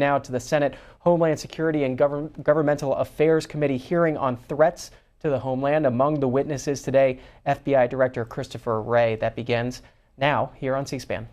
now to the Senate Homeland Security and Governmental Affairs Committee hearing on threats to the homeland. Among the witnesses today, FBI Director Christopher Wray. That begins now here on C-SPAN.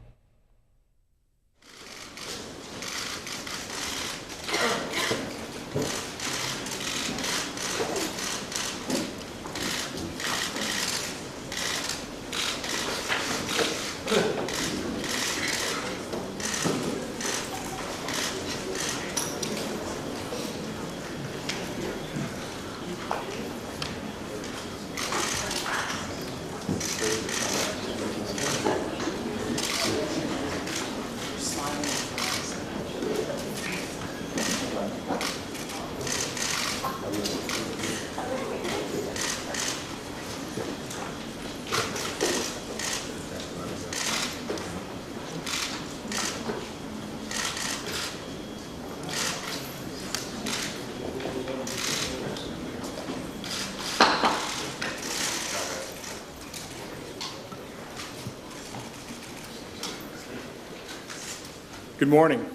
Good morning.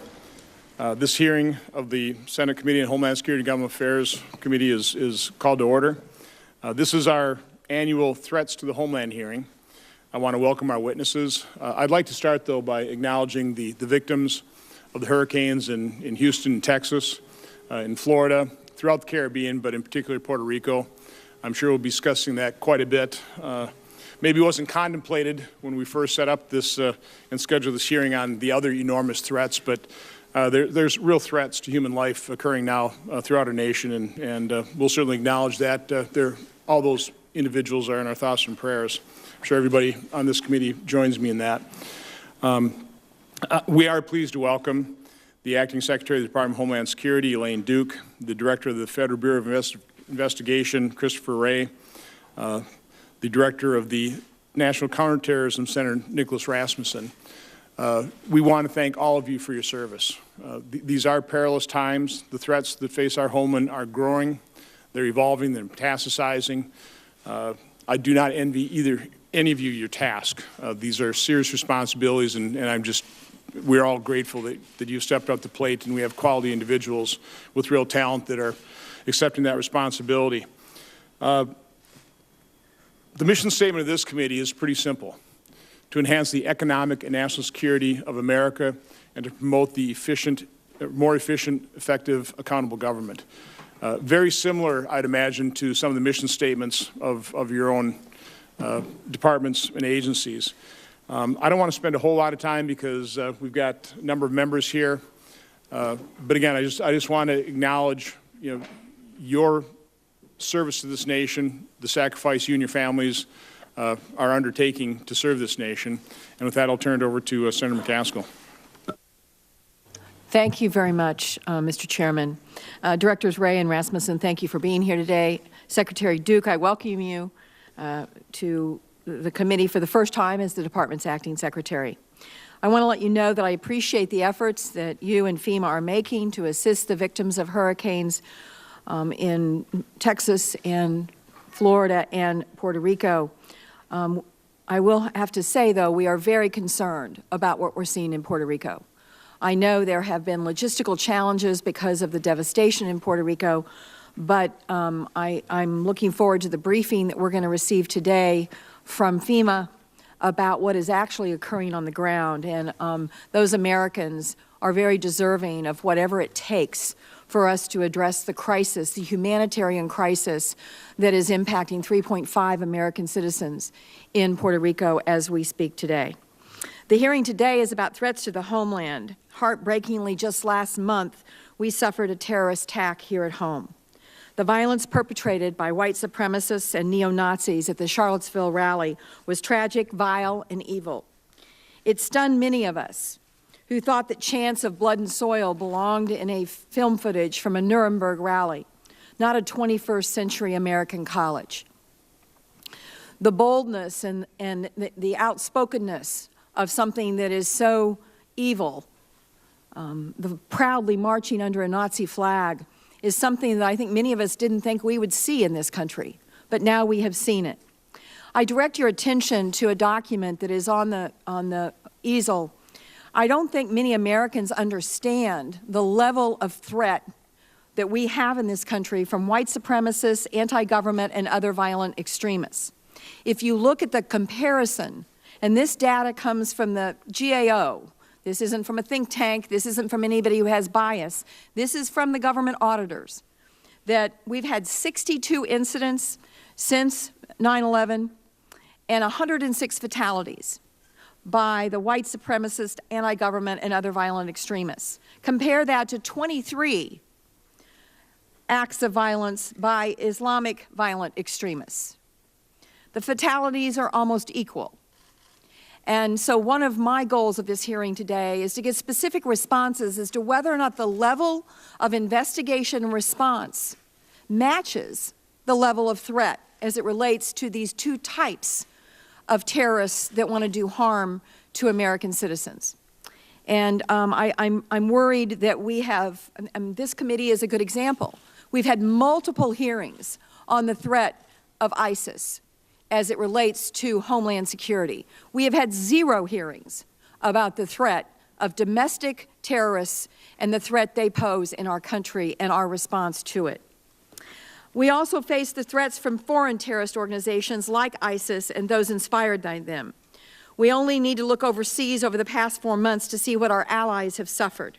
This hearing of the Senate Committee on Homeland Security and Government Affairs Committee is called to order. This is our annual Threats to the Homeland hearing. I want to welcome our witnesses. I'd like to start, though, by acknowledging the victims of the hurricanes in Houston, Texas, in Florida, throughout the Caribbean, but in particular Puerto Rico. I'm sure we'll be discussing that quite a bit. Maybe it wasn't contemplated when we first set up this and scheduled this hearing on the other enormous threats, but there's real threats to human life occurring now throughout our nation, and we'll certainly acknowledge that. All those individuals are in our thoughts and prayers. I'm sure everybody on this committee joins me in that. We are pleased to welcome the Acting Secretary of the Department of Homeland Security, Elaine, the Director of the Federal Bureau of Investigation, Christopher Wray, the Director of the National Counterterrorism Center, Nicholas Rasmussen. We want to thank all of you for your service. These are perilous times. The threats that face our homeland are growing. They're evolving. They're metastasizing. I do not envy any of you your task. These are serious responsibilities, and we're all grateful that you've stepped up to the plate, and we have quality individuals with real talent that are accepting that responsibility. The mission statement of this committee is pretty simple: to enhance the economic and national security of America and to promote the more efficient, effective, accountable government. Very similar, I'd imagine, to some of the mission statements of your own departments and agencies. I don't want to spend a whole lot of time because we've got a number of members here. But again, I just want to acknowledge, your service to this nation, the sacrifice you and your families are undertaking to serve this nation. And with that, I'll turn it over to Senator McCaskill. Thank you very much, Mr. Chairman. Directors Wray and Rasmussen, thank you for being here today. Secretary Duke, I welcome you to the committee for the first time as the department's acting secretary. I want to let you know that I appreciate the efforts that you and FEMA are making to assist the victims of hurricanes in Texas and Florida and Puerto Rico. I will have to say, though, we are very concerned about what we're seeing in Puerto Rico. I know there have been logistical challenges because of the devastation in Puerto Rico, but I'm looking forward to the briefing that we're going to receive today from FEMA about what is actually occurring on the ground. And those Americans are very deserving of whatever it takes for us to address the crisis, the humanitarian crisis that is impacting 3.5 American citizens in Puerto Rico as we speak today. The hearing today is about threats to the homeland. Heartbreakingly, just last month, we suffered a terrorist attack here at home. The violence perpetrated by white supremacists and neo-Nazis at the Charlottesville rally was tragic, vile, and evil. It stunned many of us who thought that chants of blood and soil belonged in a film footage from a Nuremberg rally, not a 21st century American college. The boldness and the outspokenness of something that is so evil, the proudly marching under a Nazi flag, is something that I think many of us didn't think we would see in this country, but now we have seen it. I direct your attention to a document that is on the easel I don't think many Americans understand the level of threat that we have in this country from white supremacists, anti-government, and other violent extremists. If you look at the comparison, and this data comes from the GAO, this isn't from a think tank, this isn't from anybody who has bias, this is from the government auditors, that we've had 62 incidents since 9/11 and 106 fatalities by the white supremacist, anti-government, and other violent extremists. Compare that to 23 acts of violence by Islamic violent extremists. The fatalities are almost equal. And so one of my goals of this hearing today is to get specific responses as to whether or not the level of investigation and response matches the level of threat as it relates to these two types of terrorists that want to do harm to American citizens. And I'm worried that we have, and this committee is a good example. We've had multiple hearings on the threat of ISIS as it relates to Homeland Security. We have had 0 hearings about the threat of domestic terrorists and the threat they pose in our country and our response to it. We also face the threats from foreign terrorist organizations like ISIS and those inspired by them. We only need to look overseas over the past 4 months to see what our allies have suffered.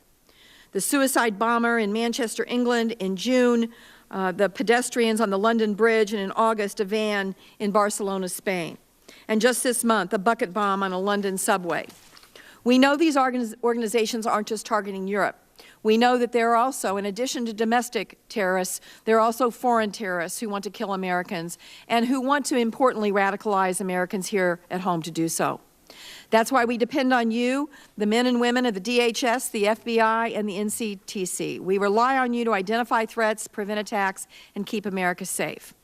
The suicide bomber in Manchester, England in June, the pedestrians on the London Bridge, and in August, a van in Barcelona, Spain. And just this month, a bucket bomb on a London subway. We know these organizations aren't just targeting Europe. We know that there are also, in addition to domestic terrorists, there are also foreign terrorists who want to kill Americans and who want to, importantly, radicalize Americans here at home to do so. That's why we depend on you, the men and women of the DHS, the FBI, and the NCTC. We rely on you to identify threats, prevent attacks, and keep America safe.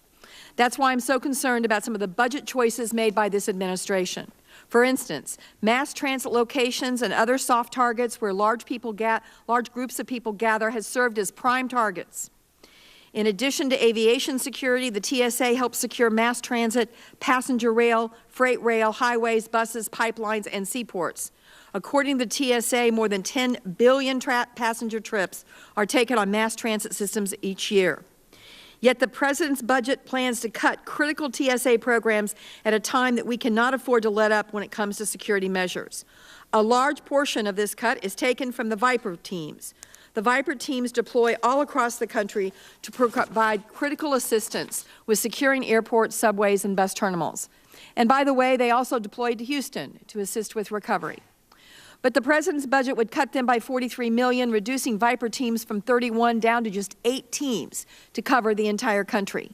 That's why I'm so concerned about some of the budget choices made by this administration. For instance, mass transit locations and other soft targets where large groups of people gather has served as prime targets. In addition to aviation security, the TSA helps secure mass transit, passenger rail, freight rail, highways, buses, pipelines, and seaports. According to the TSA, more than 10 billion passenger trips are taken on mass transit systems each year. Yet the President's budget plans to cut critical TSA programs at a time that we cannot afford to let up when it comes to security measures. A large portion of this cut is taken from the Viper teams. The Viper teams deploy all across the country to provide critical assistance with securing airports, subways, and bus terminals. And by the way, they also deployed to Houston to assist with recovery. But the President's budget would cut them by $43 million, reducing Viper teams from 31 down to just 8 teams to cover the entire country.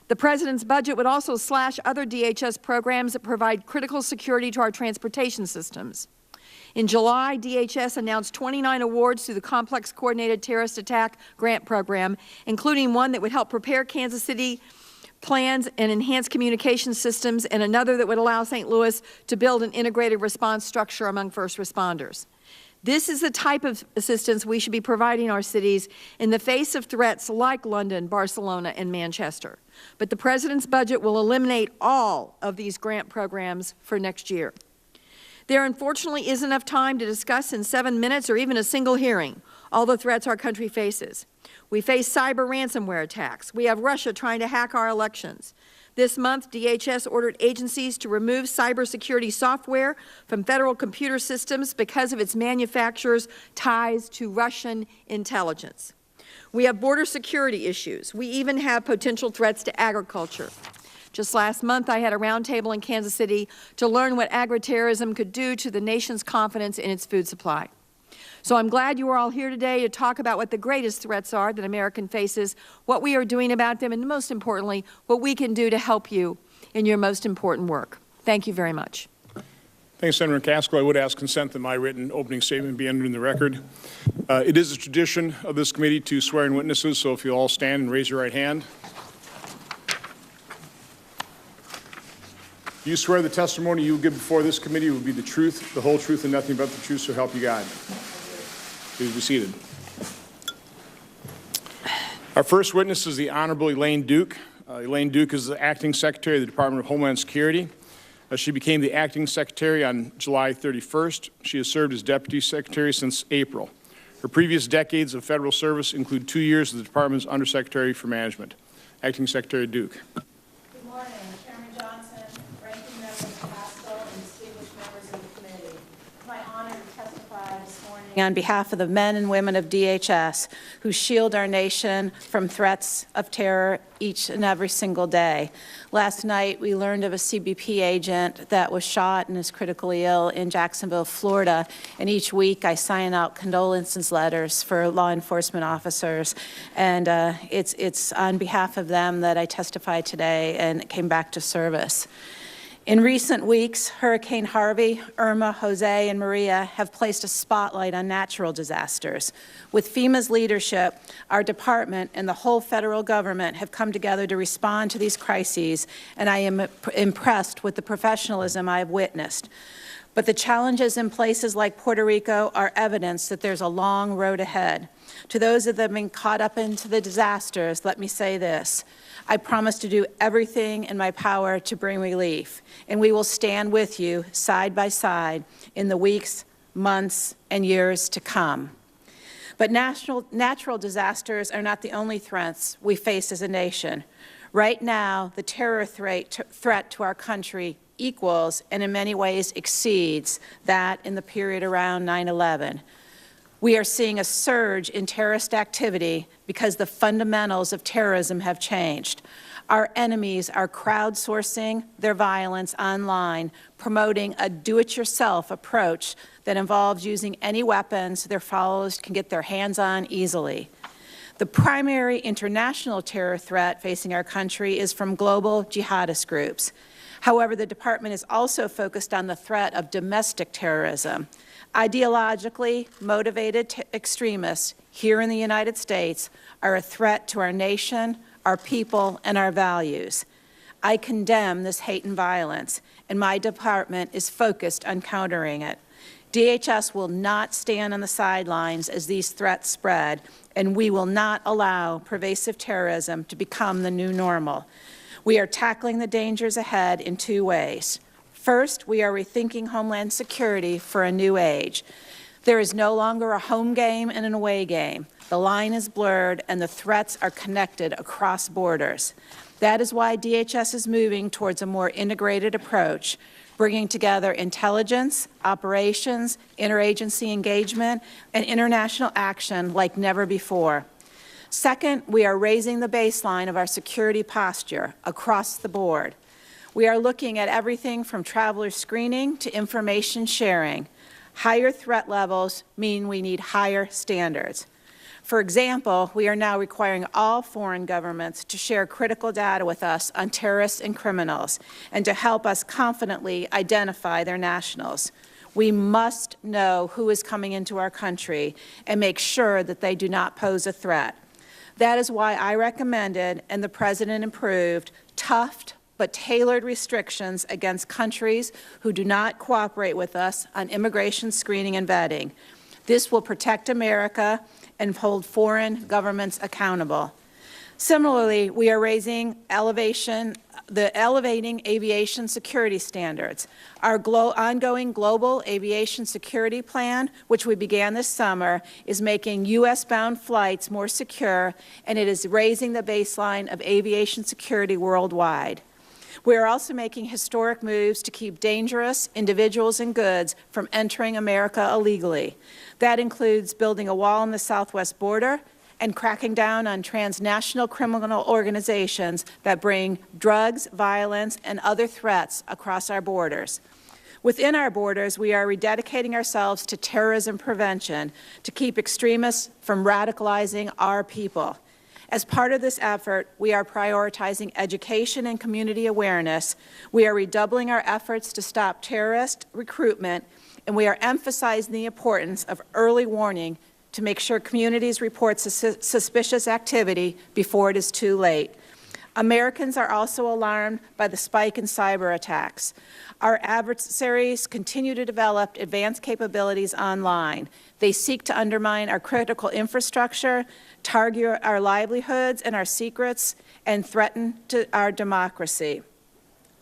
The President's budget would also slash other DHS programs that provide critical security to our transportation systems. In July, DHS announced 29 awards through the Complex Coordinated Terrorist Attack Grant Program, including one that would help prepare Kansas City plans and enhance communication systems, and another that would allow St. Louis to build an integrated response structure among first responders. This is the type of assistance we should be providing our cities in the face of threats like London, Barcelona, and Manchester. But the President's budget will eliminate all of these grant programs for next year. There unfortunately isn't enough time to discuss in 7 minutes or even a single hearing all the threats our country faces. We face cyber ransomware attacks. We have Russia trying to hack our elections. This month, DHS ordered agencies to remove cybersecurity software from federal computer systems because of its manufacturer's ties to Russian intelligence. We have border security issues. We even have potential threats to agriculture. Just last month, I had a roundtable in Kansas City to learn what agri-terrorism could do to the nation's confidence in its food supply. So I'm glad you are all here today to talk about what the greatest threats are that America faces, what we are doing about them, and most importantly, what we can do to help you in your most important work. Thank you very much. Thanks, Senator McCaskill. I would ask consent that my written opening statement be entered in the record. It is a tradition of this committee to swear in witnesses, so if you all stand and raise your right hand. Do you swear the testimony you will give before this committee will be the truth, the whole truth, and nothing but the truth, so help you God? Please be seated. Our first witness is the Honorable Elaine Duke. Elaine Duke is the Acting Secretary of the Department of Homeland Security. She became the acting secretary on July 31st. She has served as deputy secretary since April. Her previous decades of federal service include 2 years as the department's undersecretary for management. Acting Secretary Duke. Good morning, Chairman Johnson, ranking members Pascal, and distinguished members of the committee. It's my honor to testify this morning on behalf of the men and women of DHS who shield our nation from threats of terror each and every single day. Last night, we learned of a CBP agent that was shot and is critically ill in Jacksonville, Florida, and each week I sign out condolences letters for law enforcement officers, and it's on behalf of them that I testify today and came back to service. In recent weeks, Hurricane Harvey, Irma, Jose, and Maria have placed a spotlight on natural disasters. With FEMA's leadership, our department and the whole federal government have come together to respond to these crises, and I am impressed with the professionalism I have witnessed. But the challenges in places like Puerto Rico are evidence that there's a long road ahead. To those that have been caught up into the disasters, let me say this. I promise to do everything in my power to bring relief, and we will stand with you side by side in the weeks, months, and years to come. But natural disasters are not the only threats we face as a nation. Right now, the terror threat to our country equals and in many ways exceeds that in the period around 9/11. We are seeing a surge in terrorist activity because the fundamentals of terrorism have changed. Our enemies are crowdsourcing their violence online, promoting a do-it-yourself approach that involves using any weapons their followers can get their hands on easily. The primary international terror threat facing our country is from global jihadist groups. However, the department is also focused on the threat of domestic terrorism. Ideologically motivated extremists here in the United States are a threat to our nation, our people, and our values. I condemn this hate and violence, and my department is focused on countering it. DHS will not stand on the sidelines as these threats spread, and we will not allow pervasive terrorism to become the new normal. We are tackling the dangers ahead in 2 ways. First, we are rethinking Homeland Security for a new age. There is no longer a home game and an away game. The line is blurred and the threats are connected across borders. That is why DHS is moving towards a more integrated approach, bringing together intelligence, operations, interagency engagement, and international action like never before. Second, we are raising the baseline of our security posture across the board. We are looking at everything from traveler screening to information sharing. Higher threat levels mean we need higher standards. For example, we are now requiring all foreign governments to share critical data with us on terrorists and criminals and to help us confidently identify their nationals. We must know who is coming into our country and make sure that they do not pose a threat. That is why I recommended and the President approved tough but tailored restrictions against countries who do not cooperate with us on immigration screening and vetting. This will protect America and hold foreign governments accountable. Similarly, we are elevating aviation security standards. Our ongoing global aviation security plan, which we began this summer, is making U.S.-bound flights more secure, and it is raising the baseline of aviation security worldwide. We are also making historic moves to keep dangerous individuals and goods from entering America illegally. That includes building a wall on the southwest border and cracking down on transnational criminal organizations that bring drugs, violence, and other threats across our borders. Within our borders, we are rededicating ourselves to terrorism prevention to keep extremists from radicalizing our people. As part of this effort, we are prioritizing education and community awareness. We are redoubling our efforts to stop terrorist recruitment, and we are emphasizing the importance of early warning to make sure communities report suspicious activity before it is too late. Americans are also alarmed by the spike in cyber attacks. Our adversaries continue to develop advanced capabilities online. They seek to undermine our critical infrastructure, target our livelihoods and our secrets, and threaten our democracy.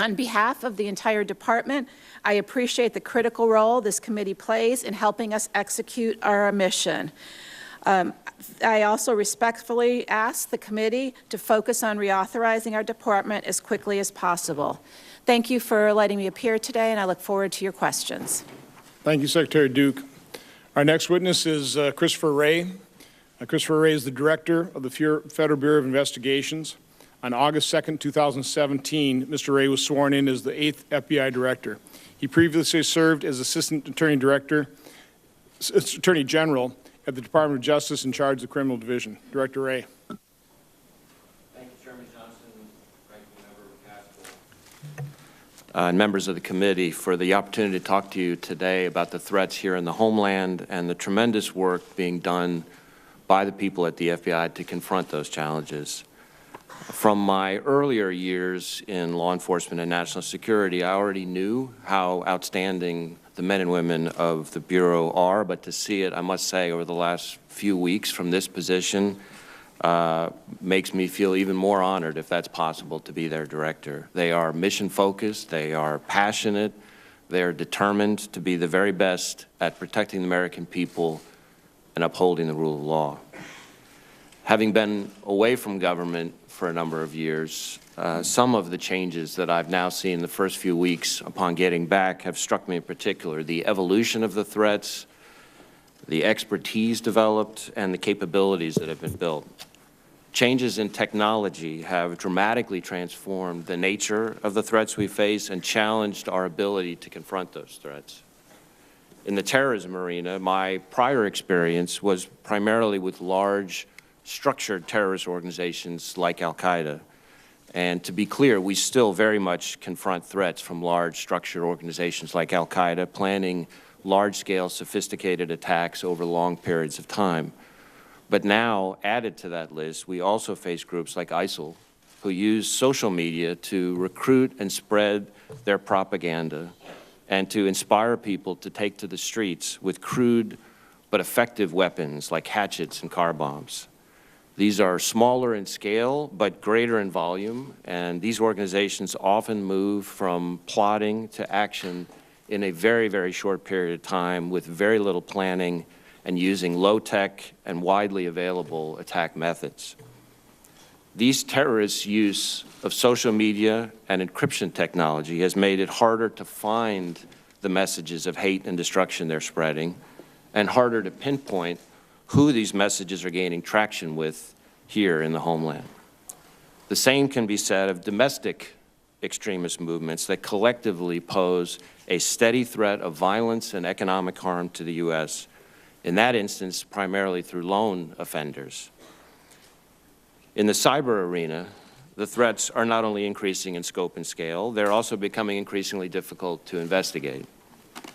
On behalf of the entire department, I appreciate the critical role this committee plays in helping us execute our mission. I also respectfully ask the committee to focus on reauthorizing our department as quickly as possible. Thank you for letting me appear today, and I look forward to your questions. Thank you, Secretary Duke. Our next witness is Christopher Wray. Christopher Wray is the Director of the Federal Bureau of Investigations. On August 2nd, 2017, Mr. Wray was sworn in as the 8th FBI Director. He previously served as Assistant Attorney General at the Department of Justice in charge of the Criminal Division. Director Wray. Thank you, Chairman Johnson, Ranking Member Castle, and members of the committee for the opportunity to talk to you today about the threats here in the homeland and the tremendous work being done by the people at the FBI to confront those challenges. From my earlier years in law enforcement and national security, I already knew how outstanding the men and women of the Bureau are, but to see it, I must say, over the last few weeks from this position makes me feel even more honored, if that's possible, to be their director. They are mission-focused, they are passionate, they are determined to be the very best at protecting the American people and upholding the rule of law. Having been away from government for a number of years, some of the changes that I've now seen the first few weeks upon getting back have struck me in particular. The evolution of the threats, the expertise developed, and the capabilities that have been built. Changes in technology have dramatically transformed the nature of the threats we face and challenged our ability to confront those threats. In the terrorism arena, my prior experience was primarily with large, structured terrorist organizations like Al-Qaeda. And to be clear, we still very much confront threats from large, structured organizations like Al-Qaeda, planning large-scale, sophisticated attacks over long periods of time. But now, added to that list, we also face groups like ISIL, who use social media to recruit and spread their propaganda and to inspire people to take to the streets with crude but effective weapons like hatchets and car bombs. These are smaller in scale, but greater in volume, and these organizations often move from plotting to action in a very, very short period of time with very little planning and using low-tech and widely available attack methods. These terrorists' use of social media and encryption technology has made it harder to find the messages of hate and destruction they're spreading, and harder to pinpoint who these messages are gaining traction with here in the homeland. The same can be said of domestic extremist movements that collectively pose a steady threat of violence and economic harm to the U.S., in that instance primarily through lone offenders. In the cyber arena, the threats are not only increasing in scope and scale, they're also becoming increasingly difficult to investigate.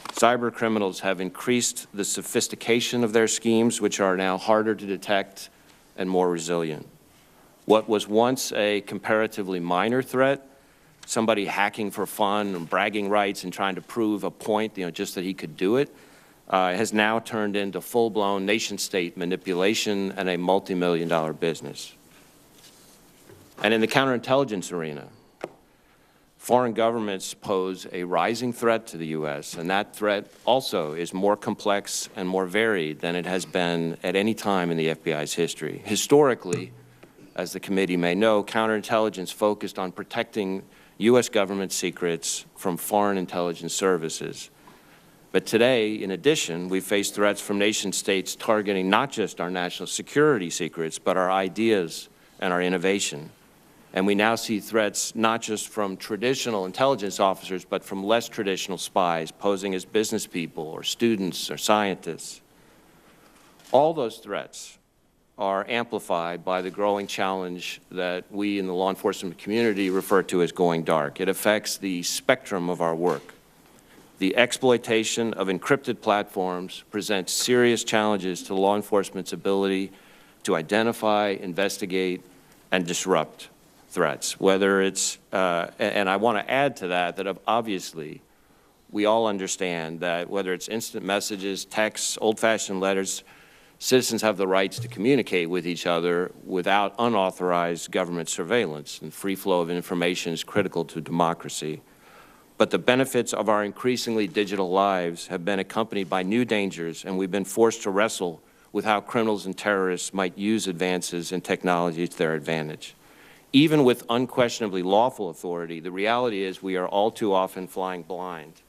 Cyber criminals have increased the sophistication of their schemes, which are now harder to detect and more resilient. What was once a comparatively minor threat, somebody hacking for fun and bragging rights and trying to prove a point, just that he could do it, has now turned into full-blown nation-state manipulation and a multi-million-dollar business. And in the counterintelligence arena, foreign governments pose a rising threat to the U.S., and that threat also is more complex and more varied than it has been at any time in the FBI's history. Historically, as the committee may know, counterintelligence focused on protecting U.S. government secrets from foreign intelligence services. But today, in addition, we face threats from nation-states targeting not just our national security secrets, but our ideas and our innovation. And we now see threats not just from traditional intelligence officers, but from less traditional spies posing as business people or students or scientists. All those threats are amplified by the growing challenge that we in the law enforcement community refer to as going dark. It affects the spectrum of our work. The exploitation of encrypted platforms presents serious challenges to law enforcement's ability to identify, investigate, and disrupt threats, whether it's, and I want to add to that, that obviously we all understand that whether it's instant messages, texts, old-fashioned letters, Citizens have the rights to communicate with each other without unauthorized government surveillance, and free flow of information is critical to democracy. But the benefits of our increasingly digital lives have been accompanied by new dangers, and we've been forced to wrestle with how criminals and terrorists might use advances in technology to their advantage. Even with unquestionably lawful authority, the reality is we are all too often flying blind,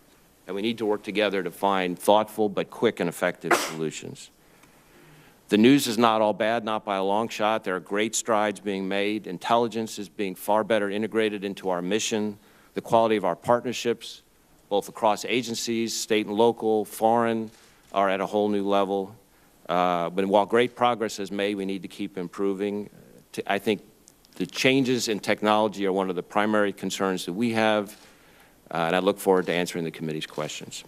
and we need to work together to find thoughtful but quick and effective solutions. The news is not all bad, not by a long shot. There are great strides being made. Intelligence is being far better integrated into our mission. The quality of our partnerships, both across agencies, state and local, foreign, are at a whole new level. But while great progress is made, we need to keep improving. I think the changes in technology are one of the primary concerns that we have, and I look forward to answering the committee's questions.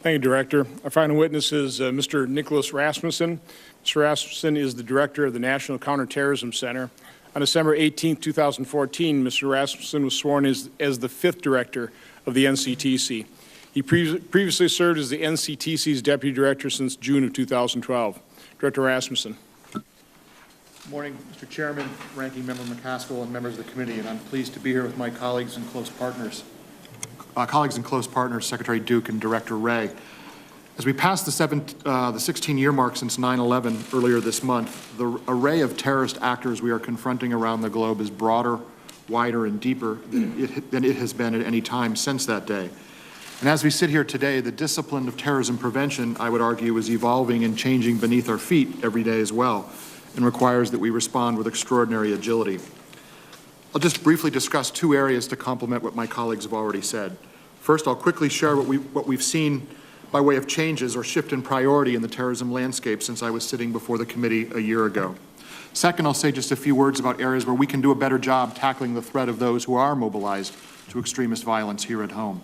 Thank you, Director. Our final witness is Mr. Nicholas Rasmussen. Mr. Rasmussen is the Director of the National Counterterrorism Center. On December 18, 2014, Mr. Rasmussen was sworn as the 5th Director of the NCTC. He previously served as the NCTC's Deputy Director since June of 2012. Director Rasmussen. Good morning, Mr. Chairman, Ranking Member McCaskill, and members of the committee, and I'm pleased to be here with my colleagues and close partners. Secretary Duke and Director Wray. As we pass the 16-year mark since 9/11 earlier this month, the array of terrorist actors we are confronting around the globe is broader, wider, and deeper than it has been at any time since that day. And as we sit here today, the discipline of terrorism prevention, I would argue, is evolving and changing beneath our feet every day as well, and requires that we respond with extraordinary agility. I'll just briefly discuss 2 areas to complement what my colleagues have already said. First, I'll quickly share what we've seen by way of changes or shift in priority in the terrorism landscape since I was sitting before the committee a year ago. Second, I'll say just a few words about areas where we can do a better job tackling the threat of those who are mobilized to extremist violence here at home.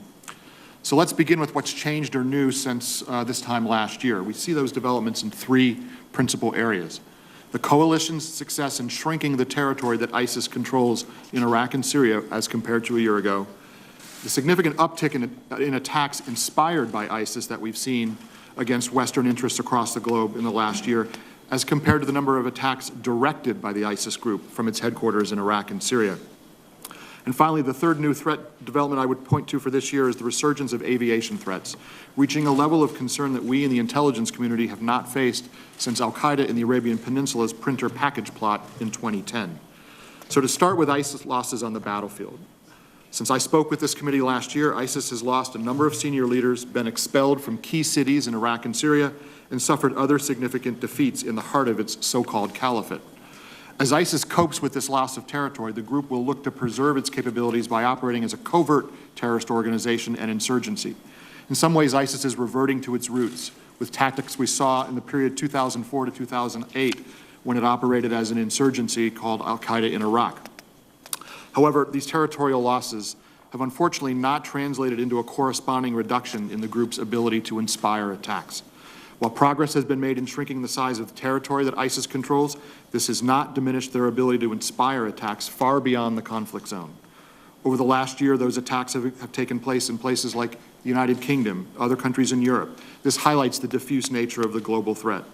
So let's begin with what's changed or new since this time last year. We see those developments in 3 principal areas. The coalition's success in shrinking the territory that ISIS controls in Iraq and Syria as compared to a year ago, the significant uptick in attacks inspired by ISIS that we've seen against Western interests across the globe in the last year, as compared to the number of attacks directed by the ISIS group from its headquarters in Iraq and Syria. And finally, the third new threat development I would point to for this year is the resurgence of aviation threats, reaching a level of concern that we in the intelligence community have not faced since al-Qaeda in the Arabian Peninsula's printer package plot in 2010. So to start with ISIS losses on the battlefield. Since I spoke with this committee last year, ISIS has lost a number of senior leaders, been expelled from key cities in Iraq and Syria, and suffered other significant defeats in the heart of its so-called caliphate. As ISIS copes with this loss of territory, the group will look to preserve its capabilities by operating as a covert terrorist organization and insurgency. In some ways, ISIS is reverting to its roots, with tactics we saw in the period 2004 to 2008, when it operated as an insurgency called al-Qaeda in Iraq. However, these territorial losses have unfortunately not translated into a corresponding reduction in the group's ability to inspire attacks. While progress has been made in shrinking the size of the territory that ISIS controls, this has not diminished their ability to inspire attacks far beyond the conflict zone. Over the last year, those attacks have taken place in places like the United Kingdom, other countries in Europe. This highlights the diffuse nature of the global threat.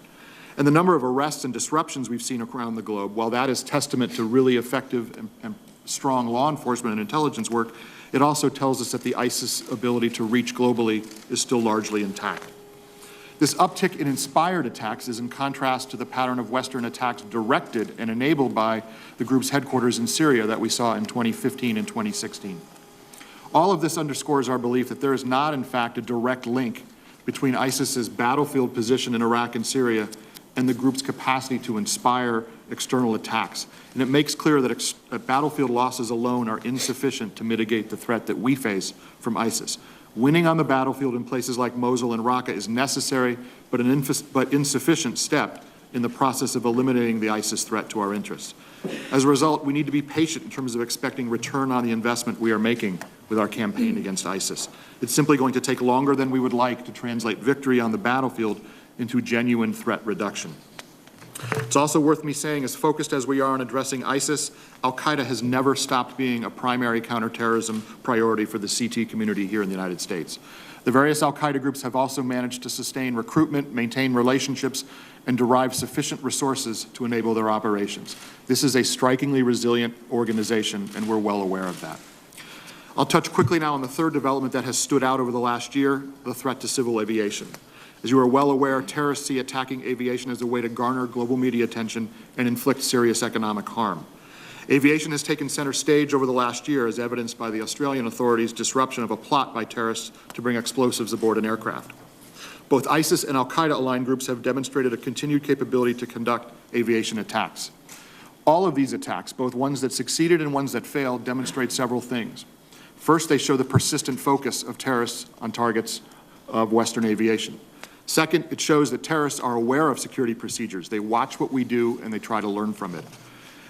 And the number of arrests and disruptions we've seen around the globe, while that is testament to really effective and strong law enforcement and intelligence work, it also tells us that the ISIS ability to reach globally is still largely intact. This uptick in inspired attacks is in contrast to the pattern of Western attacks directed and enabled by the group's headquarters in Syria that we saw in 2015 and 2016. All of this underscores our belief that there is not, in fact, a direct link between ISIS's battlefield position in Iraq and Syria and the group's capacity to inspire external attacks. And it makes clear that battlefield losses alone are insufficient to mitigate the threat that we face from ISIS. Winning on the battlefield in places like Mosul and Raqqa is necessary, but insufficient step in the process of eliminating the ISIS threat to our interests. As a result, we need to be patient in terms of expecting return on the investment we are making with our campaign against ISIS. It's simply going to take longer than we would like to translate victory on the battlefield into genuine threat reduction. It's also worth me saying, as focused as we are on addressing ISIS, al-Qaeda has never stopped being a primary counterterrorism priority for the CT community here in the United States. The various al-Qaeda groups have also managed to sustain recruitment, maintain relationships, and derive sufficient resources to enable their operations. This is a strikingly resilient organization, and we're well aware of that. I'll touch quickly now on the third development that has stood out over the last year, the threat to civil aviation. As you are well aware, terrorists see attacking aviation as a way to garner global media attention and inflict serious economic harm. Aviation has taken center stage over the last year, as evidenced by the Australian authorities' disruption of a plot by terrorists to bring explosives aboard an aircraft. Both ISIS and al-Qaeda-aligned groups have demonstrated a continued capability to conduct aviation attacks. All of these attacks, both ones that succeeded and ones that failed, demonstrate several things. First, they show the persistent focus of terrorists on targets of Western aviation. Second, it shows that terrorists are aware of security procedures. They watch what we do and they try to learn from it.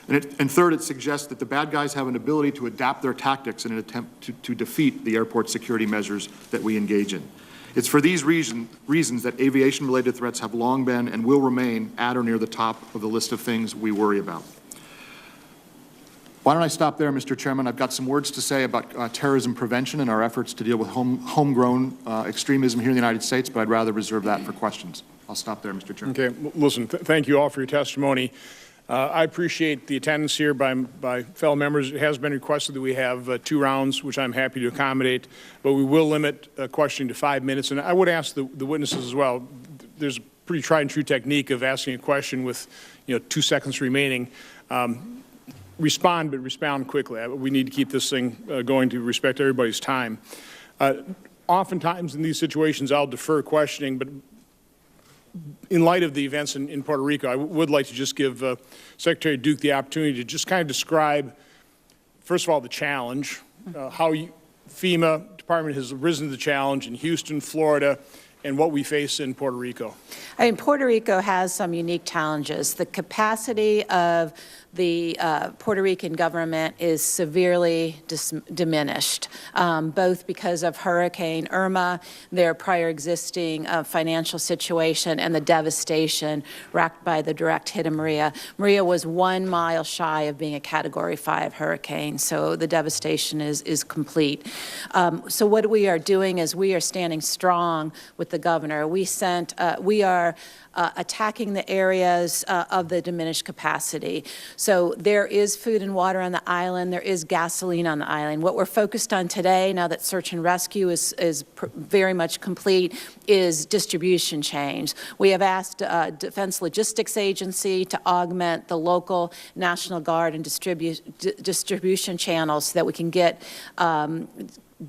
And third, it suggests that the bad guys have an ability to adapt their tactics in an attempt to defeat the airport security measures that we engage in. It's for these reasons that aviation-related threats have long been and will remain at or near the top of the list of things we worry about. Why don't I stop there, Mr. Chairman? I've got some words to say about terrorism prevention and our efforts to deal with homegrown extremism here in the United States, but I'd rather reserve that for questions. I'll stop there, Mr. Chairman. Okay, listen, thank you all for your testimony. I appreciate the attendance here by fellow members. It has been requested that we have 2 rounds, which I'm happy to accommodate, but we will limit questioning to 5 minutes. And I would ask the witnesses as well, there's a pretty tried and true technique of asking a question with 2 seconds remaining. Respond, but respond quickly. We need to keep this thing going to respect everybody's time. Oftentimes in these situations, I'll defer questioning, but in light of the events in Puerto Rico, I would like to just give Secretary Duke the opportunity to just kind of describe, first of all, the challenge, how FEMA department has risen to the challenge in Houston, Florida, and what we face in Puerto Rico. I mean, Puerto Rico has some unique challenges. The capacity of the Puerto Rican government is severely diminished, both because of Hurricane Irma, their prior existing financial situation, and the devastation wreaked by the direct hit of Maria. Maria was 1 mile shy of being a Category 5 hurricane, so the devastation is complete. So what we are doing is we are standing strong with the governor. We are attacking the areas of the diminished capacity. So there is food and water on the island. There is gasoline on the island. What we're focused on today, now that search and rescue is very much complete, is distribution chains. We have asked Defense Logistics Agency to augment the local National Guard and distribution channels so that we can get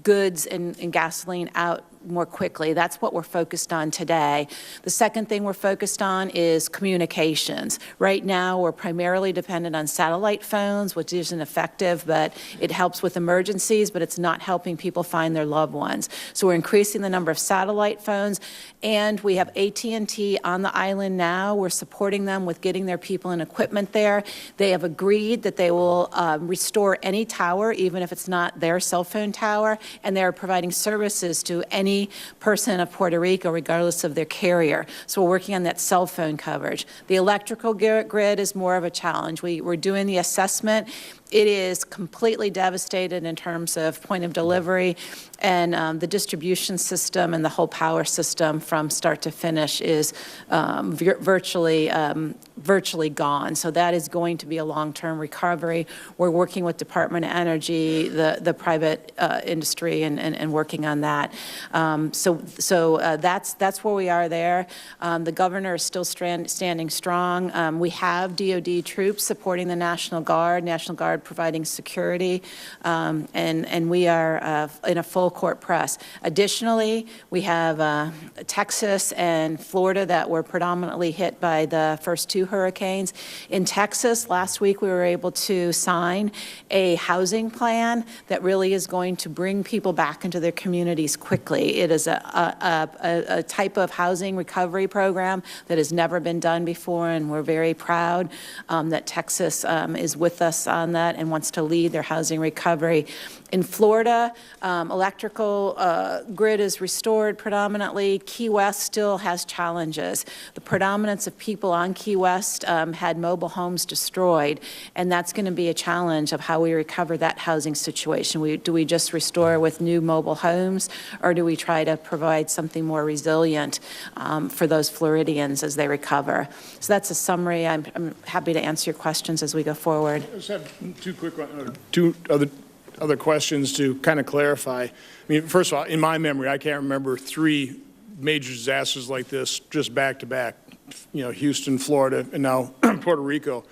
goods and gasoline out more quickly. That's what we're focused on today. The second thing we're focused on is communications. Right now, we're primarily dependent on satellite phones, which isn't effective, but it helps with emergencies, but it's not helping people find their loved ones. So we're increasing the number of satellite phones, and we have AT&T on the island now. We're supporting them with getting their people and equipment there. They have agreed that they will restore any tower, even if it's not their cell phone tower, and they're providing services to any person of Puerto Rico, regardless of their carrier. So we're working on that cell phone coverage. The electrical grid is more of a challenge. We're doing the assessment. It is completely devastated in terms of point of delivery, and the distribution system and the whole power system from start to finish is virtually gone. So that is going to be a long-term recovery. We're working with Department of Energy, the private industry, and working on that. So that's where we are there. The governor is still standing strong. We have DOD troops supporting the National Guard providing security, and we are in a full court press. Additionally, we have Texas and Florida that were predominantly hit by the first 2 hurricanes. In Texas, last week we were able to sign a housing plan that really is going to bring people back into their communities quickly. It is a type of housing recovery program that has never been done before, and we're very proud that Texas is with us on that and wants to lead their housing recovery. In Florida, electrical grid is restored predominantly. Key West still has challenges. The predominance of people on Key West had mobile homes destroyed, and that's going to be a challenge of how we recover that housing situation. Do we just restore with new mobile homes, or do we try to provide something more resilient for those Floridians as they recover. So that's a summary. I'm happy to answer your questions as we go forward. I just have two other questions to kind of clarify. I mean, first of all, in my memory, I can't remember 3 major disasters like this just back to back. You know, Houston, Florida, and now Puerto Rico.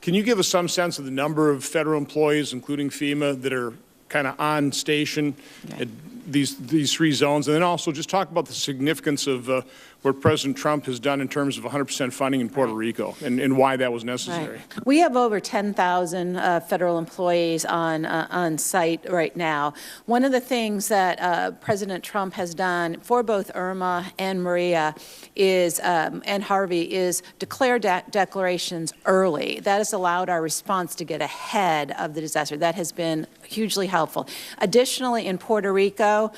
Can you give us some sense of the number of federal employees, including FEMA, that are kind of on station at these 3 zones? And then also just talk about the significance of what President Trump has done in terms of 100% funding in Puerto Rico and why that was necessary. Right. We have over 10,000 federal employees on site right now. One of the things that President Trump has done for both Irma and Maria is, and Harvey, is declare declarations early. That has allowed our response to get ahead of the disaster. That has been hugely helpful. Additionally, in Puerto Rico,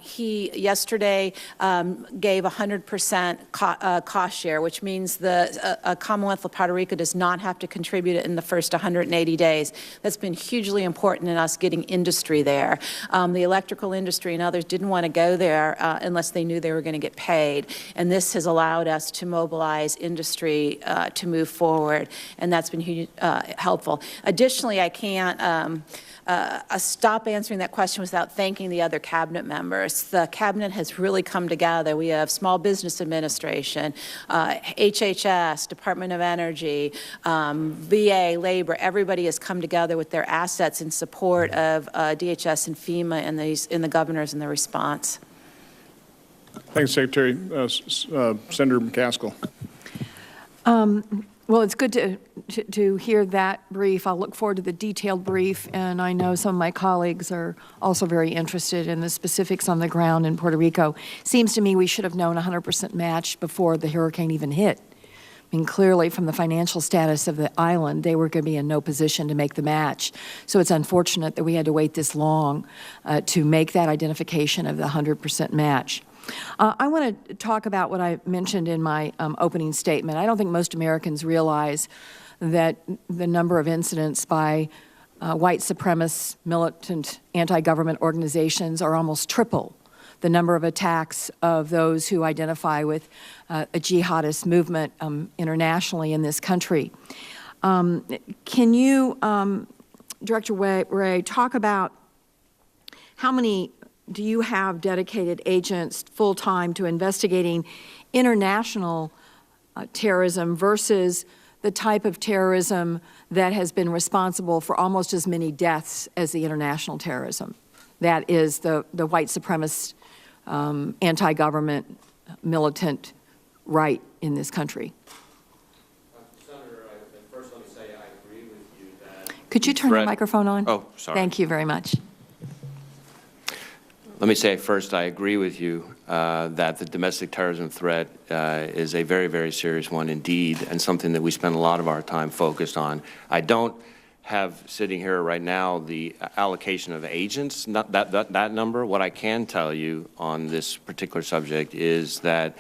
he yesterday gave 100% cost share, which means the Commonwealth of Puerto Rico does not have to contribute it in the first 180 days. That's been hugely important in us getting industry there. The electrical industry and others didn't want to go there unless they knew they were going to get paid. And this has allowed us to mobilize industry to move forward, and that's been helpful. Additionally, I can't stop answering that question without thanking the other cabinet members. The cabinet has really come together. We have Small Business Administration, HHS, Department of Energy, VA, Labor. Everybody has come together with their assets in support of DHS and FEMA and the governors in the response. Thanks, Secretary. Senator McCaskill. Well, it's good to hear that brief. I'll look forward to the detailed brief, and I know some of my colleagues are also very interested in the specifics on the ground in Puerto Rico. Seems to me we should have known 100% match before the hurricane even hit. I mean, clearly from the financial status of the island, they were going to be in no position to make the match. So it's unfortunate that we had to wait this long to make that identification of the 100% match. I want to talk about what I mentioned in my opening statement. I don't think most Americans realize that the number of incidents by white supremacist, militant, anti-government organizations are almost triple the number of attacks of those who identify with a jihadist movement internationally in this country. Can you, Director Wray, talk about how many do you have dedicated agents full-time to investigating international terrorism versus the type of terrorism that has been responsible for almost as many deaths as the international terrorism? That is the white supremacist, anti-government, militant right in this country. Senator, first let me say I agree with you that... Could you turn the microphone on? Oh, sorry. Thank you very much. Let me say first I agree with you that the domestic terrorism threat is a very, very serious one indeed, and something that we spend a lot of our time focused on. I don't have sitting here right now the allocation of agents, not that number. What I can tell you on this particular subject is that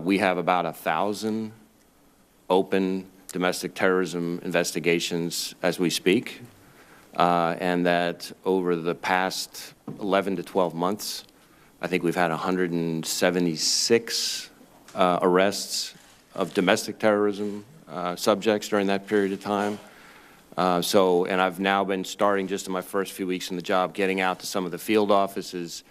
we have about 1,000 open domestic terrorism investigations as we speak. And that over the past 11 to 12 months, I think we've had 176 arrests of domestic terrorism subjects during that period of time. And I've now been starting just in my first few weeks in the job, getting out to some of the field offices,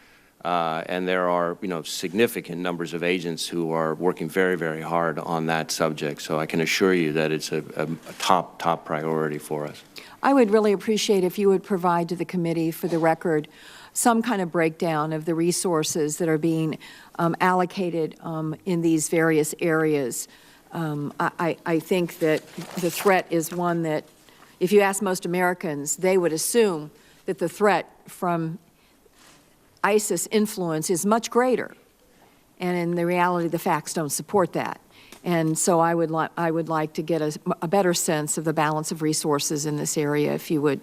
and there are, significant numbers of agents who are working very, very hard on that subject. So I can assure you that it's a top priority for us. I would really appreciate if you would provide to the committee, for the record, some kind of breakdown of the resources that are being allocated in these various areas. I think that the threat is one that, if you ask most Americans, they would assume that the threat from ISIS influence is much greater. And in the reality, the facts don't support that. And so I would like to get a better sense of the balance of resources in this area, if you would.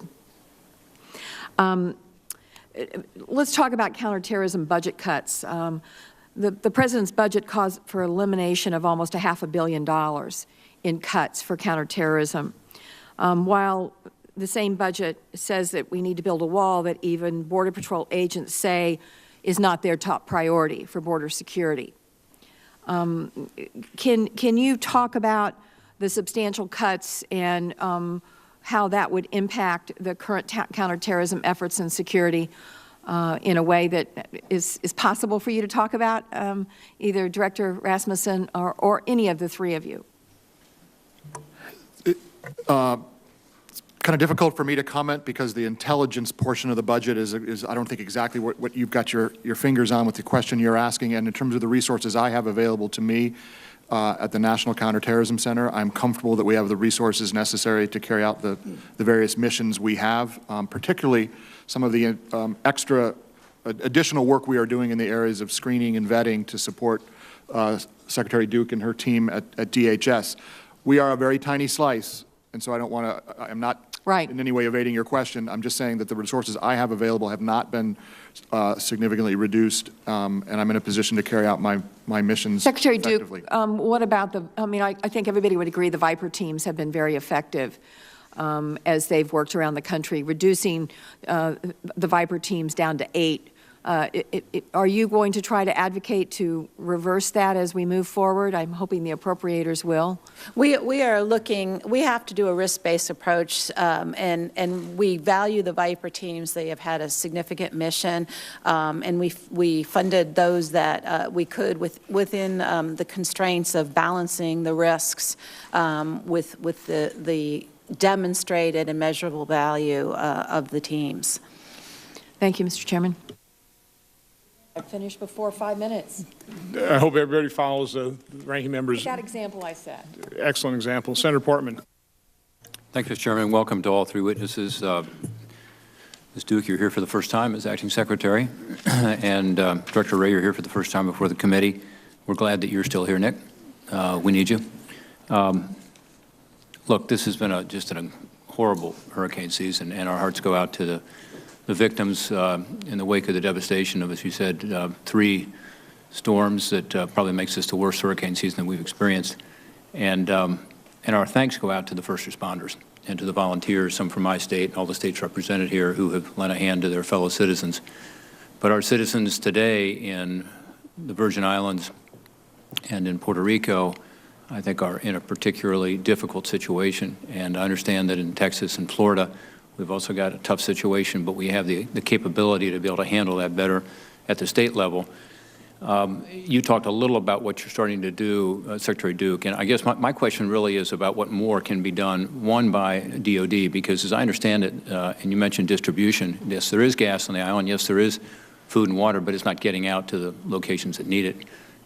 Let's talk about counterterrorism budget cuts. The President's budget calls for elimination of almost $500 million in cuts for counterterrorism. While the same budget says that we need to build a wall that even Border Patrol agents say is not their top priority for border security. Can you talk about the substantial cuts and how that would impact the current counterterrorism efforts and security in a way that is possible for you to talk about, either Director Rasmussen or any of the three of you? It's kind of difficult for me to comment because the intelligence portion of the budget is I don't think exactly what you've got your fingers on with the question you're asking. And in terms of the resources I have available to me at the National Counterterrorism Center, I'm comfortable that we have the resources necessary to carry out the various missions we have, particularly some of the additional work we are doing in the areas of screening and vetting to support Secretary Duke and her team at DHS. We are a very tiny slice, and so I don't want to, I'm not in any way evading your question. I'm just saying that the resources I have available have not been significantly reduced, and I'm in a position to carry out my missions Secretary effectively. Duke, what about I think everybody would agree the Viper teams have been very effective as they've worked around the country, reducing the Viper teams down to 8. Are you going to try to advocate to reverse that as we move forward? I'm hoping the appropriators will. We are looking, we have to do a risk-based approach, and we value the Viper teams. They have had a significant mission, and we funded those that we could within the constraints of balancing the risks with the demonstrated and measurable value of the teams. Thank you, Mr. Chairman. I finished before 5 minutes. I hope everybody follows the ranking member's. That example I said. Excellent example. Senator Portman. Thank you, Mr. Chairman. Welcome to all three witnesses. Ms. Duke, you're here for the first time as acting secretary, and Director Wray, you're here for the first time before the committee. We're glad that you're still here, Nick. We need you. Look, this has been just a horrible hurricane season, and our hearts go out to the victims in the wake of the devastation of, as you said, 3 storms that probably makes this the worst hurricane season that we've experienced. And our thanks go out to the first responders and to the volunteers, some from my state, all the states represented here, who have lent a hand to their fellow citizens. But our citizens today in the Virgin Islands and in Puerto Rico, I think, are in a particularly difficult situation. And I understand that in Texas and Florida, we've also got a tough situation, but we have the capability to be able to handle that better at the state level. You talked a little about what you're starting to do, Secretary Duke, and I guess my question really is about what more can be done, one, by DOD, because as I understand it, and you mentioned distribution, yes, there is gas on the island, yes, there is food and water, but it's not getting out to the locations that need it,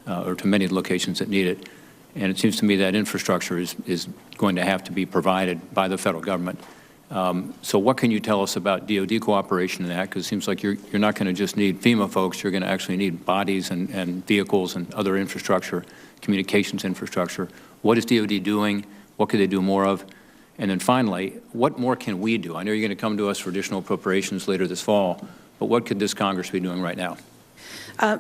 or to many of the locations that need it. And it seems to me that infrastructure is going to have to be provided by the federal government. So what can you tell us about DOD cooperation in that? Because it seems like you're not going to just need FEMA folks, you're going to actually need bodies and vehicles and other infrastructure, communications infrastructure. What is DOD doing? What could they do more of? And then finally, what more can we do? I know you're going to come to us for additional appropriations later this fall, but what could this Congress be doing right now?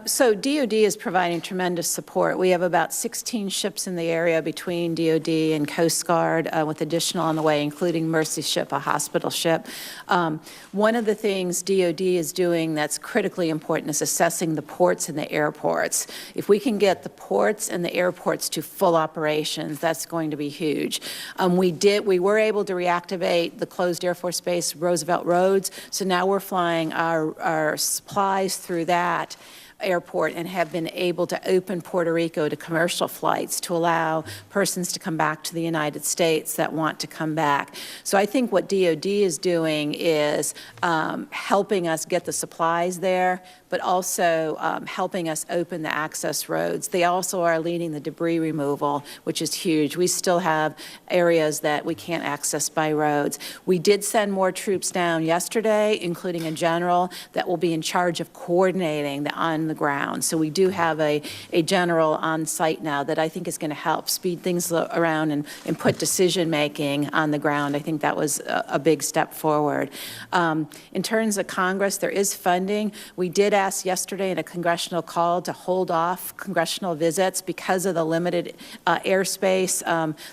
So DOD is providing tremendous support. We have about 16 ships in the area between DOD and Coast Guard, with additional on the way, including Mercy Ship, a hospital ship. One of the things DOD is doing that's critically important is assessing the ports and the airports. If we can get the ports and the airports to full operations, that's going to be huge. We were able to reactivate the closed Air Force Base Roosevelt Roads, so now we're flying our supplies through that airport and have been able to open Puerto Rico to commercial flights to allow persons to come back to the United States that want to come back. So I think what DOD is doing is helping us get the supplies there, but also helping us open the access roads. They also are leading the debris removal, which is huge. We still have areas that we can't access by roads. We did send more troops down yesterday, including a general that will be in charge of coordinating the on the ground. So we do have a general on site now that I think is going to help speed things around and put decision-making on the ground. I think that was a big step forward. In terms of Congress, there is funding. We did ask yesterday in a congressional call to hold off congressional visits because of the limited airspace,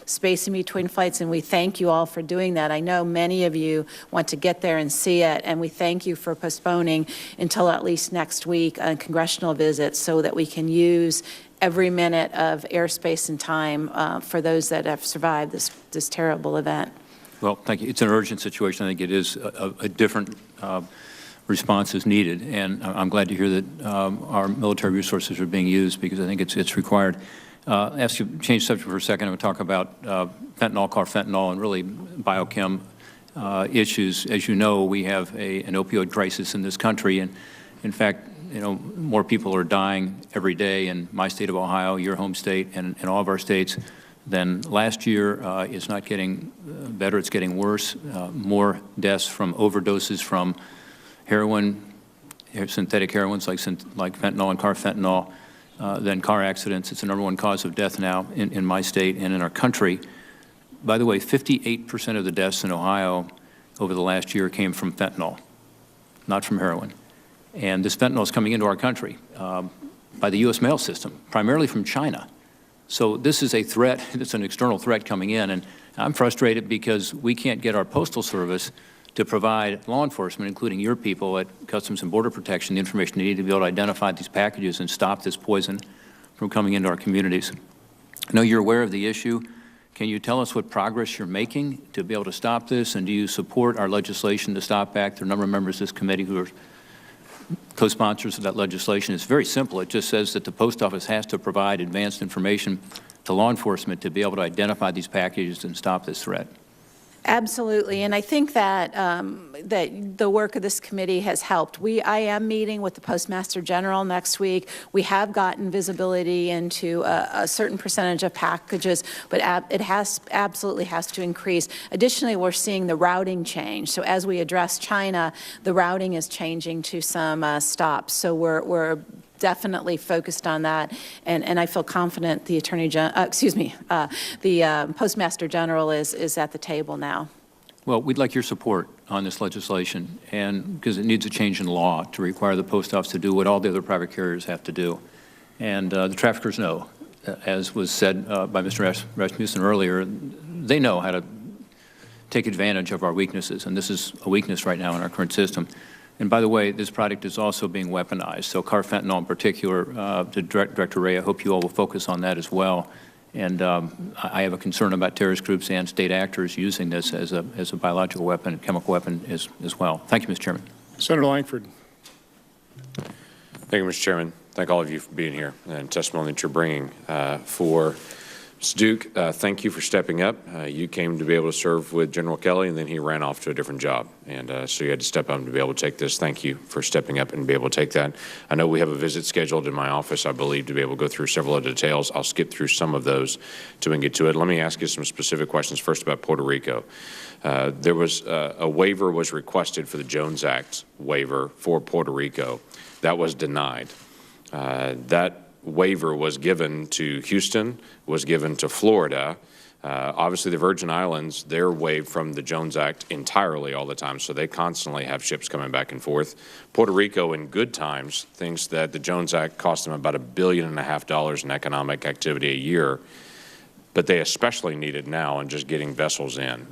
space in between flights, and we thank you all for doing that. I know many of you want to get there and see it, and we thank you for postponing until at least next week on congressional visits so that we can use every minute of airspace and time for those that have survived this terrible event. Well, thank you. It's an urgent situation. I think it is a different response is needed, and I'm glad to hear that our military resources are being used because I think it's required. Ask you to change subject for a second. I'm going to talk about fentanyl, carfentanil, and really biochem issues. As you know, we have an opioid crisis in this country, and in fact, more people are dying every day in my state of Ohio, your home state, and in all of our states than last year. It's not getting better, it's getting worse. More deaths from overdoses from heroin, synthetic heroines like fentanyl and carfentanil than car accidents. It's the #1 cause of death now in my state and in our country. By the way, 58% of the deaths in Ohio over the last year came from fentanyl, not from heroin. And this fentanyl is coming into our country by the U.S. mail system, primarily from China. So this is a threat, it's an external threat coming in, and I'm frustrated because we can't get our Postal Service to provide law enforcement, including your people at Customs and Border Protection, the information they need to be able to identify these packages and stop this poison from coming into our communities. I know you're aware of the issue. Can you tell us what progress you're making to be able to stop this, and do you support our legislation to stop back? There are a number of members of this committee who are co-sponsors of that legislation. It's very simple. It just says that the post office has to provide advanced information to law enforcement to be able to identify these packages and stop this threat. Absolutely, and I think that that the work of this committee has helped. I am meeting with the Postmaster General next week. We have gotten visibility into a certain percentage of packages, but it absolutely has to increase. Additionally, we're seeing the routing change. So as we address China, the routing is changing to some stops. So we're definitely focused on that, and I feel confident the the Postmaster General is at the table now. Well, we'd like your support on this legislation, and because it needs a change in law to require the post office to do what all the other private carriers have to do. And the traffickers know, as was said by Mr. Rasmussen earlier, they know how to take advantage of our weaknesses, and this is a weakness right now in our current system. And by the way, this product is also being weaponized. So carfentanil in particular, Director Wray, I hope you all will focus on that as well. And I have a concern about terrorist groups and state actors using this as a biological weapon, chemical weapon as well. Thank you, Mr. Chairman. Senator Langford. Thank you, Mr. Chairman. Thank all of you for being here and testimony that you're bringing. For Mr. Duke, thank you for stepping up. You came to be able to serve with General Kelly, and then he ran off to a different job. And so you had to step up to be able to take this. Thank you for stepping up and be able to take that. I know we have a visit scheduled in my office, I believe, to be able to go through several of the details. I'll skip through some of those to we can get to it. Let me ask you some specific questions first about Puerto Rico. There was a waiver was requested for the Jones Act waiver for Puerto Rico. That was denied. That waiver was given to Houston, was given to Florida. Obviously, the Virgin Islands, they're waived from the Jones Act entirely all the time, so they constantly have ships coming back and forth. Puerto Rico, in good times, thinks that the Jones Act costs them about $1.5 billion in economic activity a year, but they especially need it now in just getting vessels in.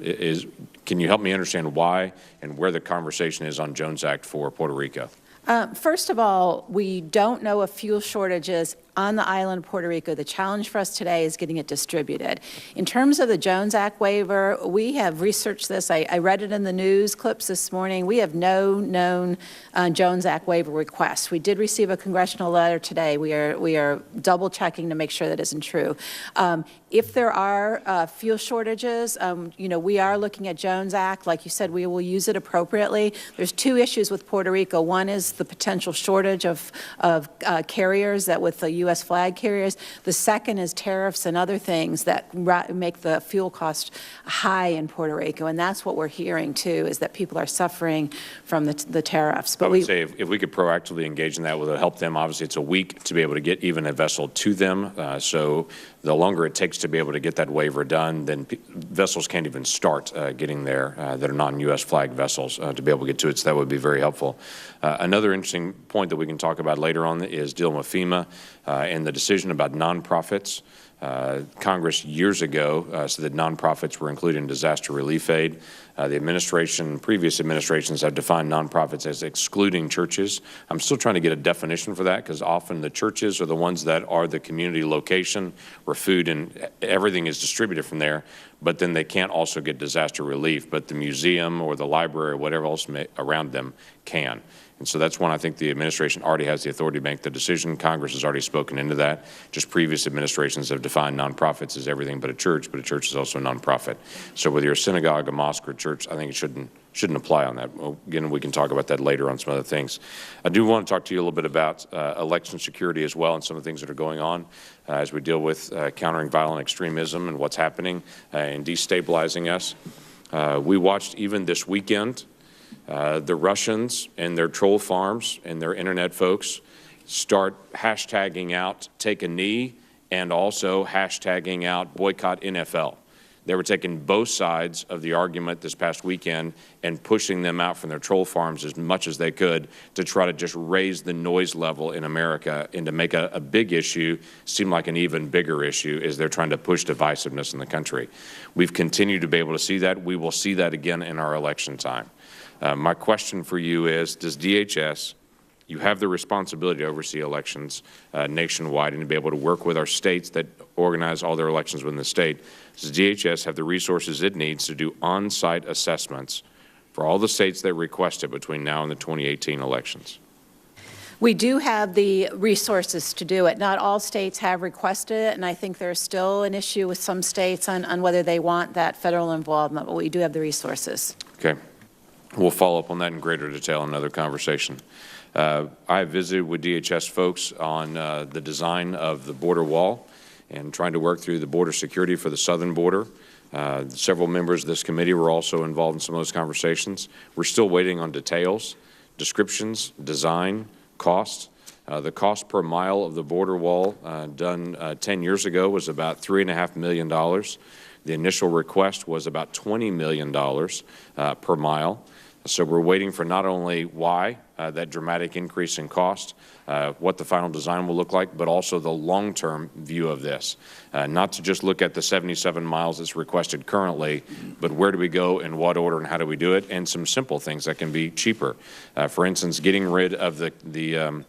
Can you help me understand why and where the conversation is on Jones Act for Puerto Rico? First of all, we don't know of fuel shortages on the island of Puerto Rico. The challenge for us today is getting it distributed. In terms of the Jones Act waiver, we have researched this. I read it in the news clips this morning. We have no known Jones Act waiver requests. We did receive a congressional letter today. We are double checking to make sure that isn't true. If there are fuel shortages, we are looking at Jones Act. Like you said, we will use it appropriately. There's two issues with Puerto Rico. One is the potential shortage of carriers that with the non-U.S. flag carriers. The second is tariffs and other things that make the fuel cost high in Puerto Rico, and that's what we're hearing too, is that people are suffering from the tariffs. But I would say if we could proactively engage in that, would help them. Obviously, it's a week to be able to get even a vessel to them. So the longer it takes to be able to get that waiver done, then vessels can't even start getting there that are non-U.S. flag vessels to be able to get to it. So that would be very helpful. Another interesting point that we can talk about later on is dealing with FEMA and the decision about nonprofits. Congress years ago said that nonprofits were included in disaster relief aid. Previous administrations have defined nonprofits as excluding churches. I'm still trying to get a definition for that, because often the churches are the ones that are the community location where food and everything is distributed from there, but then they can't also get disaster relief, but the museum or the library or whatever else around them can. And so that's one I think the administration already has the authority to make the decision. Congress has already spoken into that. Just previous administrations have defined nonprofits as everything but a church is also a nonprofit. So whether you're a synagogue, a mosque, or a church, I think it shouldn't apply on that. Again, we can talk about that later on some other things. I do want to talk to you a little bit about election security as well, and some of the things that are going on as we deal with countering violent extremism and what's happening and destabilizing us. We watched even this weekend the Russians and their troll farms and their internet folks start hashtagging out take a knee and also hashtagging out boycott NFL. They were taking both sides of the argument this past weekend and pushing them out from their troll farms as much as they could to try to just raise the noise level in America and to make a big issue seem like an even bigger issue as they're trying to push divisiveness in the country. We've continued to be able to see that. We will see that again in our election time. My question for you is, does DHS, you have the responsibility to oversee elections nationwide and to be able to work with our states that organize all their elections within the state. Does DHS have the resources it needs to do on-site assessments for all the states that request it between now and the 2018 elections? We do have the resources to do it. Not all states have requested it, and I think there's still an issue with some states on whether they want that federal involvement, but we do have the resources. Okay. We'll follow up on that in greater detail in another conversation. I visited with DHS folks on the design of the border wall and trying to work through the border security for the southern border. Several members of this committee were also involved in some of those conversations. We're still waiting on details, descriptions, design, cost. The cost per mile of the border wall done 10 years ago was about $3.5 million. The initial request was about $20 million per mile. So we're waiting for not only why that dramatic increase in cost, what the final design will look like, but also the long-term view of this. Not to just look at the 77 miles that's requested currently, but where do we go, in what order, and how do we do it, and some simple things that can be cheaper. For instance, getting rid of the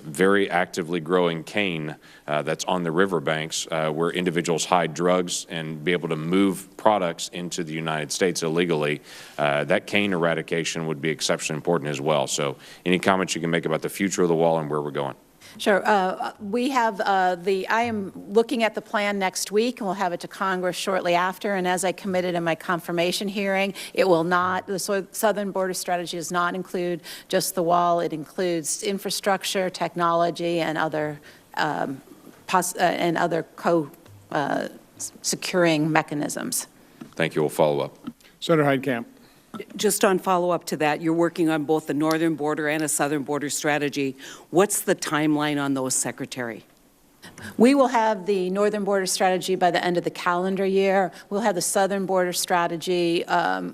very actively growing cane that's on the riverbanks where individuals hide drugs and be able to move products into the United States illegally. That cane eradication would be exceptionally important as well. So any comments you can make about the future of the wall and where we're going? Sure. We have I am looking at the plan next week, and we'll have it to Congress shortly after. And as I committed in my confirmation hearing, it will not, the Southern Border Strategy does not include just the wall. It includes infrastructure, technology, and other securing mechanisms. Thank you. We'll follow up. Senator Heitkamp. Just on follow-up to that, you're working on both the northern border and a southern border strategy. What's the timeline on those, Secretary? We will have the northern border strategy by the end of the calendar year. We'll have the southern border strategy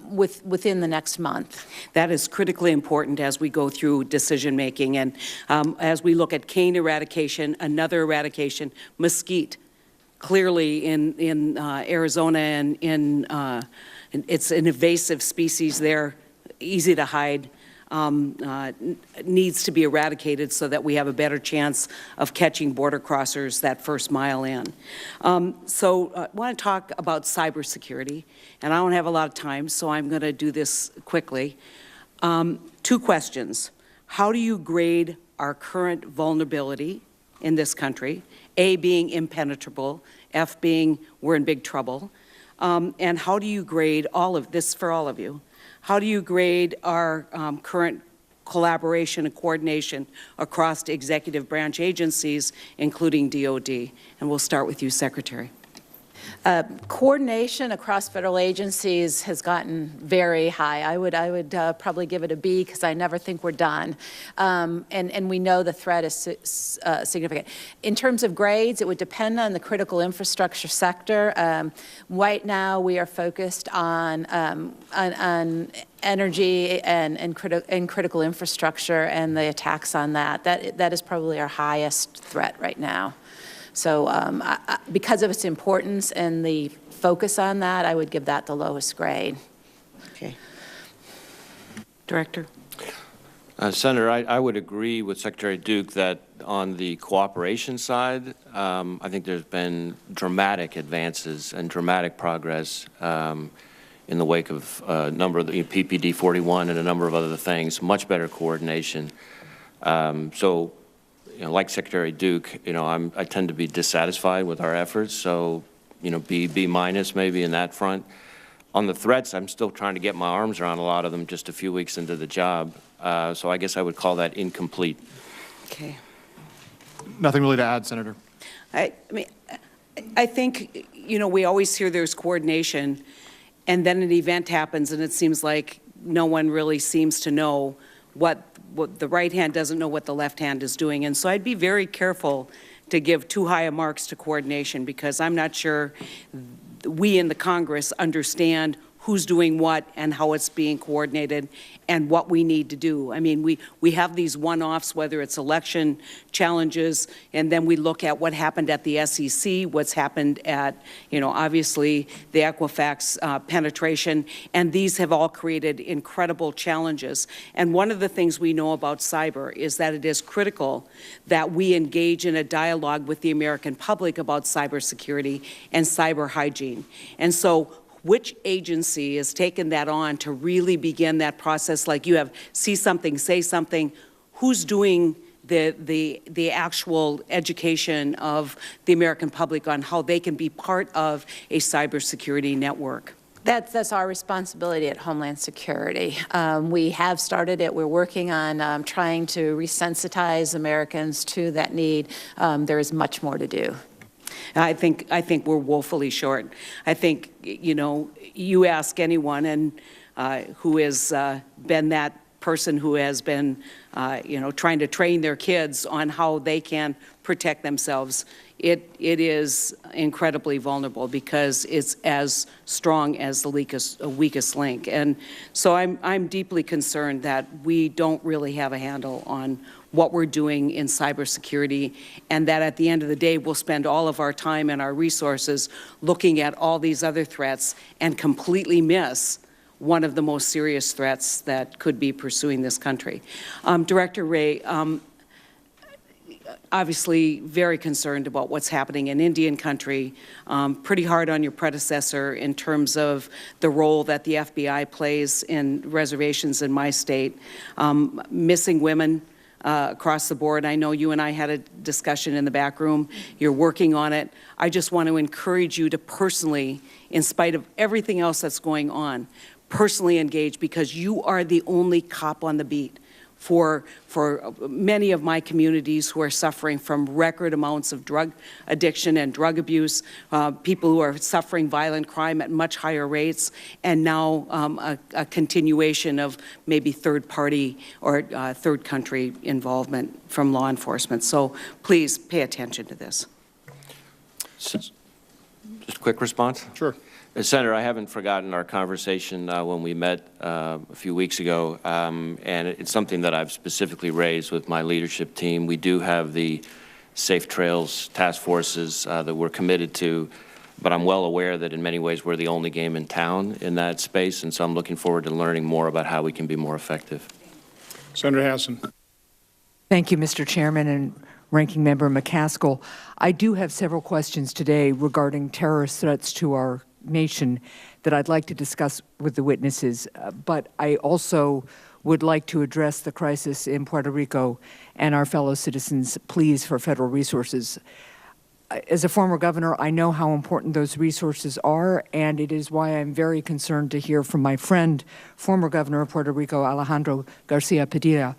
within the next month. That is critically important as we go through decision-making. And as we look at cane eradication, another eradication, mesquite, clearly in Arizona and it's an invasive species there, easy to hide, needs to be eradicated so that we have a better chance of catching border crossers that first mile in. So I want to talk about cybersecurity, and I don't have a lot of time, so I'm going to do this quickly. 2 questions. How do you grade our current vulnerability in this country? A being impenetrable, F being we're in big trouble. And how do you grade all of this for all of you? How do you grade our current collaboration and coordination across executive branch agencies, including DOD. And we'll start with you, Secretary. Coordination across federal agencies has gotten very high. I would probably give it a B because I never think we're done. And we know the threat is significant. In terms of grades, it would depend on the critical infrastructure sector. Right now, we are focused on energy and critical infrastructure and the attacks on that. That is probably our highest threat right now. So because of its importance and the focus on that, I would give that the lowest grade. Okay. Director? Senator, I would agree with Secretary Duke that on the cooperation side, I think there's been dramatic advances and dramatic progress in the wake of a number of the PPD 41 and a number of other things, much better coordination. So, you know, like Secretary Duke, you know, I tend to be dissatisfied with our efforts, so, you know, B minus maybe in that front. On the threats, I'm still trying to get my arms around a lot of them just a few weeks into the job, so I guess I would call that incomplete. Okay. Nothing really to add, Senator. I mean, I think, you know, we always hear there's coordination, and then an event happens, and it seems like no one really seems to know what the right hand doesn't know what the left hand is doing. And so I'd be very careful to give too high a marks to coordination, because I'm not sure we in the Congress understand who's doing what and how it's being coordinated and what we need to do. I mean, we have these one-offs, whether it's election challenges, and then we look at what happened at the SEC, what's happened at, you know, obviously the Equifax penetration, and these have all created incredible challenges. And one of the things we know about cyber is that it is critical that we engage in a dialogue with the American public about cybersecurity and cyber hygiene. And so which agency has taken that on to really begin that process? Like you have see something, say something. Who's doing the actual education of the American public on how they can be part of a cybersecurity network? That's our responsibility at Homeland Security. We have started it. We're working on trying to resensitize Americans to that need. There is much more to do. I think we're woefully short. I think, you know, you ask anyone and who has been that person who has been, you know, trying to train their kids on how they can protect themselves. It is incredibly vulnerable because it's as strong as the weakest link. And so I'm deeply concerned that we don't really have a handle on what we're doing in cybersecurity, and that at the end of the day, we'll spend all of our time and our resources looking at all these other threats and completely miss one of the most serious threats that could be pursuing this country. Director Wray, obviously very concerned about what's happening in Indian country, pretty hard on your predecessor in terms of the role that the FBI plays in reservations in my state, missing women across the board. I know you and I had a discussion in the back room. You're working on it. I just want to encourage you to personally, in spite of everything else that's going on, personally engage, because you are the only cop on the beat for many of my communities who are suffering from record amounts of drug addiction and drug abuse, people who are suffering violent crime at much higher rates, and now a continuation of maybe third party or third country involvement from law enforcement. So please pay attention to this. Just a quick response? Sure. Senator, I haven't forgotten our conversation when we met a few weeks ago, and it's something that I've specifically raised with my leadership team. We do have the Safe Trails task forces that we're committed to, but I'm well aware that in many ways we're the only game in town in that space, and so I'm looking forward to learning more about how we can be more effective. Senator Hassan. Thank you, Mr. Chairman and Ranking Member McCaskill. I do have several questions today regarding terrorist threats to our nation that I'd like to discuss with the witnesses, but I also would like to address the crisis in Puerto Rico and our fellow citizens' pleas for federal resources. as a former governor, I know how important those resources are, and it is why I'm very concerned to hear from my friend, former governor of Puerto Rico, Alejandro Garcia Padilla,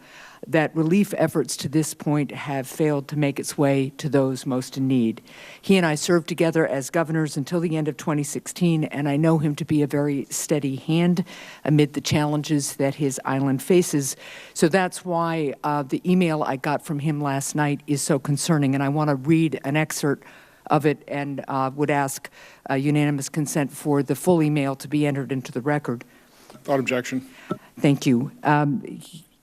that relief efforts to this point have failed to make its way to those most in need. He and I served together as governors until the end of 2016, and I know him to be a very steady hand amid the challenges that his island faces. So that's why the email I got from him last night is so concerning, and I want to read an excerpt of it and would ask unanimous consent for the full email to be entered into the record. Without objection. Thank you.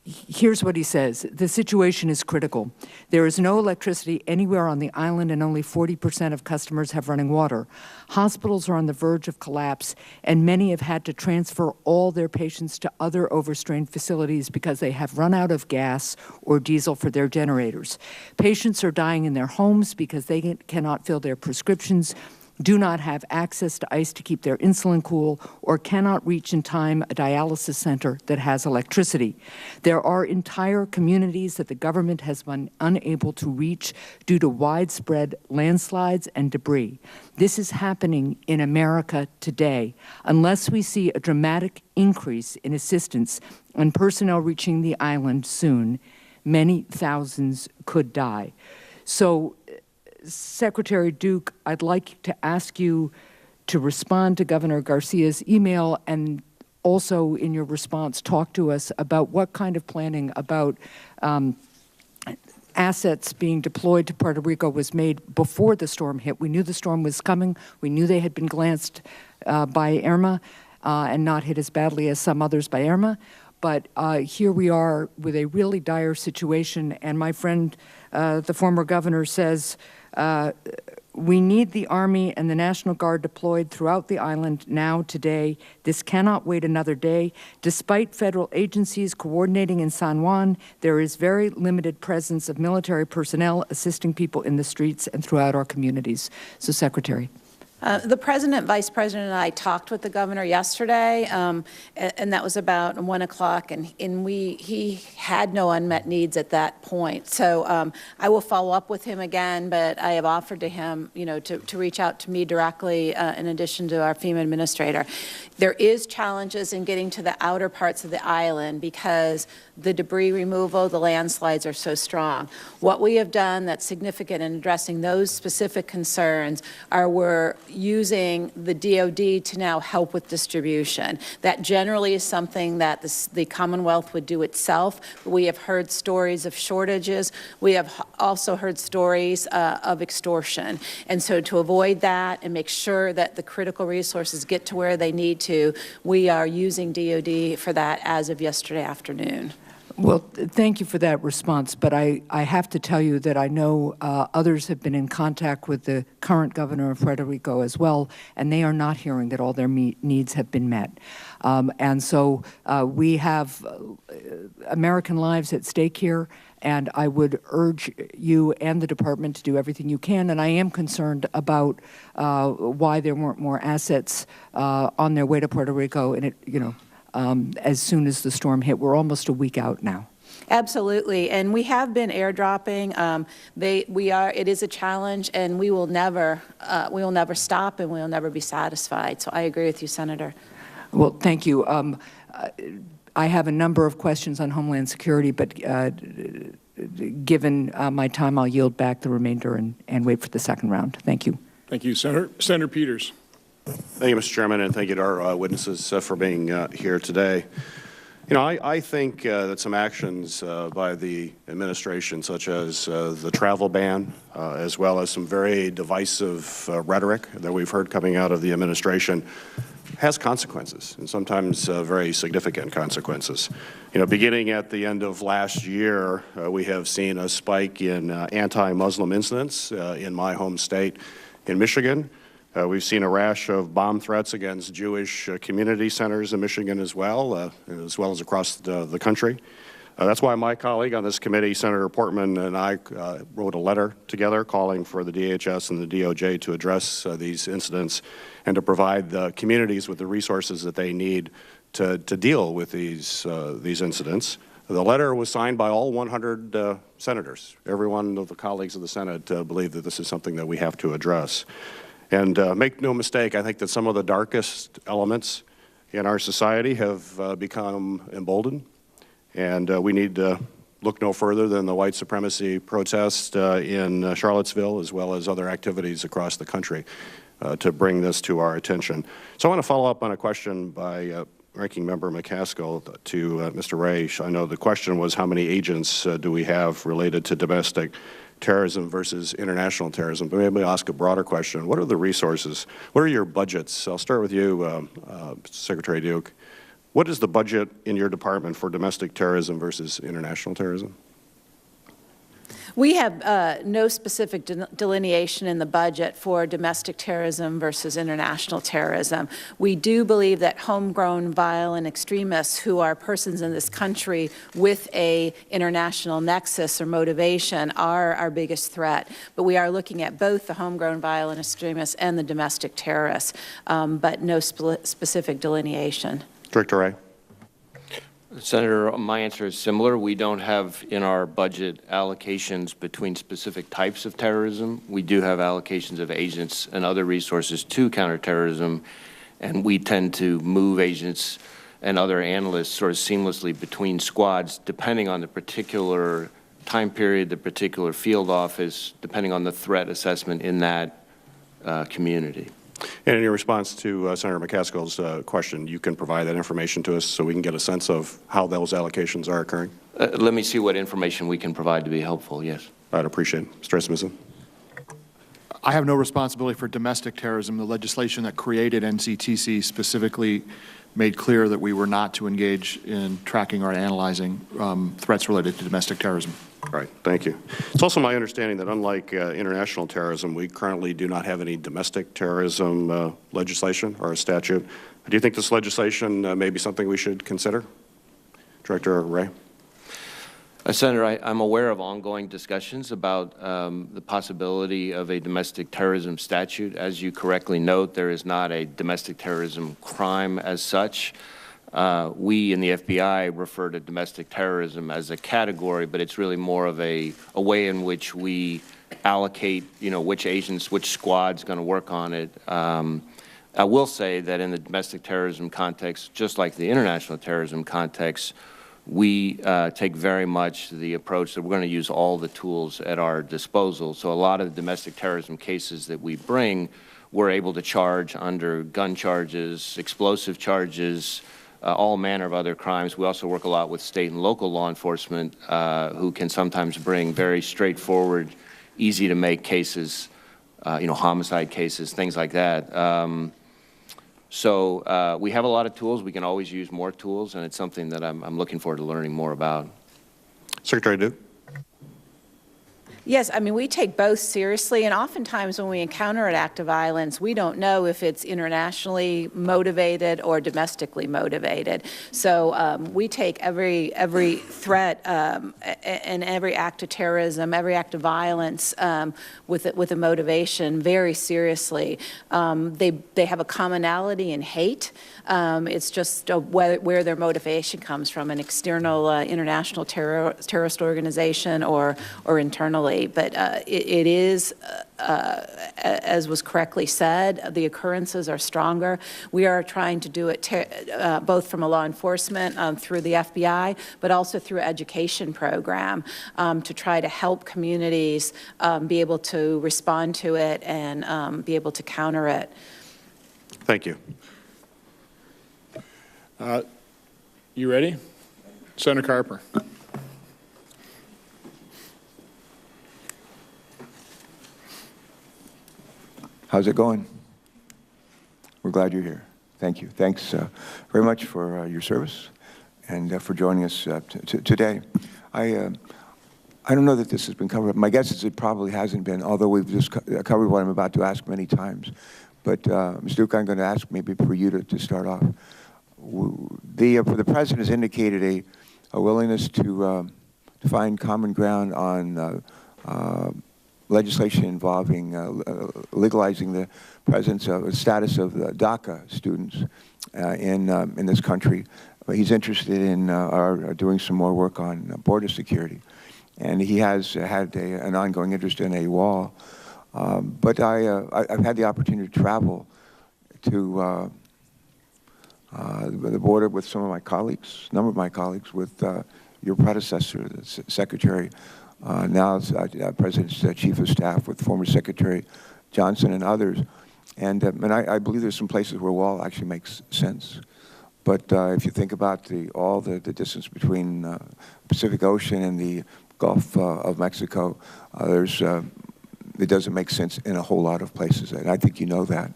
Here's what he says. The situation is critical. There is no electricity anywhere on the island, and only 40% of customers have running water. Hospitals are on the verge of collapse, and many have had to transfer all their patients to other overstrained facilities because they have run out of gas or diesel for their generators. Patients are dying in their homes because they cannot fill their prescriptions, do not have access to ice to keep their insulin cool, or cannot reach in time a dialysis center that has electricity. There are entire communities that the government has been unable to reach due to widespread landslides and debris. This is happening in America today. Unless we see a dramatic increase in assistance and personnel reaching the island soon, many thousands could die. So, Secretary Duke, I'd like to ask you to respond to Governor Garcia's email, and also in your response talk to us about what kind of planning about assets being deployed to Puerto Rico was made before the storm hit. We knew the storm was coming. We knew they had been glanced by Irma and not hit as badly as some others by Irma. But here we are with a really dire situation, and my friend, the former governor, says, we need the Army and the National Guard deployed throughout the island now, today. This cannot wait another day. Despite federal agencies coordinating in San Juan, there is very limited presence of military personnel assisting people in the streets and throughout our communities. So, Secretary. The President, Vice President, and I talked with the governor yesterday, and that was about 1 o'clock, and he had no unmet needs at that point. So I will follow up with him again, but I have offered to him, to reach out to me directly in addition to our FEMA administrator. There is challenges in getting to the outer parts of the island because the debris removal, the landslides are so strong. What we have done that's significant in addressing those specific concerns are we're using the DOD to now help with distribution. That generally is something that the Commonwealth would do itself. We have heard stories of shortages. We have also heard stories of extortion. And so to avoid that and make sure that the critical resources get to where they need to, we are using DOD for that as of yesterday afternoon. Well, thank you for that response, but I have to tell you that I know others have been in contact with the current governor of Puerto Rico as well, and they are not hearing that all their needs have been met. And so we have American lives at stake here, and I would urge you and the department to do everything you can, and I am concerned about why there weren't more assets on their way to Puerto Rico, and as soon as the storm hit. We're almost a week out now. Absolutely, and we have been airdropping. It is a challenge, and we will never stop, and we will never be satisfied. So I agree with you, Senator. Well, thank you. I have a number of questions on Homeland Security, but given my time, I'll yield back the remainder and wait for the second round. Thank you. Thank you, Senator Peters. Thank you, Mr. Chairman, and thank you to our witnesses for being here today. I think that some actions by the administration, such as the travel ban, as well as some very divisive rhetoric that we've heard coming out of the administration, has consequences, and sometimes very significant consequences. Beginning at the end of last year, we have seen a spike in anti-Muslim incidents in my home state in Michigan. We've seen a rash of bomb threats against Jewish community centers in Michigan as well as across the country. That's why my colleague on this committee, Senator Portman, and I wrote a letter together calling for the DHS and the DOJ to address these incidents and to provide the communities with the resources that they need to deal with these incidents. The letter was signed by all 100 senators. Every one of the colleagues of the Senate believe that this is something that we have to address. And make no mistake, I think that some of the darkest elements in our society have become emboldened, and we need to look no further than the white supremacy protest in Charlottesville, as well as other activities across the country, to bring this to our attention. So I want to follow up on a question by Ranking Member McCaskill to Mr. Wray. I know the question was how many agents do we have related to domestic terrorism versus international terrorism, but maybe I'll ask a broader question. What are the resources? What are your budgets? I'll start with you, Secretary Duke. What is the budget in your department for domestic terrorism versus international terrorism? We have no specific delineation in the budget for domestic terrorism versus international terrorism. We do believe that homegrown violent extremists who are persons in this country with a international nexus or motivation are our biggest threat. But we are looking at both the homegrown violent extremists and the domestic terrorists, but no specific delineation. Director Wray. Senator, my answer is similar. We don't have in our budget allocations between specific types of terrorism. We do have allocations of agents and other resources to counterterrorism, and we tend to move agents and other analysts sort of seamlessly between squads depending on the particular time period, the particular field office, depending on the threat assessment in that community. And in your response to Senator McCaskill's question, you can provide that information to us so we can get a sense of how those allocations are occurring? Let me see what information we can provide to be helpful, yes. I'd appreciate it. Mr. Rasmussen. I have no responsibility for domestic terrorism. The legislation that created NCTC specifically made clear that we were not to engage in tracking or analyzing threats related to domestic terrorism. All right, thank you. It's also my understanding that unlike international terrorism, we currently do not have any domestic terrorism legislation or a statute. Do you think this legislation may be something we should consider? Director Wray. Senator, I'm aware of ongoing discussions about the possibility of a domestic terrorism statute. As you correctly note, there is not a domestic terrorism crime as such. We in the FBI refer to domestic terrorism as a category, but it's really more of a way in which we allocate, which agents, which squad's going to work on it. I will say that in the domestic terrorism context, just like the international terrorism context, we take very much the approach that we're going to use all the tools at our disposal. So a lot of the domestic terrorism cases that we bring, we're able to charge under gun charges, explosive charges, all manner of other crimes. We also work a lot with state and local law enforcement who can sometimes bring very straightforward, easy to make cases, homicide cases, things like that. So we have a lot of tools. We can always use more tools, and it's something that I'm looking forward to learning more about. Secretary Duke. Yes, I mean, we take both seriously, and oftentimes when we encounter an act of violence, we don't know if it's internationally motivated or domestically motivated. So we take every threat and every act of terrorism, every act of violence with a motivation very seriously. They have a commonality in hate. It's just where their motivation comes from, an external international terrorist organization or internally. But it is, as was correctly said, the occurrences are stronger. We are trying to do it both from a law enforcement through the FBI, but also through education program to try to help communities be able to respond to it and be able to counter it. Thank you. You ready? Senator Carper. How's it going? We're glad you're here. Thank you. Thanks very much for your service and for joining us today. I don't know that this has been covered. My guess is it probably hasn't been, although we've just covered what I'm about to ask many times. But Ms. Duke, I'm going to ask maybe for you to start off. The President has indicated a willingness to find common ground on legislation involving legalizing the presence of status of DACA students in this country. but he's interested in doing some more work on border security. And he has had an ongoing interest in a wall. But I've had the opportunity to travel to the border with some of my colleagues, a number of my colleagues, with your predecessor, the Secretary, now President's Chief of Staff, with former Secretary Johnson and others. And I believe there's some places where a wall actually makes sense. But if you think about all the distance between the Pacific Ocean and the Gulf of Mexico, it doesn't make sense in a whole lot of places, and I think you know that.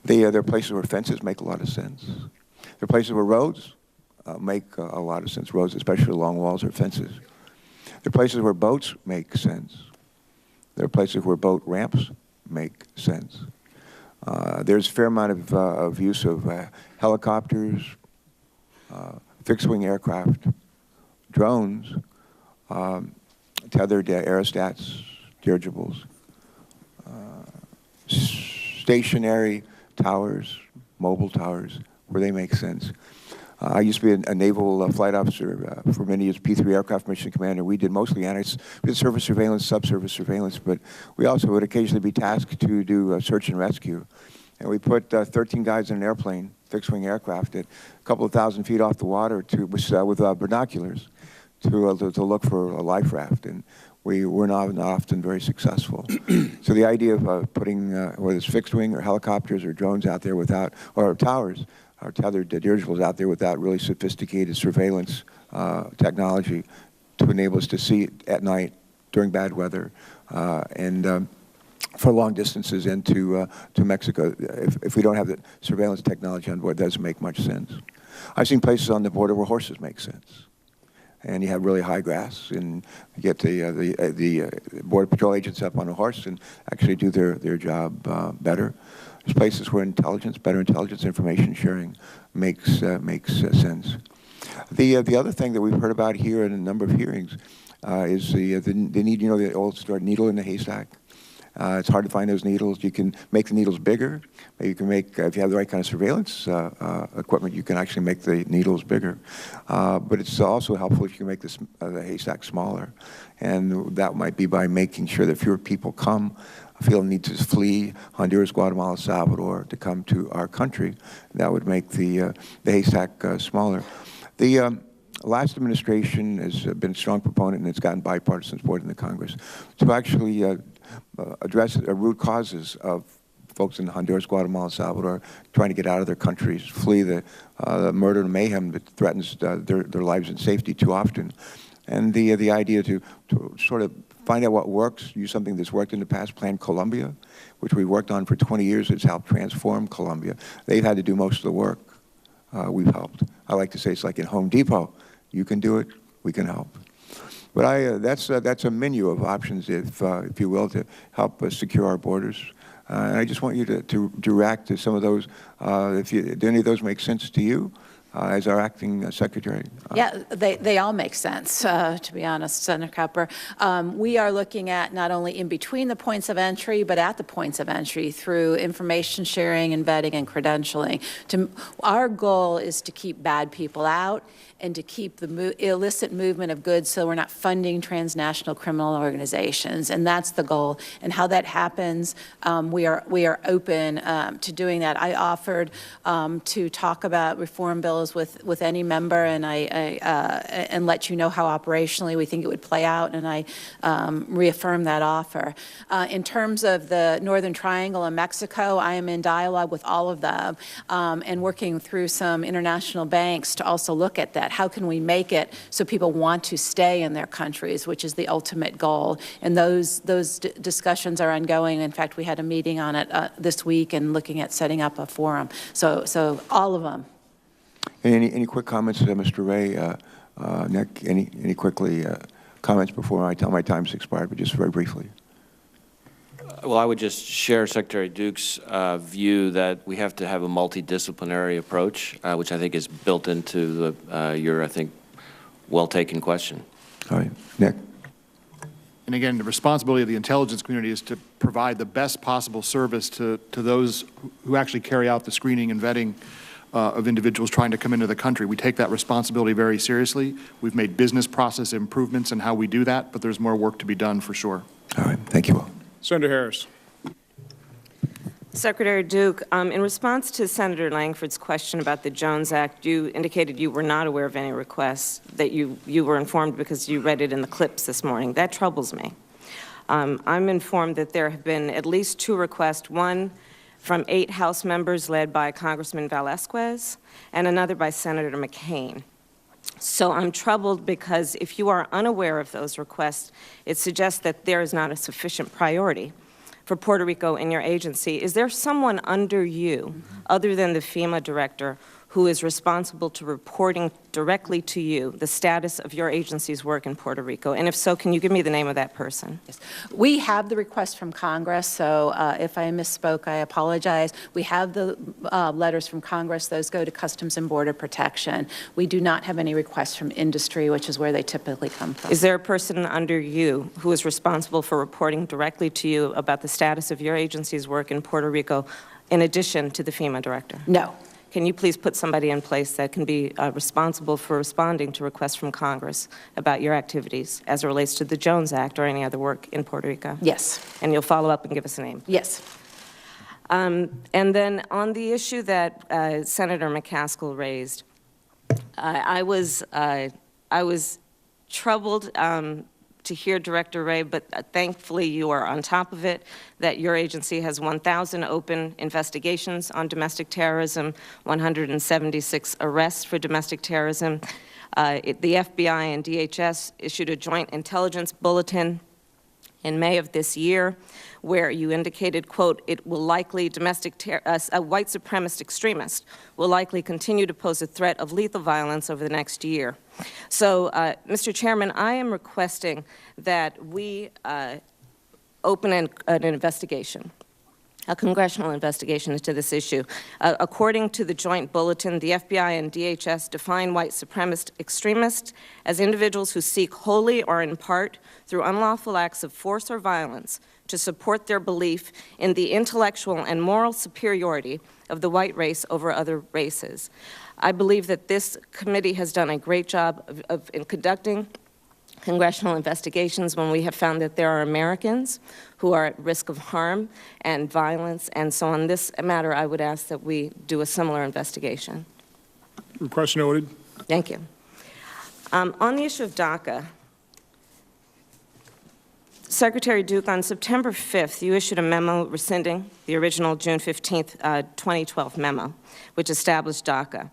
There are places where fences make a lot of sense. There are places where roads make a lot of sense, roads, especially along walls or fences. There are places where boats make sense. There are places where boat ramps make sense. There's a fair amount of use of helicopters, fixed-wing aircraft, drones, tethered aerostats, dirigibles, stationary towers, mobile towers, where they make sense. I used to be a naval flight officer for many years, P-3 aircraft mission commander. We did mostly we did surface surveillance, subsurface surveillance, but we also would occasionally be tasked to do search and rescue. And we put 13 guys in an airplane, fixed-wing aircraft, at a couple of thousand feet off the water with binoculars to look for a life raft. And we were not often very successful. So the idea of putting, whether it's fixed wing or helicopters or drones out there without, or towers, or tethered dirigibles out there without really sophisticated surveillance technology to enable us to see at night during bad weather and for long distances into to Mexico. If we don't have the surveillance technology on board, it doesn't make much sense. I've seen places on the border where horses make sense. And you have really high grass, and you get the Border Patrol agents up on a horse and actually do their job better. There's places where better intelligence information sharing makes sense. The other thing that we've heard about here in a number of hearings is the need, the old story, needle in the haystack. It's hard to find those needles. You can make the needles bigger. You can make, if you have the right kind of surveillance equipment, you can actually make the needles bigger. But it's also helpful if you can make the haystack smaller. And that might be by making sure that fewer people feel the need to flee Honduras, Guatemala, Salvador to come to our country. That would make the haystack smaller. The last administration has been a strong proponent, and it's gotten bipartisan support in the Congress, to actually address root causes of folks in Honduras, Guatemala, Salvador trying to get out of their countries, flee the murder and mayhem that threatens their lives and safety too often. And the idea to sort of find out what works, use something that's worked in the past, Plan Colombia, which we worked on for 20 years. It's helped transform Colombia. They've had to do most of the work. We've helped. I like to say it's like in Home Depot. You can do it, we can help. But that's a menu of options, if you will, to help secure our borders. And I just want you to react to some of those. Do any of those make sense to you as our acting secretary? Yeah, they all make sense, to be honest, Senator Copper. We are looking at not only in between the points of entry, but at the points of entry through information sharing and vetting and credentialing. Our goal is to keep bad people out and to keep the illicit movement of goods so we're not funding transnational criminal organizations. And that's the goal. And how that happens, we are open to doing that. I offered to talk about reform bills with any member, and and let you know how operationally we think it would play out, and I reaffirm that offer. In terms of the Northern Triangle and Mexico, I am in dialogue with all of them and working through some international banks to also look at that. How can we make it so people want to stay in their countries, which is the ultimate goal? And those discussions are ongoing. In fact, we had a meeting on it this week and looking at setting up a forum. So all of them. Any quick comments, Mr. Wray? Nick, any quickly comments before I tell my time's expired, but just very briefly? Well, I would just share Secretary Duke's view that we have to have a multidisciplinary approach, which I think is built into your, I think, well-taken question. All right. Nick? And again, the responsibility of the intelligence community is to provide the best possible service to those who actually carry out the screening and vetting of individuals trying to come into the country. We take that responsibility very seriously. We've made business process improvements in how we do that, but there's more work to be done for sure. All right, thank you all. Senator Harris. Secretary Duke, in response to Senator Langford's question about the Jones Act, you indicated you were not aware of any requests, that you were informed because you read it in the clips this morning. That troubles me. I'm informed that there have been at least 2 requests, one from 8 House members led by Congressman Velasquez and another by Senator McCain. So I'm troubled because if you are unaware of those requests, it suggests that there is not a sufficient priority for Puerto Rico in your agency. Is there someone under you, other than the FEMA director, who is responsible to reporting directly to you the status of your agency's work in Puerto Rico? And if so, can you give me the name of that person? Yes. We have the request from Congress, so if I misspoke, I apologize. We have the letters from Congress. Those go to Customs and Border Protection. We do not have any requests from industry, which is where they typically come from. Is there a person under you who is responsible for reporting directly to you about the status of your agency's work in Puerto Rico, in addition to the FEMA director? No. Can you please put somebody in place that can be responsible for responding to requests from Congress about your activities as it relates to the Jones Act or any other work in Puerto Rico? Yes. And you'll follow up and give us a name? Yes. And then on the issue that Senator McCaskill raised, I was troubled to hear Director Wray, but thankfully you are on top of it, that your agency has 1,000 open investigations on domestic terrorism, 176 arrests for domestic terrorism. The FBI and DHS issued a joint intelligence bulletin in May of this year, where you indicated, quote, it will likely a white supremacist extremist will likely continue to pose a threat of lethal violence over the next year. So, Mr. Chairman, I am requesting that we open an investigation, a congressional investigation into this issue. According to the joint bulletin, the FBI and DHS define white supremacist extremists as individuals who seek wholly or in part through unlawful acts of force or violence to support their belief in the intellectual and moral superiority of the white race over other races. I believe that this committee has done a great job in conducting congressional investigations when we have found that there are Americans who are at risk of harm and violence. And so on this matter, I would ask that we do a similar investigation. Request noted. Thank you. On the issue of DACA, Secretary Duke, on September 5th, you issued a memo rescinding the original June 15th, 2012 memo, which established DACA.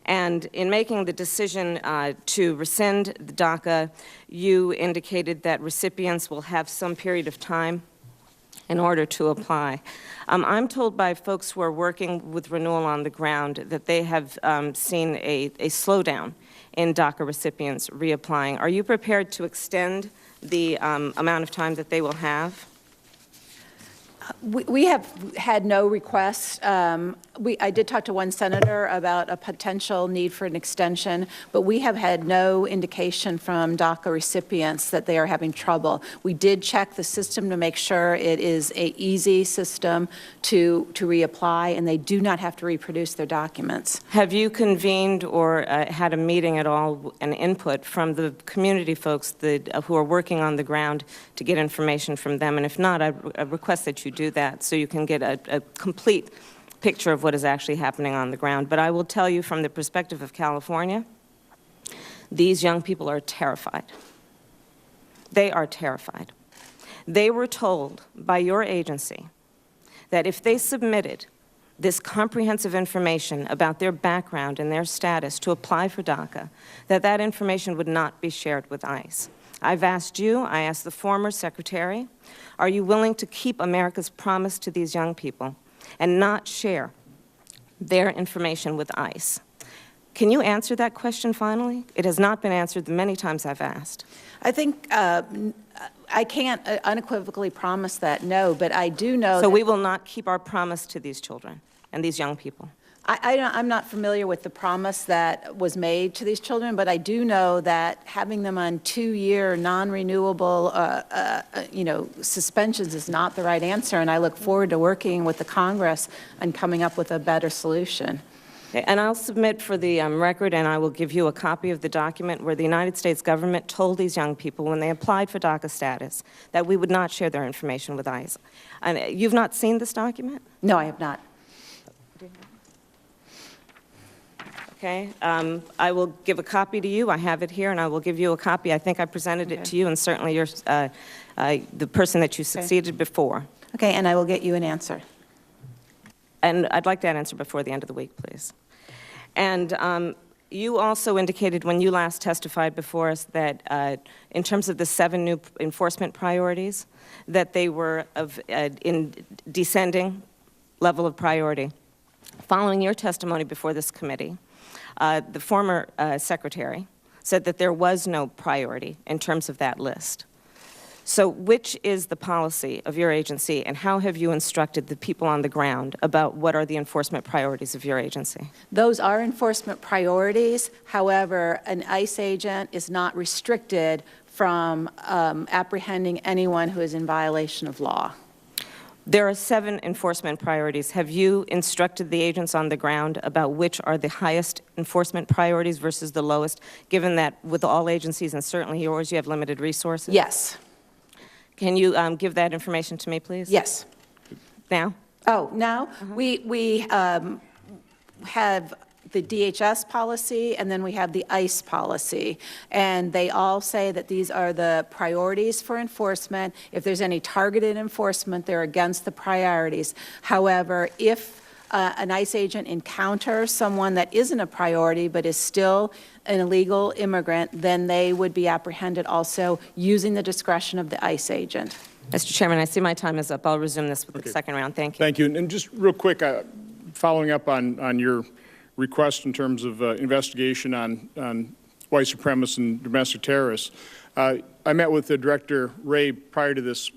And in making the decision to rescind the DACA, you indicated that recipients will have some period of time in order to apply. I'm told by folks who are working with renewal on the ground that they have seen a slowdown in DACA recipients reapplying. Are you prepared to extend the amount of time that they will have? We have had no requests. I did talk to one senator about a potential need for an extension, but we have had no indication from DACA recipients that they are having trouble. We did check the system to make sure it is an easy system to reapply, and they do not have to reproduce their documents. Have you convened or had a meeting at all, an input from the community folks who are working on the ground to get information from them? And if not, I request that you do that so you can get a complete picture of what is actually happening on the ground. But I will tell you from the perspective of California, these young people are terrified. They are terrified. They were told by your agency that if they submitted this comprehensive information about their background and their status to apply for DACA, that information would not be shared with ICE. I've asked you, I asked the former secretary, are you willing to keep America's promise to these young people and not share their information with ICE? Can you answer that question finally? It has not been answered the many times I've asked. I think I can't unequivocally promise that, no, but I do know So we will not keep our promise to these children and these young people. I'm not familiar with the promise that was made to these children, but I do know that having them on 2-year non-renewable, suspensions is not the right answer, and I look forward to working with the Congress and coming up with a better solution. Okay, and I'll submit for the record, and I will give you a copy of the document where the United States government told these young people when they applied for DACA status that we would not share their information with ICE. And you've not seen this document? No, I have not. Okay, I will give a copy to you. I have it here, and I will give you a copy. I think I presented it to you, and certainly you're the person that you succeeded before. Okay, and I will get you an answer. And I'd like that answer before the end of the week, please. And you also indicated when you last testified before us that in terms of the 7 new enforcement priorities, that they were in descending level of priority. Following your testimony before this committee, the former secretary said that there was no priority in terms of that list. So which is the policy of your agency, and how have you instructed the people on the ground about what are the enforcement priorities of your agency? Those are enforcement priorities. However, an ICE agent is not restricted from apprehending anyone who is in violation of law. There are 7 enforcement priorities. Have you instructed the agents on the ground about which are the highest enforcement priorities versus the lowest, given that with all agencies, and certainly yours, you have limited resources? Yes. Can you give that information to me, please? Yes. Now? Oh, now? We have the DHS policy, and then we have the ICE policy. And they all say that these are the priorities for enforcement. If there's any targeted enforcement, they're against the priorities. However, if an ICE agent encounters someone that isn't a priority but is still an illegal immigrant, then they would be apprehended also using the discretion of the ICE agent. Mr. Chairman, I see my time is up. I'll resume this with the second round. Thank you. Thank you. And just real quick, following up on your request in terms of investigation on white supremacists and domestic terrorists, I met with Director Wray prior to this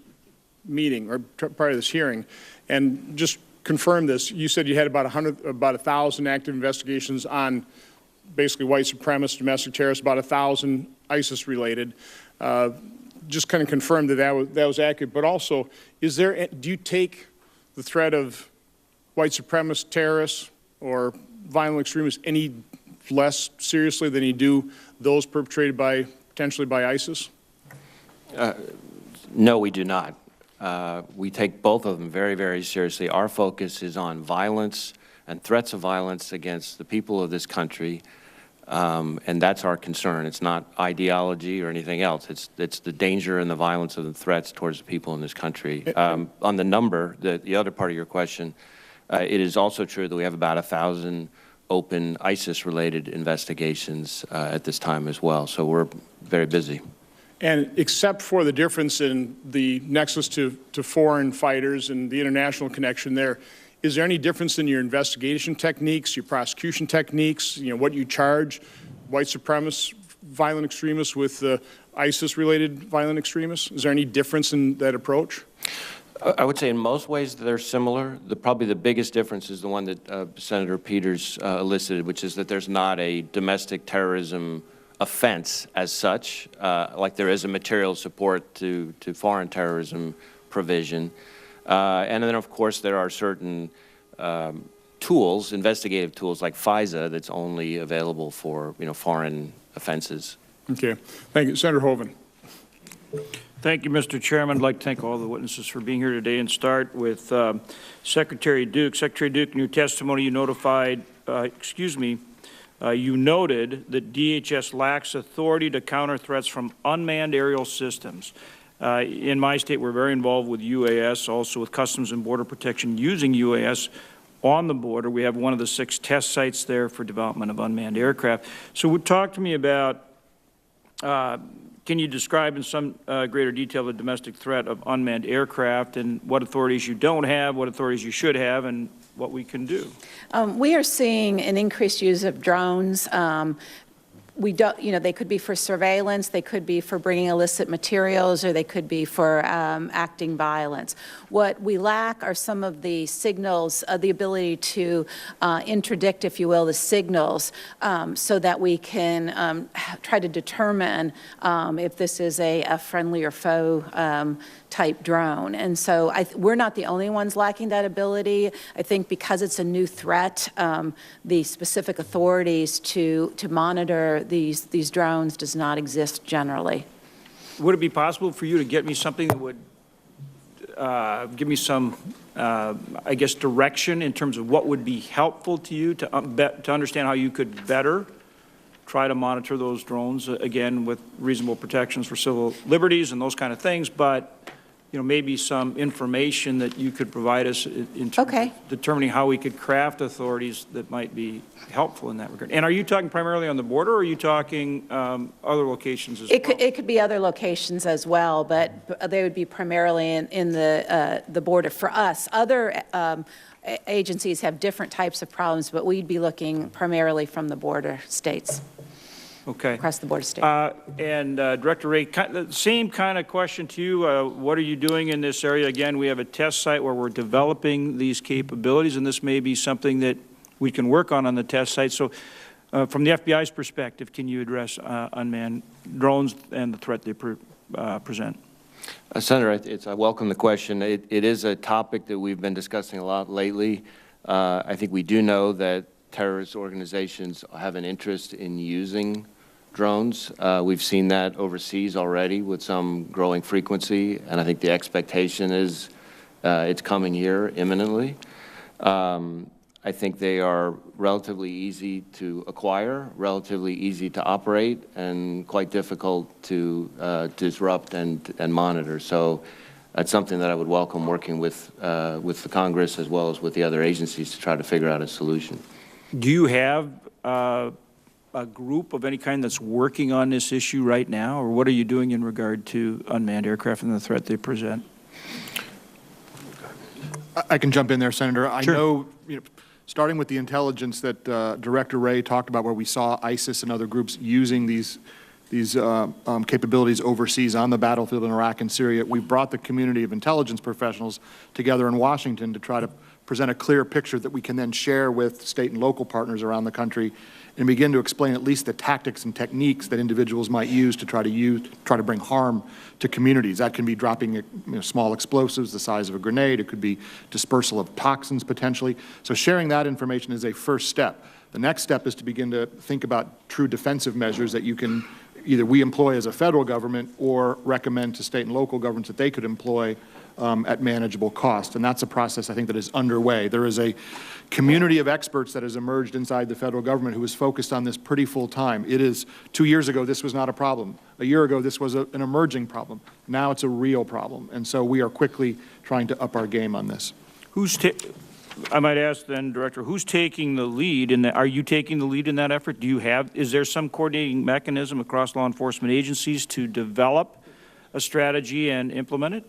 meeting, or prior to this hearing, and just confirm this. You said you had about 1,000 active investigations on basically white supremacists, domestic terrorists, about 1,000 ISIS-related. Just kind of confirm that was accurate. But also, do you take the threat of white supremacist terrorists or violent extremists any less seriously than you do those perpetrated potentially by ISIS? No, we do not. We take both of them very, very seriously. Our focus is on violence and threats of violence against the people of this country, and that's our concern. It's not ideology or anything else. It's the danger and the violence and the threats towards the people in this country. On the number, the other part of your question, it is also true that we have about 1,000 open ISIS-related investigations at this time as well, so we're very busy. And except for the difference in the nexus to foreign fighters and the international connection there, is there any difference in your investigation techniques, your prosecution techniques, what you charge white supremacists, violent extremists with ISIS-related violent extremists? Is there any difference in that approach? I would say in most ways they're similar. Probably the biggest difference is the one that Senator Peters elicited, which is that there's not a domestic terrorism offense as such, like there is a material support to foreign terrorism provision. And then, of course, there are certain tools, investigative tools like FISA, that's only available for foreign offenses. Okay. Thank you. Senator Hoeven. Thank you, Mr. Chairman. I'd like to thank all the witnesses for being here today and start with Secretary Duke. Secretary Duke, in your testimony, you notified, you noted that DHS lacks authority to counter threats from unmanned aerial systems. In my state, we're very involved with UAS, also with Customs and Border Protection using UAS on the border. We have one of the 6 test sites there for development of unmanned aircraft. So talk to me about, can you describe in some greater detail the domestic threat of unmanned aircraft and what authorities you don't have, what authorities you should have, and what we can do? We are seeing an increased use of drones, we don't, they could be for surveillance, they could be for bringing illicit materials, or they could be for acting violence. What we lack are some of the signals, the ability to interdict, if you will, the signals, so that we can try to determine if this is a friendly or foe type drone. And so we're not the only ones lacking that ability. I think because it's a new threat, the specific authorities to monitor these drones does not exist generally. Would it be possible for you to get me something that would give me some, I guess, direction in terms of what would be helpful to you to understand how you could better try to monitor those drones, again, with reasonable protections for civil liberties and those kind of things, but maybe some information that you could provide us in terms of determining how we could craft authorities that might be helpful in that regard. And are you talking primarily on the border, or are you talking other locations as well? It could be other locations as well, but they would be primarily in the border. For us, other agencies have different types of problems, but we'd be looking primarily from the border states. Okay. Across the border state. And Director Wray, same kind of question to you. What are you doing in this area? Again, we have a test site where we're developing these capabilities, and this may be something that we can work on the test site. So from the FBI's perspective, can you address unmanned drones and the threat they present? Senator, I welcome the question. It is a topic that we've been discussing a lot lately. I think we do know that terrorist organizations have an interest in using drones. We've seen that overseas already with some growing frequency, and I think the expectation is it's coming here imminently. I think they are relatively easy to acquire, relatively easy to operate, and quite difficult to disrupt and monitor. So that's something that I would welcome, working with the Congress as well as with the other agencies to try to figure out a solution. Do you have a group of any kind that's working on this issue right now, or what are you doing in regard to unmanned aircraft and the threat they present? I can jump in there, Senator. Sure. I know, starting with the intelligence that Director Wray talked about, where we saw ISIS and other groups using these capabilities overseas on the battlefield in Iraq and Syria, we brought the community of intelligence professionals together in Washington to try to present a clear picture that we can then share with state and local partners around the country and begin to explain at least the tactics and techniques that individuals might use to try to bring harm to communities. That can be dropping small explosives the size of a grenade. It could be dispersal of toxins potentially. So sharing that information is a first step. The next step is to begin to think about true defensive measures that you can either we employ as a federal government or recommend to state and local governments that they could employ at manageable cost. And that's a process, I think, that is underway. There is a community of experts that has emerged inside the federal government who is focused on this pretty full time. It is, 2 years ago, this was not a problem. A year ago, this was an emerging problem. Now it's a real problem. And so we are quickly trying to up our game on this. I might ask then, Director, who's taking the lead in that? Are you taking the lead in that effort? Is there some coordinating mechanism across law enforcement agencies to develop a strategy and implement it?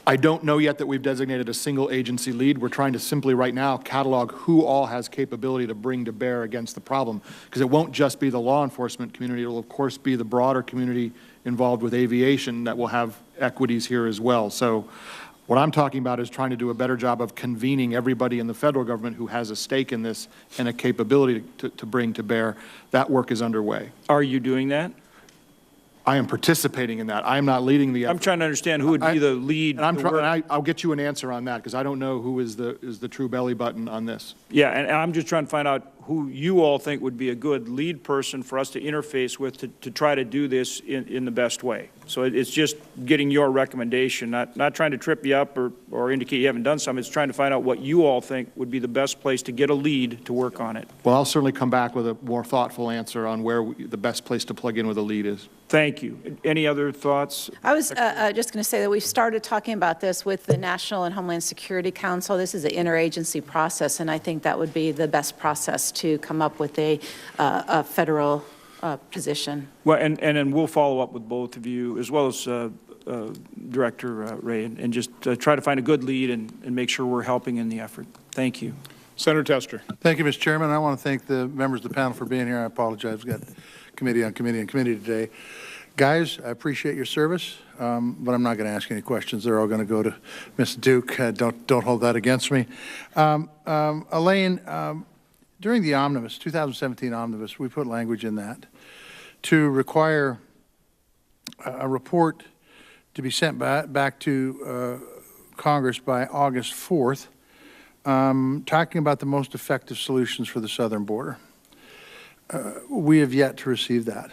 I don't know yet that we've designated a single agency lead. We're trying to simply right now catalog who all has capability to bring to bear against the problem, because it won't just be the law enforcement community. It will, of course, be the broader community involved with aviation that will have equities here as well. So what I'm talking about is trying to do a better job of convening everybody in the federal government who has a stake in this and a capability to bring to bear. That work is underway. Are you doing that? I am participating in that. I am not leading the effort. I'm trying to understand who would be the lead. And I'll get you an answer on that, because I don't know who is the true belly button on this. Yeah, and I'm just trying to find out who you all think would be a good lead person for us to interface with to try to do this in the best way. So it's just getting your recommendation, not trying to trip you up or indicate you haven't done something. It's trying to find out what you all think would be the best place to get a lead to work on it. Well, I'll certainly come back with a more thoughtful answer on where the best place to plug in with a lead is. Thank you. Any other thoughts? I was just going to say that we've started talking about this with the National and Homeland Security Council. This is an interagency process, and I think that would be the best process to come up with a federal position. Well, and then we'll follow up with both of you, as well as Director Wray, and just try to find a good lead and make sure we're helping in the effort. Thank you. Senator Tester. Thank you, Mr. Chairman. I want to thank the members of the panel for being here. I apologize. We've got committee on committee and committee today. Guys, I appreciate your service, but I'm not going to ask any questions. They're all going to go to Ms. Duke. Don't hold that against me. Elaine, during the omnibus, 2017 omnibus, we put language in that to require a report to be sent back to Congress by August 4th, talking about the most effective solutions for the southern border. We have yet to receive that.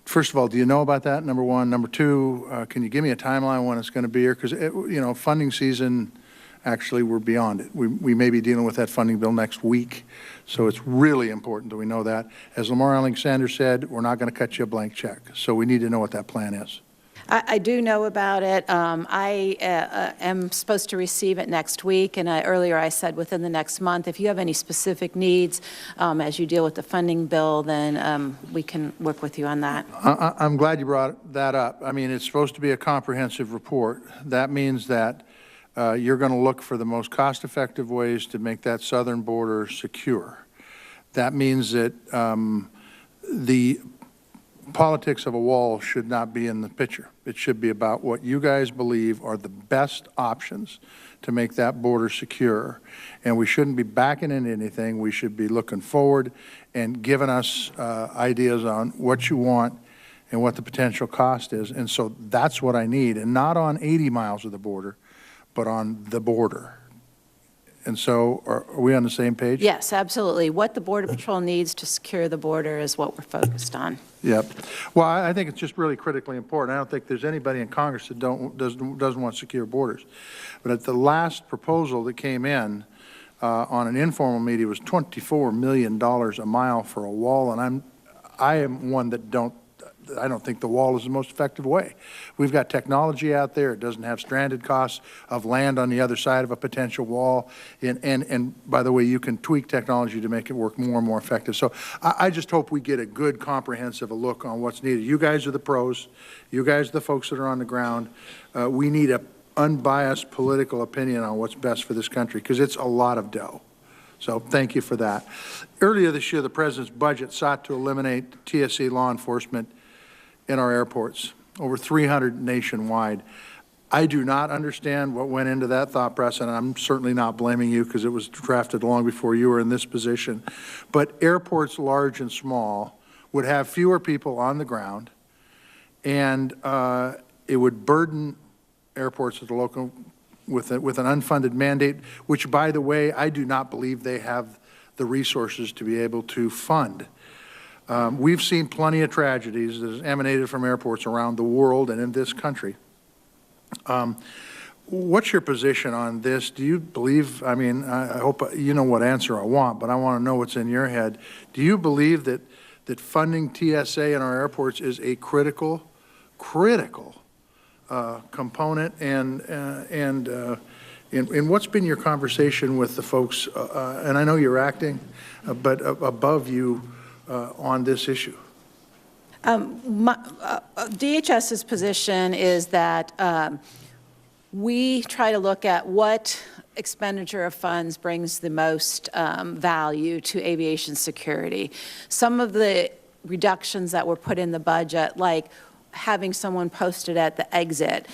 First of all, do you know about that, number one? Number two, can you give me a timeline when it's going to be here? Because, you know, funding season, actually, we're beyond it. We may be dealing with that funding bill next week. So it's really important that we know that. As Lamar Alexander said, we're not going to cut you a blank check. So we need to know what that plan is. I do know about it. I am supposed to receive it next week, and earlier I said within the next month. If you have any specific needs as you deal with the funding bill, then we can work with you on that. I'm glad you brought that up. I mean, it's supposed to be a comprehensive report. That means that you're going to look for the most cost-effective ways to make that southern border secure. That means that the politics of a wall should not be in the picture. It should be about what you guys believe are the best options to make that border secure. And we shouldn't be backing into anything. We should be looking forward and giving us ideas on what you want and what the potential cost is. And so that's what I need, and not on 80 miles of the border, but on the border. And so are we on the same page? Yes, absolutely. What the Border Patrol needs to secure the border is what we're focused on. Yep. Well, I think it's just really critically important. I don't think there's anybody in Congress that doesn't want secure borders. But at the last proposal that came in on an informal meeting, it was $24 million a mile for a wall, and I am one that I don't think the wall is the most effective way. We've got technology out there. It doesn't have stranded costs of land on the other side of a potential wall. And by the way, you can tweak technology to make it work more and more effective. So I just hope we get a good comprehensive look on what's needed. You guys are the pros. You guys are the folks that are on the ground. We need an unbiased political opinion on what's best for this country, because it's a lot of dough. So thank you for that. Earlier this year, the President's budget sought to eliminate TSA law enforcement in our airports, over 300 nationwide. I do not understand what went into that thought process, and I'm certainly not blaming you because it was drafted long before you were in this position. But airports large and small would have fewer people on the ground, and it would burden airports at the local with an unfunded mandate, which, by the way, I do not believe they have the resources to be able to fund. We've seen plenty of tragedies that have emanated from airports around the world and in this country. What's your position on this? Do you believe, I mean, I hope you know what answer I want, but I want to know what's in your head. Do you believe that funding TSA in our airports is a critical component, and what's been your conversation with the folks, and I know you're acting, but above you, on this issue? DHS's position is that we try to look at what expenditure of funds brings the most value to aviation security. Some of the reductions that were put in the budget, like having someone posted at the exit,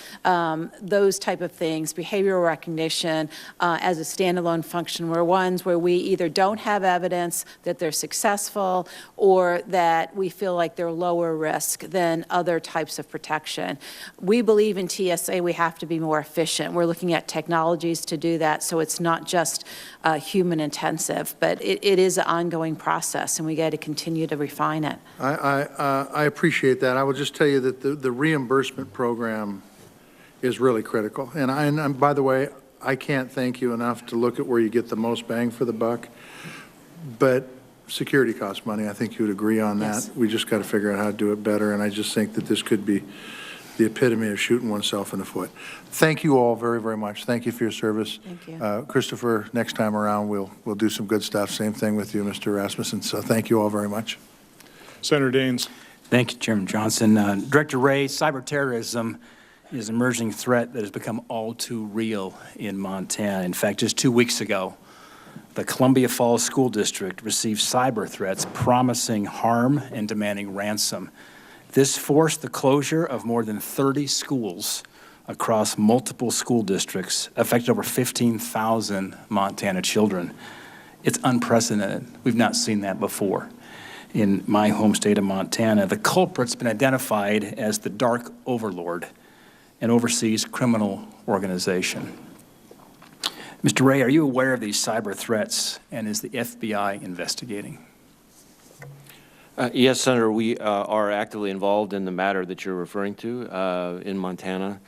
those type of things, behavioral recognition as a standalone function, were ones where we either don't have evidence that they're successful or that we feel like they're lower risk than other types of protection. We believe in TSA we have to be more efficient. We're looking at technologies to do that, so it's not just human intensive, but it is an ongoing process, and we got to continue to refine it. I appreciate that. I will just tell you that the reimbursement program is really critical. And by the way, I can't thank you enough to look at where you get the most bang for the buck. But security costs money. I think you would agree on that. Yes. We just got to figure out how to do it better. And I just think that this could be the epitome of shooting oneself in the foot. Thank you all very, very much. Thank you for your service. Thank you. Christopher, next time around, we'll do some good stuff. Same thing with you, Mr. Rasmussen. So thank you all very much. Senator Daines. Thank you, Chairman Johnson. Director Wray, cyberterrorism is an emerging threat that has become all too real in Montana. In fact, just 2 weeks ago, the Columbia Falls School District received cyber threats promising harm and demanding ransom. This forced the closure of more than 30 schools across multiple school districts, affected over 15,000 Montana children. It's unprecedented. We've not seen that before. In my home state of Montana, the culprit's been identified as the Dark Overlord, an overseas criminal organization. Mr. Wray, are you aware of these cyber threats, and is the FBI investigating? Yes, Senator, we are actively involved in the matter that you're referring to in Montana.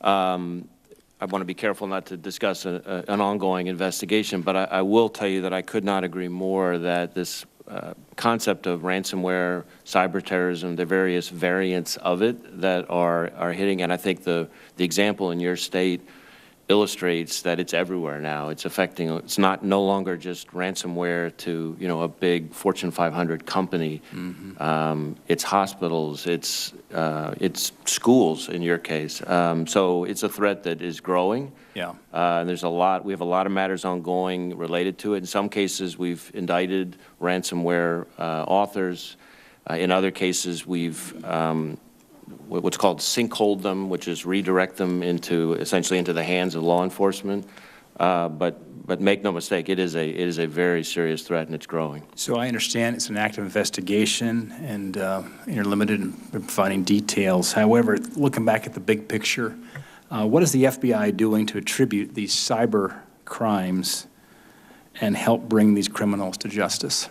I want to be careful not to discuss an ongoing investigation, but I will tell you that I could not agree more that this concept of ransomware, cyber terrorism, the various variants of it that are hitting, and I think the example in your state illustrates that it's everywhere now. It's affecting, it's no longer just ransomware to, a big Fortune 500 company. Mm-hmm. It's hospitals, it's schools in your case. So it's a threat that is growing. Yeah. And we have a lot of matters ongoing related to it. In some cases, we've indicted ransomware authors. In other cases, we've what's called sinkhold them, which is redirect them essentially into the hands of law enforcement. But make no mistake, it is a very serious threat, and it's growing. So I understand it's an active investigation, and you're limited in providing details. However, looking back at the big picture, what is the FBI doing to attribute these cyber crimes and help bring these criminals to justice?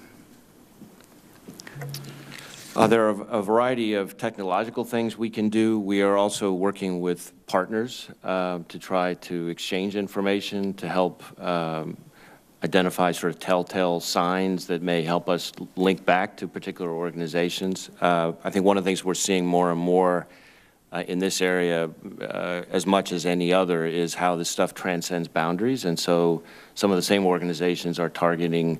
There are a variety of technological things we can do. We are also working with partners to try to exchange information to help identify sort of telltale signs that may help us link back to particular organizations. I think one of the things we're seeing more and more in this area, as much as any other, is how this stuff transcends boundaries. And so some of the same organizations are targeting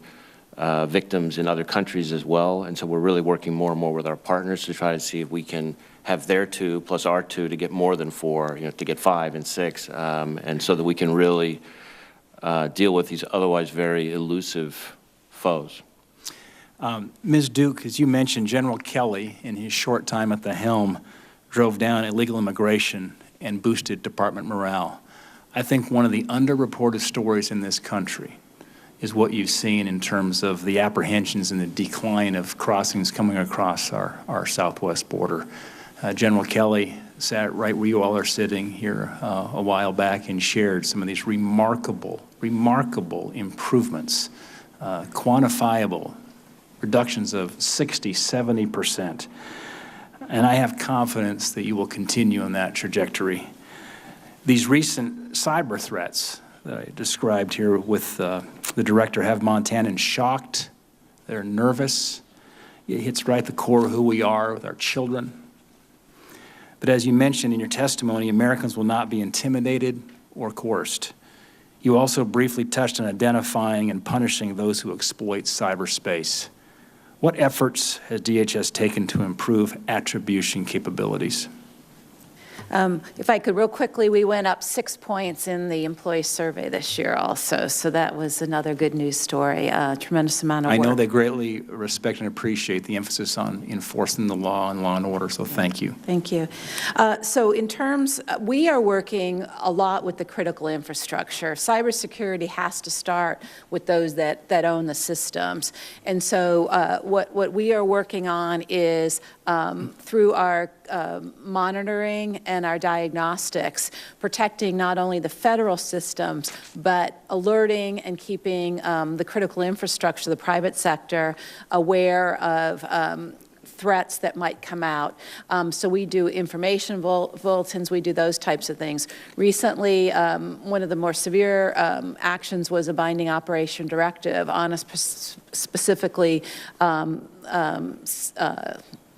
victims in other countries as well, and so we're really working more and more with our partners to try to see if we can have their 2 plus our 2 to get more than 4, to get 5 and 6, and so that we can really deal with these otherwise very elusive foes. Ms. Duke, as you mentioned, General Kelly, in his short time at the helm, drove down illegal immigration and boosted department morale. I think one of the underreported stories in this country is what you've seen in terms of the apprehensions and the decline of crossings coming across our southwest border. General Kelly sat right where you all are sitting here a while back and shared some of these remarkable improvements, quantifiable reductions of 60, 70%. And I have confidence that you will continue on that trajectory. These recent cyber threats that I described here with the director have Montanans shocked. They're nervous. It hits right at the core of who we are with our children. But as you mentioned in your testimony, Americans will not be intimidated or coerced. You also briefly touched on identifying and punishing those who exploit cyberspace. What efforts has DHS taken to improve attribution capabilities? If I could real quickly, we went up 6 points in the employee survey this year also, so that was another good news story, tremendous amount of work. I know they greatly respect and appreciate the emphasis on enforcing the law and law and order, so thank you. Thank you. So in terms, we are working a lot with the critical infrastructure. Cybersecurity has to start with those that own the systems. And so what we are working on is through our monitoring and our diagnostics, protecting not only the federal systems, but alerting and keeping the critical infrastructure, the private sector, aware of threats that might come out. So we do information bulletins, we do those types of things. Recently, one of the more severe actions was a binding operation directive on a specifically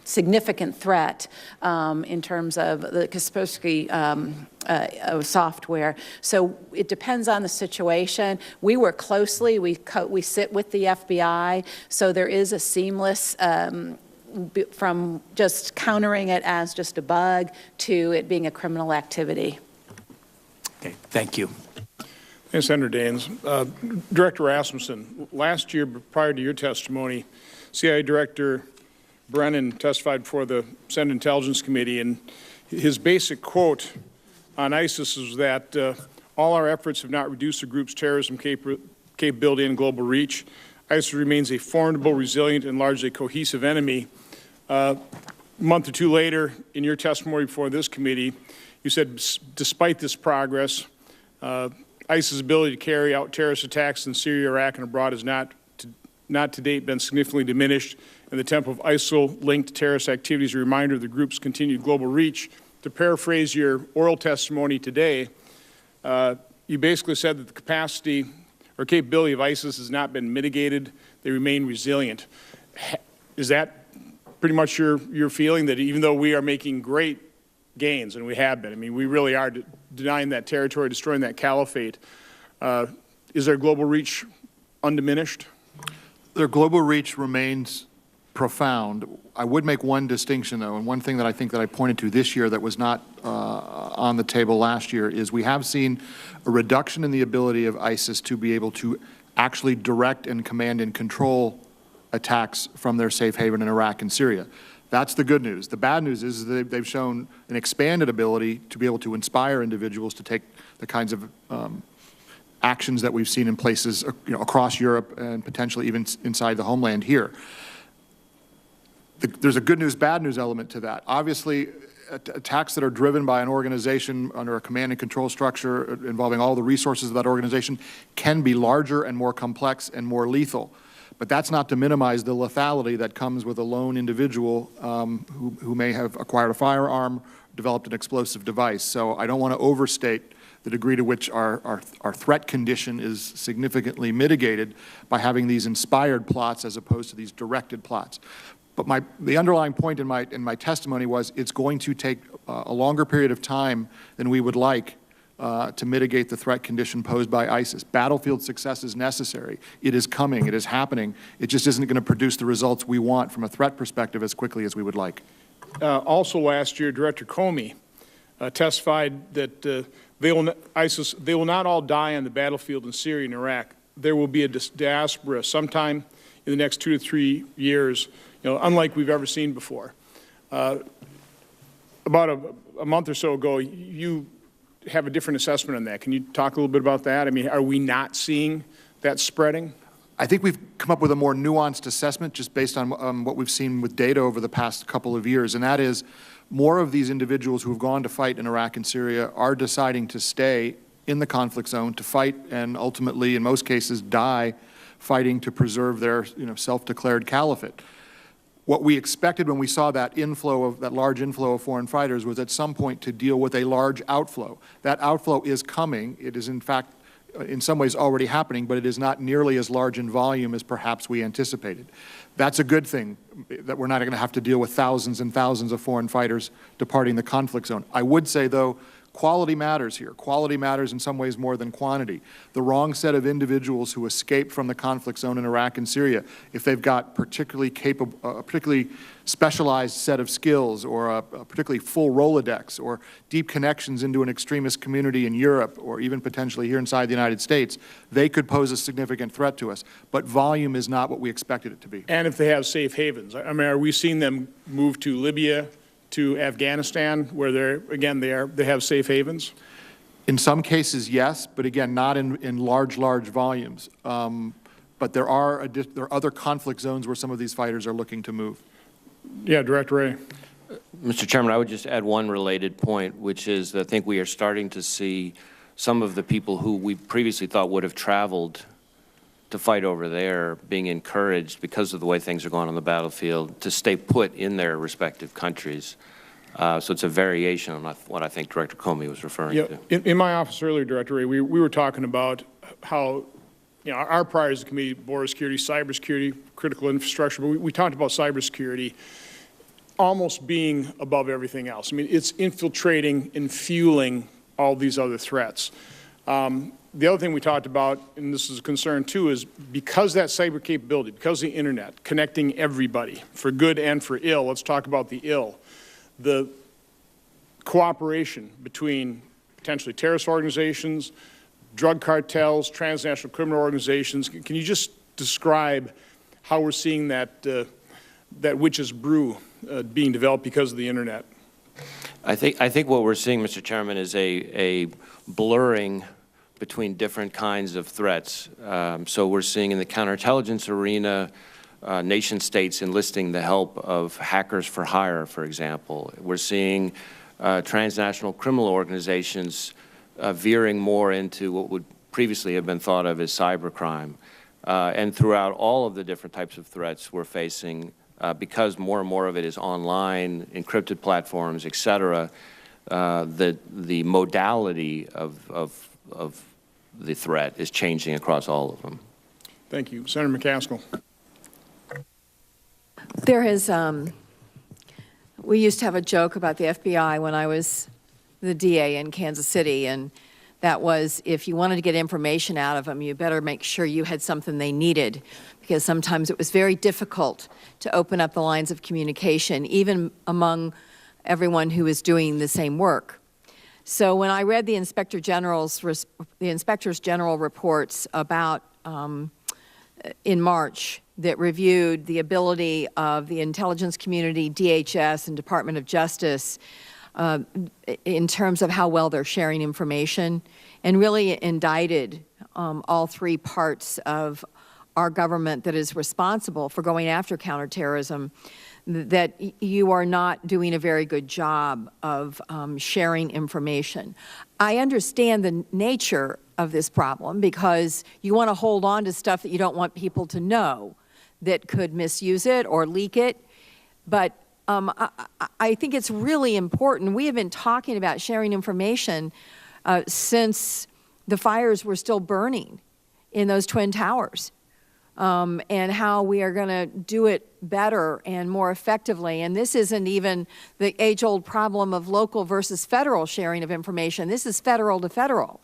significant threat in terms of the Kaspersky software. So it depends on the situation. We work closely. We sit with the FBI. So there is a seamless from just countering it as just a bug to it being a criminal activity. Okay, thank you. Hey, Senator Daines. Director Rasmussen, last year, prior to your testimony, CIA Director Brennan testified before the Senate Intelligence Committee, and his basic quote on ISIS is that all our efforts have not reduced the group's terrorism capability and global reach. ISIS remains a formidable, resilient, and largely cohesive enemy. A month or two later, in your testimony before this committee, you said, despite this progress, ISIS's ability to carry out terrorist attacks in Syria, Iraq, and abroad has not to date been significantly diminished, and the tempo of ISIL-linked terrorist activity is a reminder of the group's continued global reach. To paraphrase your oral testimony today, you basically said that the capacity or capability of ISIS has not been mitigated. They remain resilient. Is that pretty much your feeling, that even though we are making great gains, and we have been, I mean, we really are denying that territory, destroying that caliphate, is their global reach undiminished? Their global reach remains profound. I would make one distinction, though, and one thing that I think that I pointed to this year that was not on the table last year is we have seen a reduction in the ability of ISIS to be able to actually direct and command and control attacks from their safe haven in Iraq and Syria. That's the good news. The bad news is that they've shown an expanded ability to be able to inspire individuals to take the kinds of actions that we've seen in places across Europe and potentially even inside the homeland here. There's a good news, bad news element to that. Obviously, attacks that are driven by an organization under a command and control structure involving all the resources of that organization can be larger and more complex and more lethal. But that's not to minimize the lethality that comes with a lone individual who may have acquired a firearm, developed an explosive device. So I don't want to overstate the degree to which our threat condition is significantly mitigated by having these inspired plots as opposed to these directed plots. But the underlying point in my testimony was it's going to take a longer period of time than we would like to mitigate the threat condition posed by ISIS. Battlefield success is necessary. It is coming. It is happening. It just isn't going to produce the results we want from a threat perspective as quickly as we would like. Also last year, Director Comey testified that they will not all die on the battlefield in Syria and Iraq. There will be a diaspora sometime in the next 2 to 3 years, unlike we've ever seen before. About a month or so ago, you have a different assessment on that. Can you talk a little bit about that? I mean, are we not seeing that spreading? I think we've come up with a more nuanced assessment just based on what we've seen with data over the past couple of years, and that is more of these individuals who have gone to fight in Iraq and Syria are deciding to stay in the conflict zone to fight and ultimately, in most cases, die fighting to preserve their self-declared caliphate. What we expected when we saw that large inflow of foreign fighters was at some point to deal with a large outflow. That outflow is coming. It is, in fact, in some ways already happening, but it is not nearly as large in volume as perhaps we anticipated. That's a good thing, that we're not going to have to deal with thousands and thousands of foreign fighters departing the conflict zone. I would say, though, quality matters here. Quality matters in some ways more than quantity. The wrong set of individuals who escape from the conflict zone in Iraq and Syria, if they've got particularly capable, a particularly specialized set of skills or a particularly full Rolodex or deep connections into an extremist community in Europe or even potentially here inside the United States, they could pose a significant threat to us. But volume is not what we expected it to be. And if they have safe havens. I mean, are we seeing them move to Libya, to Afghanistan, where they have safe havens? In some cases, yes, but again, not in large volumes. But there are other conflict zones where some of these fighters are looking to move. Yeah, Director Wray. Mr. Chairman, I would just add one related point, which is that I think we are starting to see some of the people who we previously thought would have traveled to fight over there being encouraged, because of the way things are going on the battlefield, to stay put in their respective countries. So it's a variation on what I think Director Comey was referring to. In my office earlier, Director Wray, we were talking about how our priorities, the committee, border security, cybersecurity, critical infrastructure, but we talked about cybersecurity almost being above everything else. I mean, it's infiltrating and fueling all these other threats. The other thing we talked about, and this is a concern too, is because that cyber capability, because the internet, connecting everybody for good and for ill, let's talk about the ill, the cooperation between potentially terrorist organizations, drug cartels, transnational criminal organizations. Can you just describe how we're seeing that, that witch's brew being developed because of the internet? I think what we're seeing, Mr. Chairman, is a blurring between different kinds of threats. So we're seeing in the counterintelligence arena, nation states enlisting the help of hackers for hire, for example. We're seeing transnational criminal organizations veering more into what would previously have been thought of as cybercrime. And throughout all of the different types of threats we're facing, because more and more of it is online, encrypted platforms, et cetera, the modality of the threat is changing across all of them. Thank you. Senator McCaskill. There has, we used to have a joke about the FBI when I was the DA in Kansas City, and that was if you wanted to get information out of them, you better make sure you had something they needed, because sometimes it was very difficult to open up the lines of communication, even among everyone who was doing the same work. So when I read the Inspector General's, the Inspectors General reports about in March that reviewed the ability of the intelligence community, DHS, and Department of Justice in terms of how well they're sharing information, and really indicted all three parts of our government that is responsible for going after counterterrorism, that you are not doing a very good job of sharing information. I understand the nature of this problem because you want to hold on to stuff that you don't want people to know that could misuse it or leak it, but I think it's really important. We have been talking about sharing information since the fires were still burning in those Twin Towers, and how we are going to do it better and more effectively. And this isn't even the age-old problem of local versus federal sharing of information. This is federal to federal.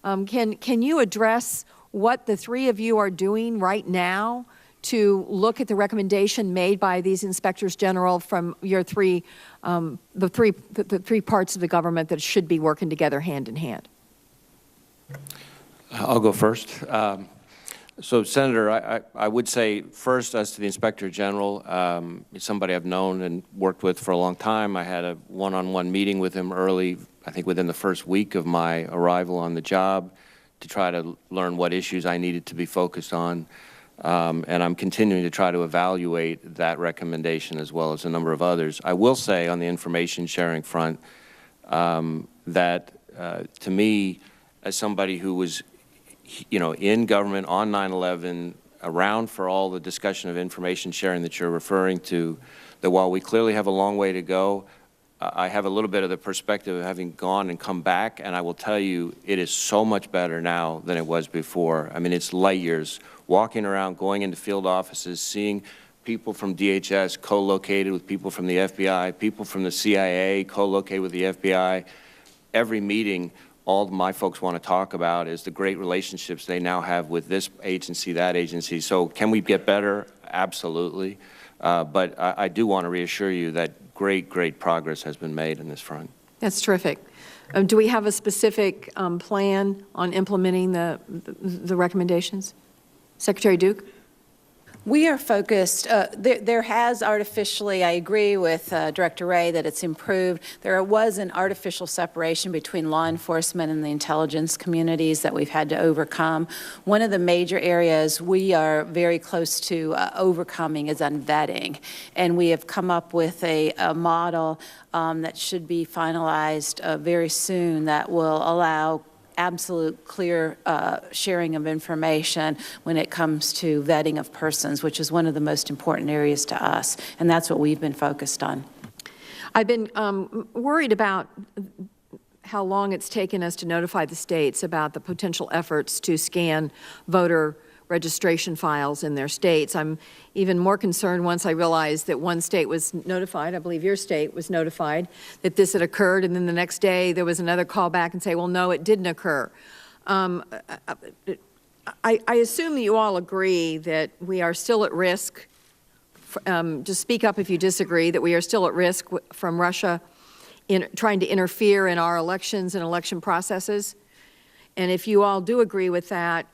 Can you address what the three of you are doing right now to look at the recommendation made by these inspectors general from your three, the three parts of the government that should be working together hand in hand? I'll go first. So, Senator, I would say first, as to the Inspector General, somebody I've known and worked with for a long time. I had a one-on-one meeting with him early, I think within the first week of my arrival on the job, to try to learn what issues I needed to be focused on. And I'm continuing to try to evaluate that recommendation as well as a number of others. I will say on the information sharing front that to me, as somebody who was in government on 9/11, around for all the discussion of information sharing that you're referring to, that while we clearly have a long way to go, I have a little bit of the perspective of having gone and come back, and I will tell you it is so much better now than it was before. I mean, it's light years. Walking around, going into field offices, seeing people from DHS co-located with people from the FBI, people from the CIA co-located with the FBI. Every meeting, all my folks want to talk about is the great relationships they now have with this agency, that agency. So can we get better? Absolutely. But I do want to reassure you that great progress has been made in this front. That's terrific. Do we have a specific plan on implementing the recommendations? Secretary Duke? We are focused, there has artificially, I agree with Director Wray that it's improved. There was an artificial separation between law enforcement and the intelligence communities that we've had to overcome. One of the major areas we are very close to overcoming is on vetting. And we have come up with a model that should be finalized very soon that will allow absolute clear sharing of information when it comes to vetting of persons, which is one of the most important areas to us, and that's what we've been focused on. I've been worried about how long it's taken us to notify the states about the potential efforts to scan voter registration files in their states. I'm even more concerned once I realized that one state was notified, I believe your state was notified, that this had occurred, and then the next day there was another call back and say, well, no, it didn't occur. I assume that you all agree that we are still at risk, just speak up if you disagree, that we are still at risk from Russia in trying to interfere in our elections and election processes. And if you all do agree with that,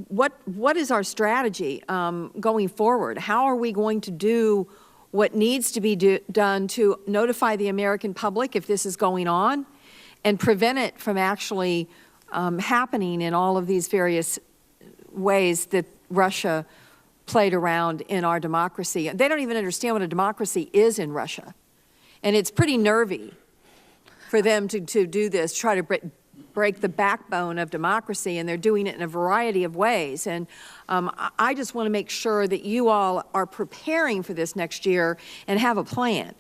what is our strategy going forward? How are we going to do what needs to be done to notify the American public if this is going on and prevent it from actually happening in all of these various ways that Russia played around in our democracy? They don't even understand what a democracy is in Russia. And it's pretty nervy for them to do this, try to break the backbone of democracy, and they're doing it in a variety of ways. And I just want to make sure that you all are preparing for this next year and have a plan.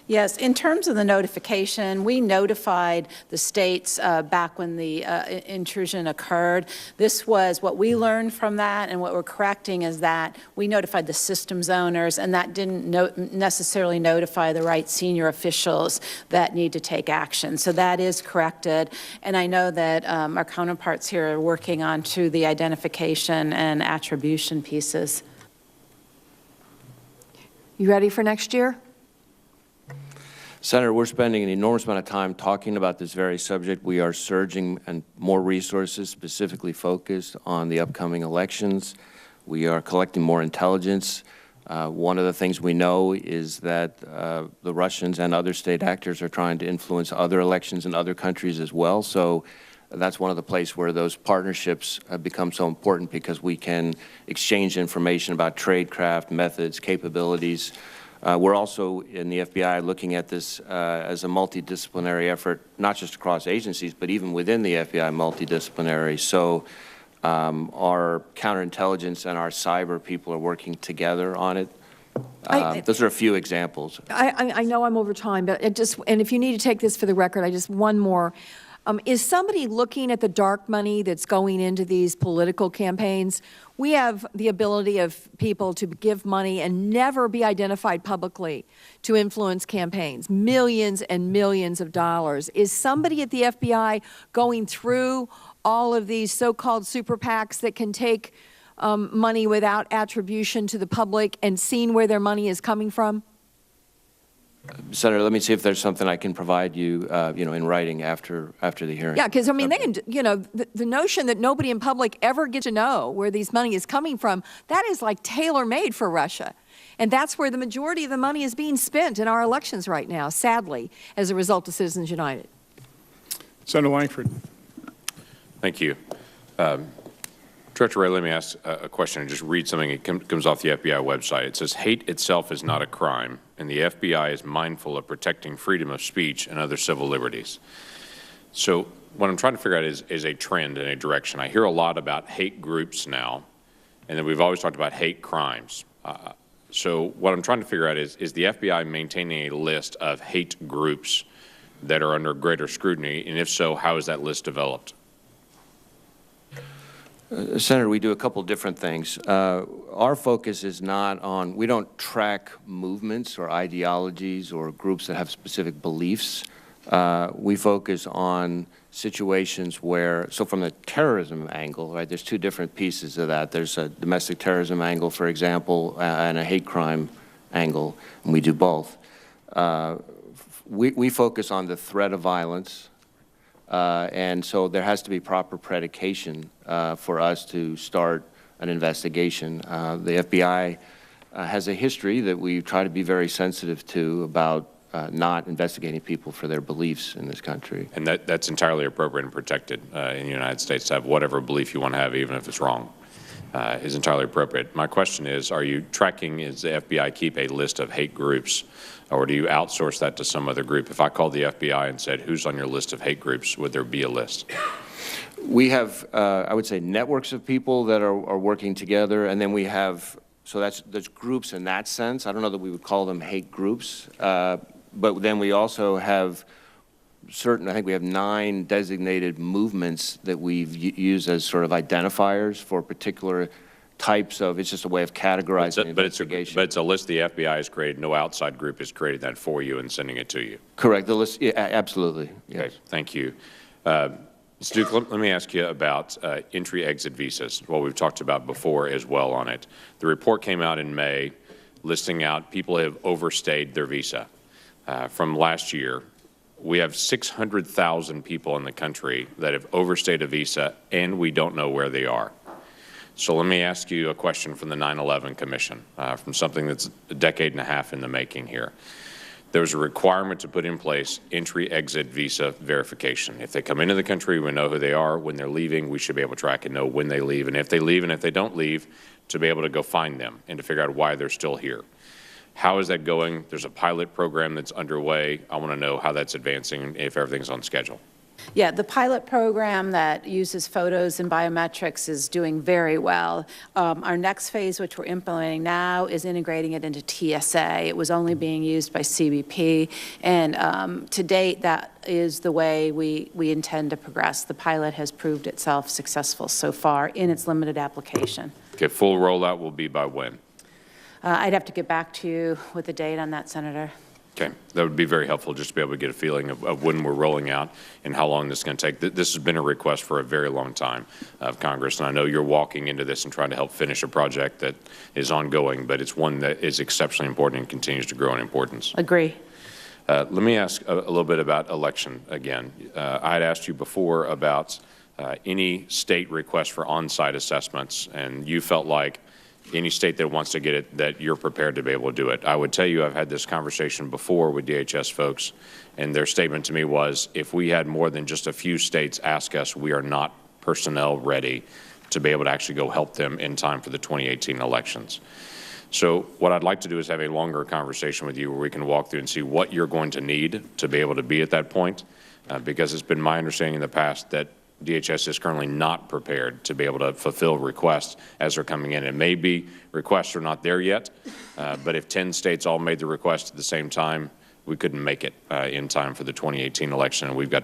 Yes, in terms of the notification, we notified the states back when the intrusion occurred. This was what we learned from that, and what we're correcting is that we notified the systems owners, and that didn't necessarily notify the right senior officials that need to take action. So that is corrected, and I know that our counterparts here are working on to the identification and attribution pieces. You ready for next year? Senator, we're spending an enormous amount of time talking about this very subject. We are surging and more resources specifically focused on the upcoming elections. We are collecting more intelligence. One of the things we know is that the Russians and other state actors are trying to influence other elections in other countries as well. So that's one of the places where those partnerships have become so important, because we can exchange information about tradecraft, methods, capabilities. We're also in the FBI looking at this as a multidisciplinary effort, not just across agencies, but even within the FBI multidisciplinary. So our counterintelligence and our cyber people are working together on it. Those are a few examples. I know I'm over time, but and if you need to take this for the record, one more. Is somebody looking at the dark money that's going into these political campaigns? We have the ability of people to give money and never be identified publicly to influence campaigns, millions and millions of dollars. Is somebody at the FBI going through all of these so-called super PACs that can take money without attribution to the public and seeing where their money is coming from? Senator, let me see if there's something I can provide you, in writing after the hearing. Yeah, because, I mean, they can, the notion that nobody in public ever gets to know where these money is coming from, that is like tailor-made for Russia. And that's where the majority of the money is being spent in our elections right now, sadly, as a result of Citizens United. Senator Langford. Thank you. Director Wray, let me ask a question and just read something that comes off the FBI website. It says, hate itself is not a crime, and the FBI is mindful of protecting freedom of speech and other civil liberties. So what I'm trying to figure out is a trend and a direction. I hear a lot about hate groups now, and then we've always talked about hate crimes. So what I'm trying to figure out is the FBI maintaining a list of hate groups that are under greater scrutiny, and if so, how is that list developed? Senator, we do a couple different things. Our focus is not on, we don't track movements or ideologies or groups that have specific beliefs. We focus on situations where, so from the terrorism angle, right, there's two different pieces of that. There's a domestic terrorism angle, for example, and a hate crime angle, and we do both. We focus on the threat of violence. And so there has to be proper predication for us to start an investigation. The FBI has a history that we try to be very sensitive to about not investigating people for their beliefs in this country. And that's entirely appropriate and protected in the United States to have whatever belief you want to have, even if it's wrong, is entirely appropriate. My question is, are you tracking, does the FBI keep a list of hate groups, or do you outsource that to some other group? If I called the FBI and said, who's on your list of hate groups, would there be a list? We have, I would say, networks of people that are working together, and then we have, so there's groups in that sense. I don't know that we would call them hate groups, but then we also have certain, I think we have 9 designated movements that we've used as sort of identifiers for particular types of, it's just a way of categorizing investigation. But it's a list the FBI has created. No outside group has created that for you and sending it to you. Correct. The list, yeah, absolutely. Yes. Okay, thank you. Mr. Duke, let me ask you about entry-exit visas, what we've talked about before as well on it. The report came out in May listing out people have overstayed their visa from last year. We have 600,000 people in the country that have overstayed a visa, and we don't know where they are. So let me ask you a question from the 9/11 Commission, from something that's a decade and a half in the making here. There's a requirement to put in place entry-exit visa verification. If they come into the country, we know who they are. When they're leaving, we should be able to track and know when they leave, and if they leave and if they don't leave, to be able to go find them and to figure out why they're still here. How is that going? There's a pilot program that's underway. I want to know how that's advancing and if everything's on schedule. Yeah, the pilot program that uses photos and biometrics is doing very well. Our next phase, which we're implementing now, is integrating it into TSA. It was only being used by CBP, and to date, that is the way we intend to progress. The pilot has proved itself successful so far in its limited application. Okay, full rollout will be by when? I'd have to get back to you with a date on that, Senator. Okay, that would be very helpful just to be able to get a feeling of when we're rolling out and how long this is going to take. This has been a request for a very long time of Congress, and I know you're walking into this and trying to help finish a project that is ongoing, but it's one that is exceptionally important and continues to grow in importance. Agree. Let me ask a little bit about election again. I had asked you before about any state request for on-site assessments, and you felt like any state that wants to get it, that you're prepared to be able to do it. I would tell you I've had this conversation before with DHS folks, and their statement to me was, if we had more than just a few states ask us, we are not personnel ready to be able to actually go help them in time for the 2018 elections. So what I'd like to do is have a longer conversation with you where we can walk through and see what you're going to need to be able to be at that point, because it's been my understanding in the past that DHS is currently not prepared to be able to fulfill requests as they're coming in. It may be requests are not there yet, but if 10 states all made the request at the same time, we couldn't make it in time for the 2018 election. And we've got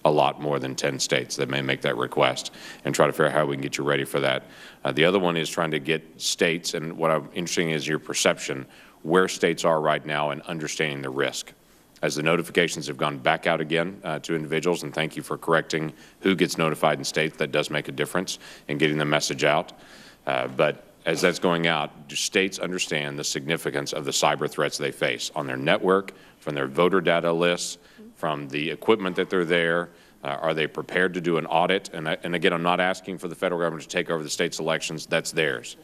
a lot more than 10 states that may make that request, and try to figure out how we can get you ready for that. The other one is trying to get states, and what I'm interested in is your perception, where states are right now and understanding the risk. As the notifications have gone back out again to individuals, and thank you for correcting who gets notified in states, that does make a difference in getting the message out. But as that's going out, do states understand the significance of the cyber threats they face on their network, from their voter data lists, from the equipment that they're there? Are they prepared to do an audit? And again, I'm not asking for the federal government to take over the state's elections. That's theirs.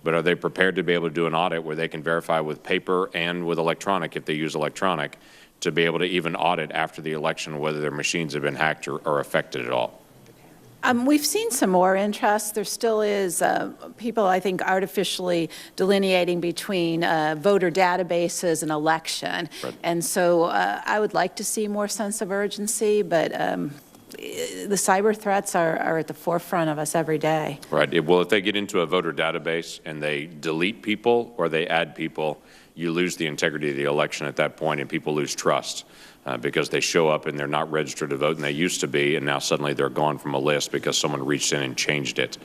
But are they prepared to be able to do an audit where they can verify with paper and with electronic, if they use electronic, to be able to even audit after the election whether their machines have been hacked or affected at all? We've seen some more interest. There still is people, I think, artificially delineating between voter databases and election. Right. And so I would like to see more sense of urgency, but the cyber threats are at the forefront of us every day. Right. Well, if they get into a voter database and they delete people or they add people, you lose the integrity of the election at that point, and people lose trust because they show up and they're not registered to vote, and they used to be, and now suddenly they're gone from a list because someone reached in and changed it.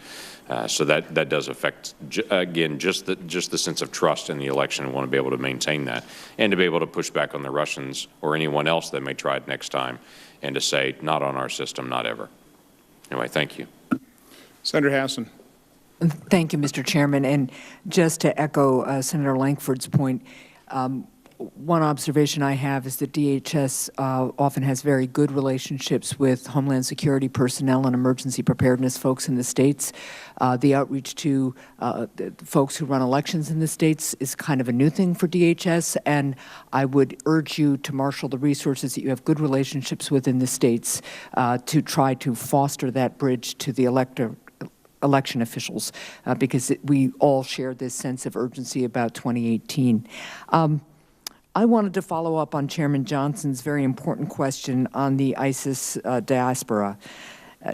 So that does affect, again, just the sense of trust in the election, and want to be able to maintain that, and to be able to push back on the Russians or anyone else that may try it next time, and to say, not on our system, not ever. Anyway, thank you. Senator Hassan. Thank you, Mr. Chairman. And just to echo Senator Lankford's point, one observation I have is that DHS often has very good relationships with Homeland Security personnel and emergency preparedness folks in the states. The outreach to the folks who run elections in the states is kind of a new thing for DHS, and I would urge you to marshal the resources that you have good relationships with in the states to try to foster that bridge to the election officials, because we all share this sense of urgency about 2018. I wanted to follow up on Chairman Johnson's very important question on the ISIS diaspora.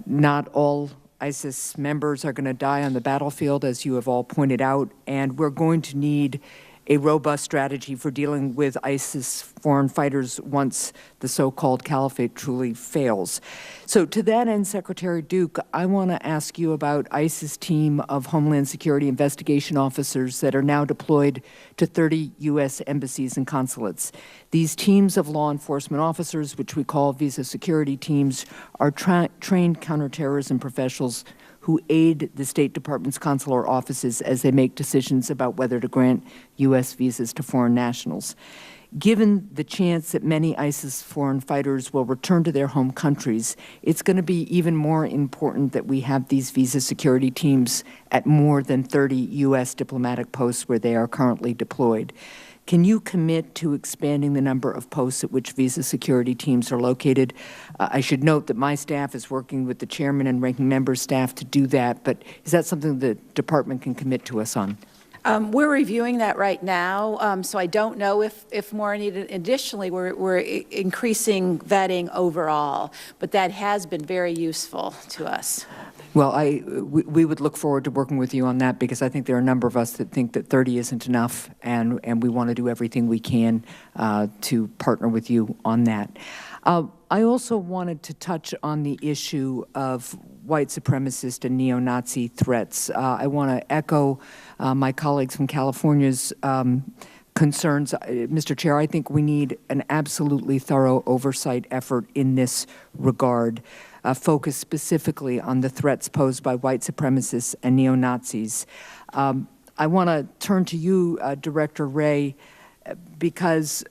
Not all ISIS members are going to die on the battlefield, as you have all pointed out, and we're going to need a robust strategy for dealing with ISIS foreign fighters once the so-called caliphate truly fails. So to that end, Secretary Duke, I want to ask you about ISIS team of Homeland Security investigation officers that are now deployed to 30 U.S. embassies and consulates. These teams of law enforcement officers, which we call visa security teams, are trained counterterrorism professionals who aid the State Department's consular offices as they make decisions about whether to grant U.S. visas to foreign nationals. Given the chance that many ISIS foreign fighters will return to their home countries, it's going to be even more important that we have these visa security teams at more than 30 U.S. diplomatic posts where they are currently deployed. Can you commit to expanding the number of posts at which visa security teams are located? I should note that my staff is working with the chairman and ranking member staff to do that, but is that something the department can commit to us on? We're reviewing that right now, so I don't know if more are needed. Additionally, we're increasing vetting overall, but that has been very useful to us. Well, we would look forward to working with you on that, because I think there are a number of us that think that 30 isn't enough, and we want to do everything we can to partner with you on that. I also wanted to touch on the issue of white supremacist and neo-Nazi threats. I want to echo my colleagues from California's concerns. Mr. Chair, I think we need an absolutely thorough oversight effort in this regard, focused specifically on the threats posed by white supremacists and neo-Nazis. I want to turn to you, Director Wray, because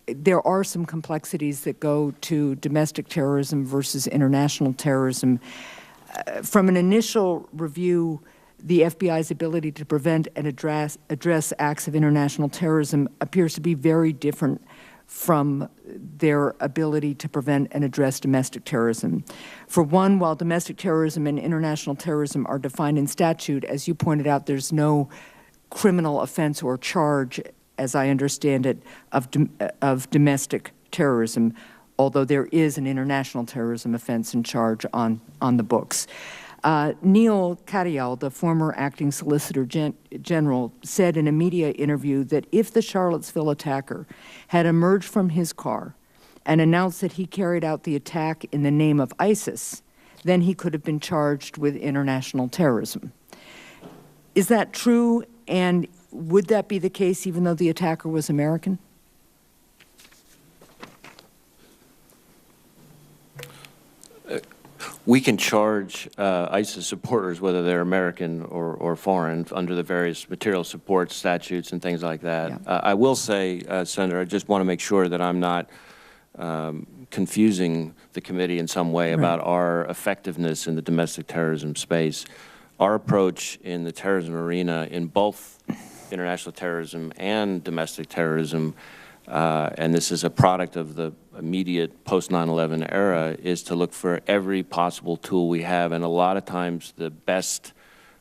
there are some complexities that go to domestic terrorism versus international terrorism. From an initial review, the FBI's ability to prevent and address acts of international terrorism appears to be very different from their ability to prevent and address domestic terrorism. For one, while domestic terrorism and international terrorism are defined in statute, as you pointed out, there's no criminal offense or charge, as I understand it, of domestic terrorism, although there is an international terrorism offense and charge on the books. Neil Katyal, the former acting Solicitor General, said in a media interview that if the Charlottesville attacker had emerged from his car and announced that he carried out the attack in the name of ISIS, then he could have been charged with international terrorism. Is that true, and would that be the case even though the attacker was American? We can charge ISIS supporters, whether they're American or foreign, under the various material support statutes and things like that. Yeah. I will say, Senator, I just want to make sure that I'm not confusing the committee in some way about our effectiveness in the domestic terrorism space. Our approach in the terrorism arena, in both international terrorism and domestic terrorism, and this is a product of the immediate post-9/11 era, is to look for every possible tool we have. And a lot of times the best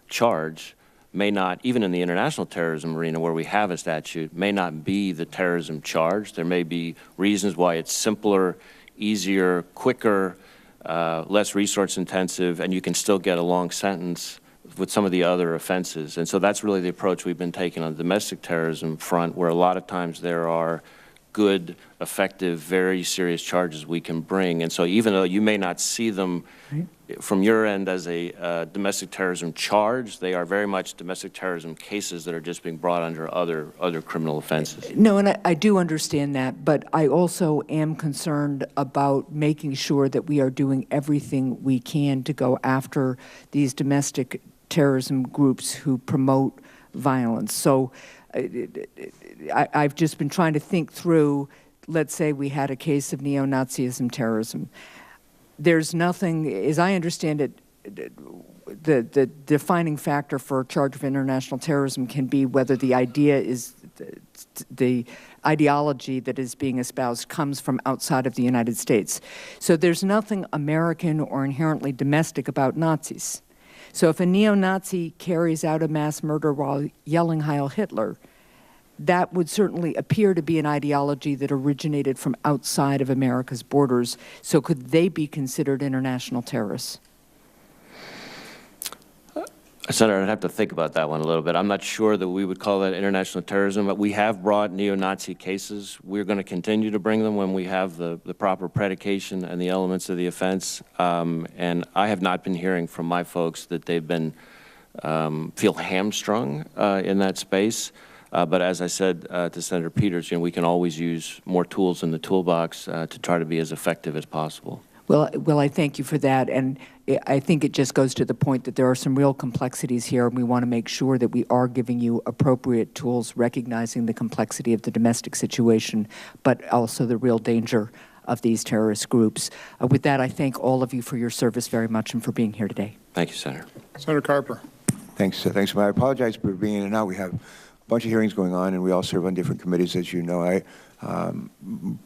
charge may not, even in the international terrorism arena where we have a statute, may not be the terrorism charge. There may be reasons why it's simpler, easier, quicker, less resource intensive, and you can still get a long sentence with some of the other offenses. And so that's really the approach we've been taking on the domestic terrorism front, where a lot of times there are good, effective, very serious charges we can bring. And so even though you may not see them from your end as a domestic terrorism charge, they are very much domestic terrorism cases that are just being brought under other criminal offenses. No, and I do understand that, but I also am concerned about making sure that we are doing everything we can to go after these domestic terrorism groups who promote violence. So I've just been trying to think through, let's say we had a case of neo-Nazism terrorism. There's nothing, as I understand it, the defining factor for a charge of international terrorism can be whether the idea is, the ideology that is being espoused comes from outside of the United States. So there's nothing American or inherently domestic about Nazis. So if a neo-Nazi carries out a mass murder while yelling Heil Hitler, that would certainly appear to be an ideology that originated from outside of America's borders. So could they be considered international terrorists? Senator, I'd have to think about that one a little bit. I'm not sure that we would call that international terrorism, but we have brought neo-Nazi cases. We're going to continue to bring them when we have the proper predication and the elements of the offense. And I have not been hearing from my folks that they've been feel hamstrung in that space. But as I said to Senator Peters, we can always use more tools in the toolbox to try to be as effective as possible. Well, I thank you for that, and I think it just goes to the point that there are some real complexities here, and we want to make sure that we are giving you appropriate tools, recognizing the complexity of the domestic situation, but also the real danger of these terrorist groups. With that, I thank all of you for your service very much and for being here today. Thank you, Senator. Senator Carper. Thanks. Thanks. I apologize for being in and out. We have a bunch of hearings going on, and we all serve on different committees, as you know. I'm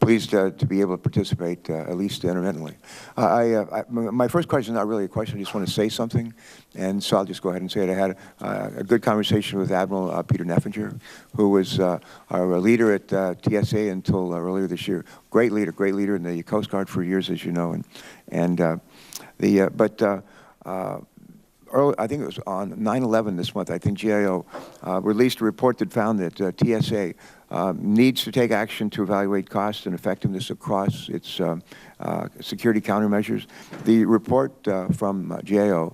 pleased to be able to participate, at least intermittently. My first question is not really a question. I just want to say something, and so I'll just go ahead and say it. I had a good conversation with Admiral Peter Neffinger, who was our leader at TSA until earlier this year. Great leader in the Coast Guard for years, as you know. I think it was on 9/11 this month, I think GAO released a report that found that TSA needs to take action to evaluate cost and effectiveness across its security countermeasures. The report from GAO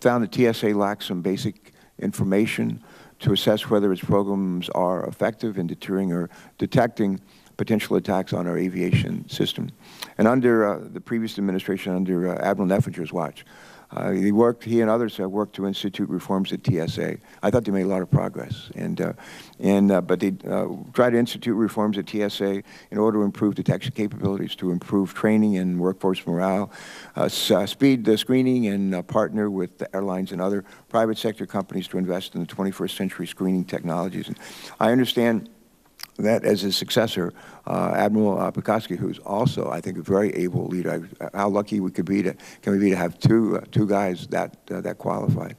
found that TSA lacks some basic information to assess whether its programs are effective in deterring or detecting potential attacks on our aviation system. And under the previous administration, under Admiral Neffinger's watch, he and others have worked to institute reforms at TSA. I thought they made a lot of progress, but they tried to institute reforms at TSA in order to improve detection capabilities, to improve training and workforce morale, speed the screening, and partner with the airlines and other private sector companies to invest in the 21st century screening technologies. And I understand that as his successor, Admiral Pekoski, who's also, I think, a very able leader. How lucky we can we be to have two guys that qualified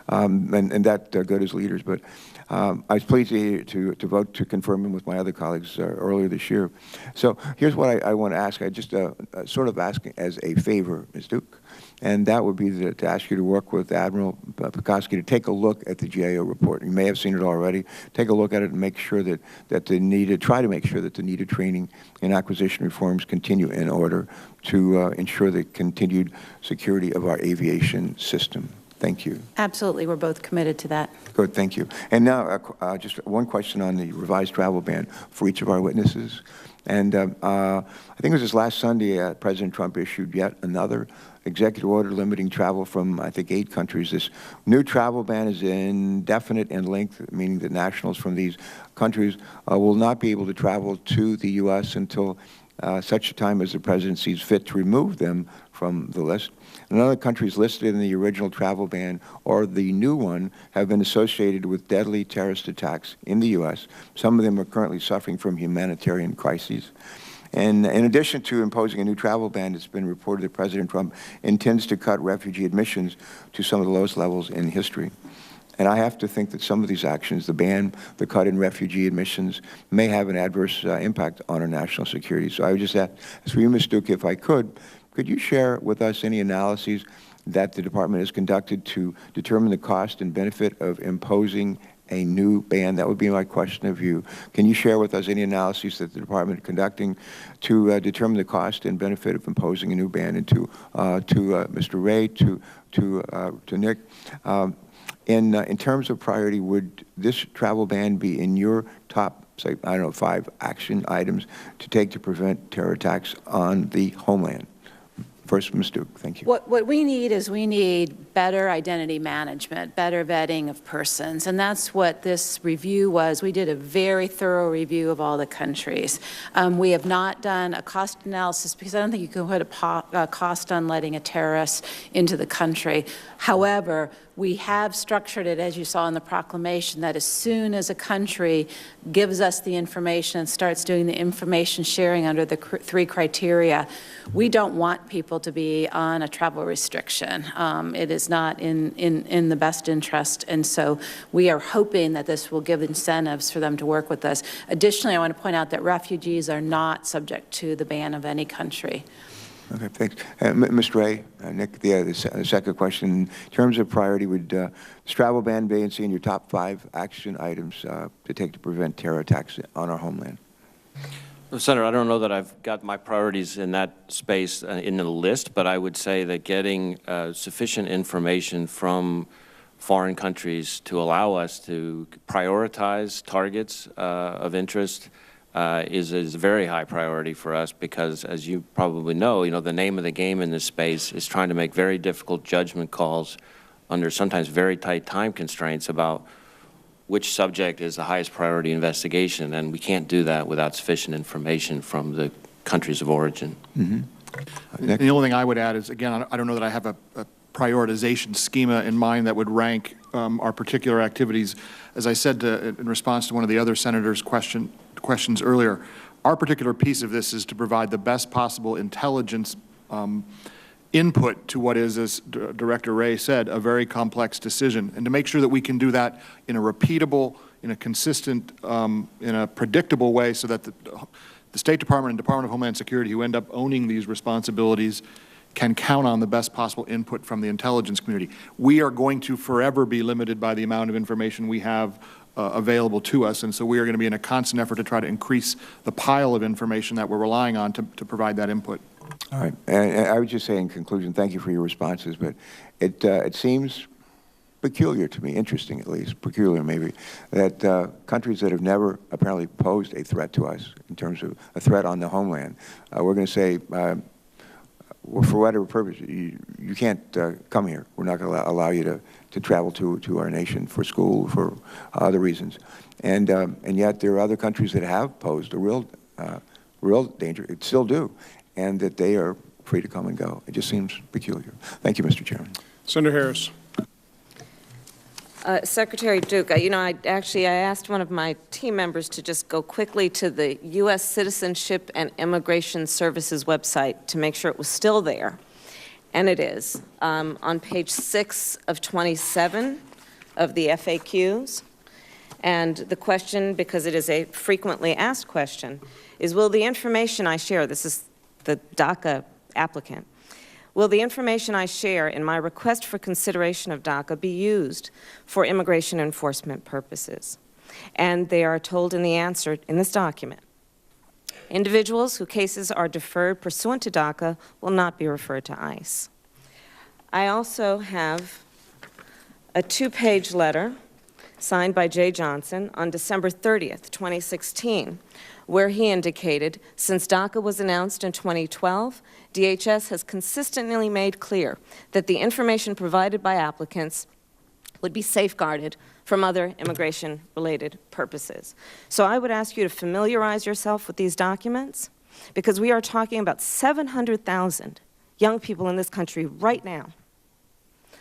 and that good as leaders. But I was pleased to vote to confirm him with my other colleagues earlier this year. So here's what I want to ask. I just sort of ask as a favor, Ms. Duke, and that would be to ask you to work with Admiral Pekoski to take a look at the GAO report. You may have seen it already. Take a look at it and make sure try to make sure that the needed training and acquisition reforms continue in order to ensure the continued security of our aviation system. Thank you. Absolutely. We're both committed to that. Good, thank you. And now, just one question on the revised travel ban for each of our witnesses. And I think it was this last Sunday, President Trump issued yet another executive order limiting travel from, I think, 8 countries. This new travel ban is indefinite in length, meaning that nationals from these countries will not be able to travel to the U.S. until such a time as the President sees fit to remove them from the list. And other countries listed in the original travel ban or the new one have been associated with deadly terrorist attacks in the U.S. Some of them are currently suffering from humanitarian crises. And in addition to imposing a new travel ban, it's been reported that President Trump intends to cut refugee admissions to some of the lowest levels in history. And I have to think that some of these actions, the ban, the cut in refugee admissions, may have an adverse impact on our national security. So I would just ask for you, Ms. Duke, if I could you share with us any analyses that the Department has conducted to determine the cost and benefit of imposing a new ban? That would be my question of you. Can you share with us any analyses that the Department is conducting to determine the cost and benefit of imposing a new ban? And to Mr. Wray, to Nick, in terms of priority, would this travel ban be in your top, say, I don't know, 5 action items to take to prevent terror attacks on the homeland? First, Ms. Duke, thank you. What we need better identity management, better vetting of persons, and that's what this review was. We did a very thorough review of all the countries. We have not done a cost analysis because I don't think you can put a cost on letting a terrorist into the country. However, we have structured it, as you saw in the proclamation, that as soon as a country gives us the information and starts doing the information sharing under the 3 criteria, we don't want people to be on a travel restriction. It is not in the best interest, and so we are hoping that this will give incentives for them to work with us. Additionally, I want to point out that refugees are not subject to the ban of any country. Okay, thanks. Mr. Wray, Nick, the second question. In terms of priority, would this travel ban be in your top 5 action items to take to prevent terror attacks on our homeland? Well, Senator, I don't know that I've got my priorities in that space in the list, but I would say that getting sufficient information from foreign countries to allow us to prioritize targets of interest is a very high priority for us because, as you probably know, the name of the game in this space is trying to make very difficult judgment calls under sometimes very tight time constraints about which subject is the highest priority investigation, and we can't do that without sufficient information from the countries of origin. Mm-hmm. The only thing I would add is, again, I don't know that I have a prioritization schema in mind that would rank our particular activities. As I said in response to one of the other senators' questions earlier, our particular piece of this is to provide the best possible intelligence input to what is, as Director Wray said, a very complex decision, and to make sure that we can do that in a repeatable, in a consistent, in a predictable way so that the State Department and Department of Homeland Security, who end up owning these responsibilities, can count on the best possible input from the intelligence community. We are going to forever be limited by the amount of information we have available to us, and so we are going to be in a constant effort to try to increase the pile of information that we're relying on to provide that input. All right. And I would just say in conclusion, thank you for your responses, but it seems peculiar to me, interesting at least, peculiar maybe, that countries that have never apparently posed a threat to us in terms of a threat on the homeland, we're going to say, well, for whatever purpose, you can't come here. We're not going to allow you to travel to our nation for school, for other reasons. And yet there are other countries that have posed a real danger, it still do, and that they are free to come and go. It just seems peculiar. Thank you, Mr. Chairman. Senator Harris. Secretary Duke, I asked one of my team members to just go quickly to the U.S. Citizenship and Immigration Services website to make sure it was still there, and it is. On page 6 of 27 of the FAQs, and the question, because it is a frequently asked question, is will the information I share, this is the DACA applicant, will the information I share in my request for consideration of DACA be used for immigration enforcement purposes? And they are told in the answer in this document, individuals whose cases are deferred pursuant to DACA will not be referred to ICE. I also have a 2-page letter signed by Jay Johnson on December 30th, 2016, where he indicated, since DACA was announced in 2012, DHS has consistently made clear that the information provided by applicants would be safeguarded from other immigration-related purposes. So I would ask you to familiarize yourself with these documents, because we are talking about 700,000 young people in this country right now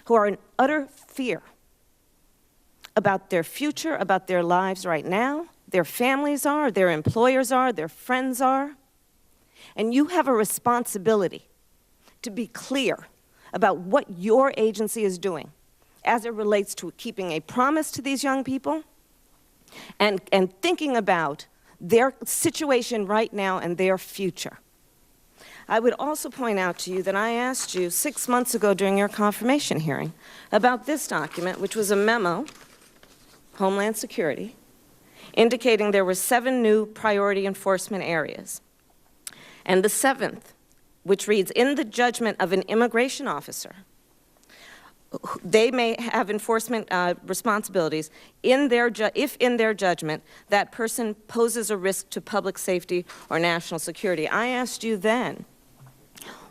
who are in utter fear about their future, about their lives right now, their families are, their employers are, their friends are. And you have a responsibility to be clear about what your agency is doing as it relates to keeping a promise to these young people and thinking about their situation right now and their future. I would also point out to you that I asked you 6 months ago during your confirmation hearing about this document, which was a memo, Homeland Security, indicating there were 7 new priority enforcement areas. And the 7th, which reads, in the judgment of an immigration officer, they may have enforcement responsibilities if in their judgment that person poses a risk to public safety or national security. I asked you then,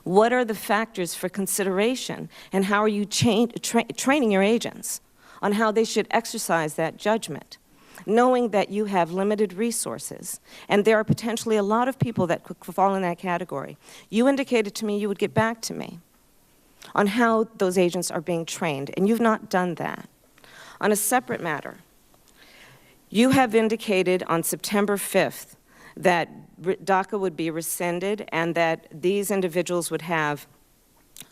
what are the factors for consideration, and how are you training your agents on how they should exercise that judgment, knowing that you have limited resources, and there are potentially a lot of people that could fall in that category? You indicated to me you would get back to me on how those agents are being trained, and you've not done that. On a separate matter, you have indicated on September 5th that DACA would be rescinded and that these individuals would have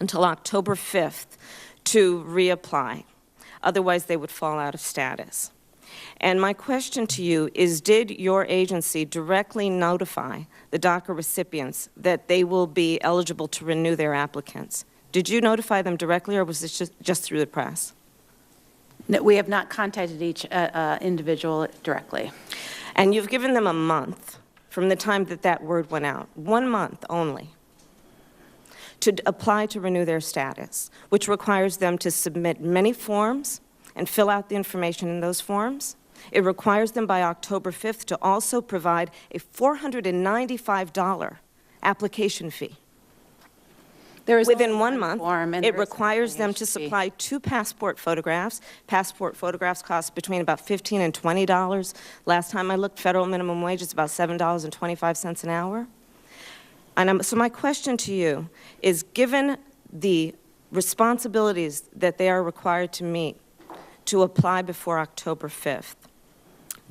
until October 5th to reapply. Otherwise, they would fall out of status. And my question to you is, did your agency directly notify the DACA recipients that they will be eligible to renew their applicants? Did you notify them directly, or was this just through the press? No, we have not contacted each individual directly. And you've given them a month from the time that that word went out, 1 month only, to apply to renew their status, which requires them to submit many forms and fill out the information in those forms. It requires them by October 5th to also provide a $495 application fee. Within 1 month, it requires them to supply 2 passport photographs. Passport photographs cost between about $15 and $20. Last time I looked, federal minimum wage is about $7.25 an hour. And so my question to you is, given the responsibilities that they are required to meet to apply before October 5th,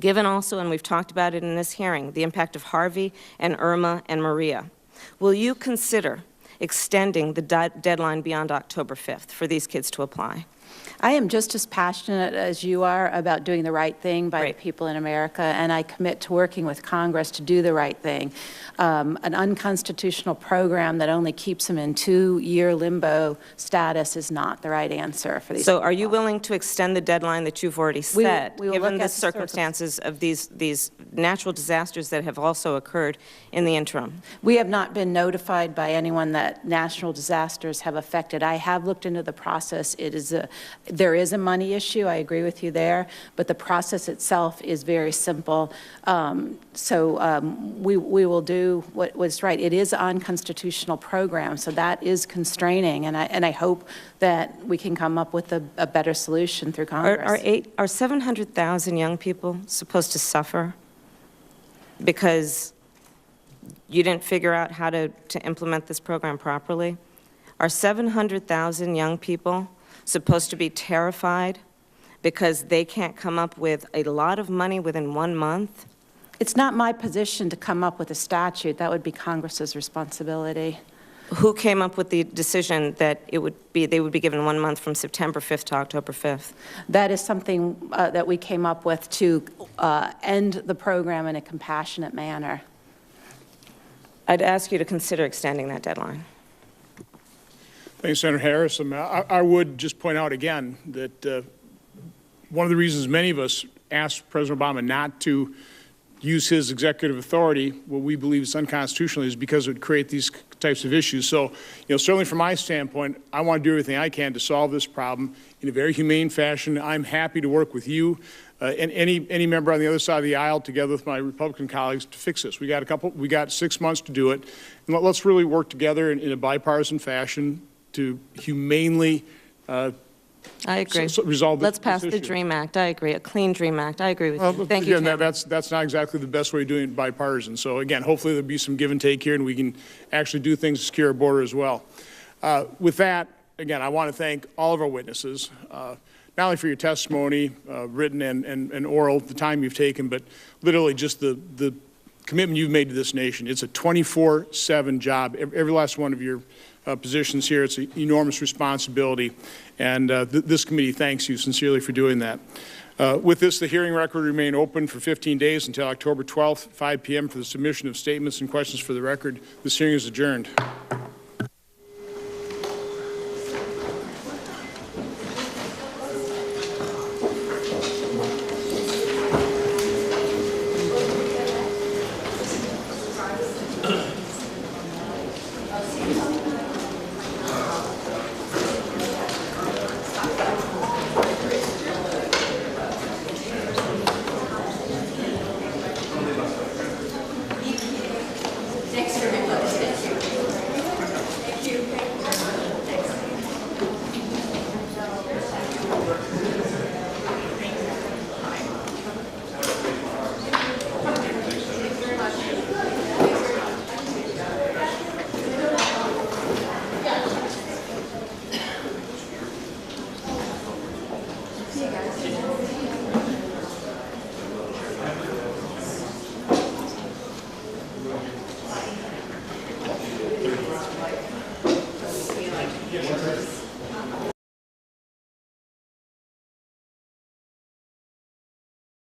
given also, and we've talked about it in this hearing, the impact of Harvey and Irma and Maria, will you consider extending the deadline beyond October 5th for these kids to apply? I am just as passionate as you are about doing the right thing by the people in America, and I commit to working with Congress to do the right thing. An unconstitutional program that only keeps them in 2-year limbo status is not the right answer for these people. So are you willing to extend the deadline that you've already set, given the circumstances of these natural disasters that have also occurred in the interim? We have not been notified by anyone that natural disasters have affected. I have looked into the process. There is a money issue, I agree with you there, but the process itself is very simple. We will do what was right. It is an unconstitutional program, so that is constraining, and I hope that we can come up with a better solution through Congress. Are 700,000 young people supposed to suffer because you didn't figure out how to implement this program properly? Are 700,000 young people supposed to be terrified because they can't come up with a lot of money within 1 month? It's not my position to come up with a statute. That would be Congress's responsibility. Who came up with the decision that they would be given 1 month from September 5th to October 5th? That is something that we came up with to end the program in a compassionate manner. I'd ask you to consider extending that deadline. Thanks, Senator Harris. I would just point out again that one of the reasons many of us asked President Obama not to use his executive authority, what we believe is unconstitutional, is because it would create these types of issues. So, certainly from my standpoint, I want to do everything I can to solve this problem in a very humane fashion. I'm happy to work with you and any member on the other side of the aisle, together with my Republican colleagues, to fix this. We got 6 months to do it, and let's really work together in a bipartisan fashion to humanely I agree. Resolve this. Let's pass the DREAM Act. I agree. A clean DREAM Act. I agree with you. Thank you, Again, that's not exactly the best way of doing it bipartisan. So again, hopefully there'll be some give and take here, and we can actually do things to secure our border as well. With that, again, I want to thank all of our witnesses, not only for your testimony, written and oral, the time you've taken, but literally just the commitment you've made to this nation. It's a 24/7 job. Every last one of your positions here. It's an enormous responsibility, and this committee thanks you sincerely for doing that. With this, the hearing record will remain open for 15 days until October 12th, 5 p.m. for the submission of statements and questions for the record. This hearing is adjourned.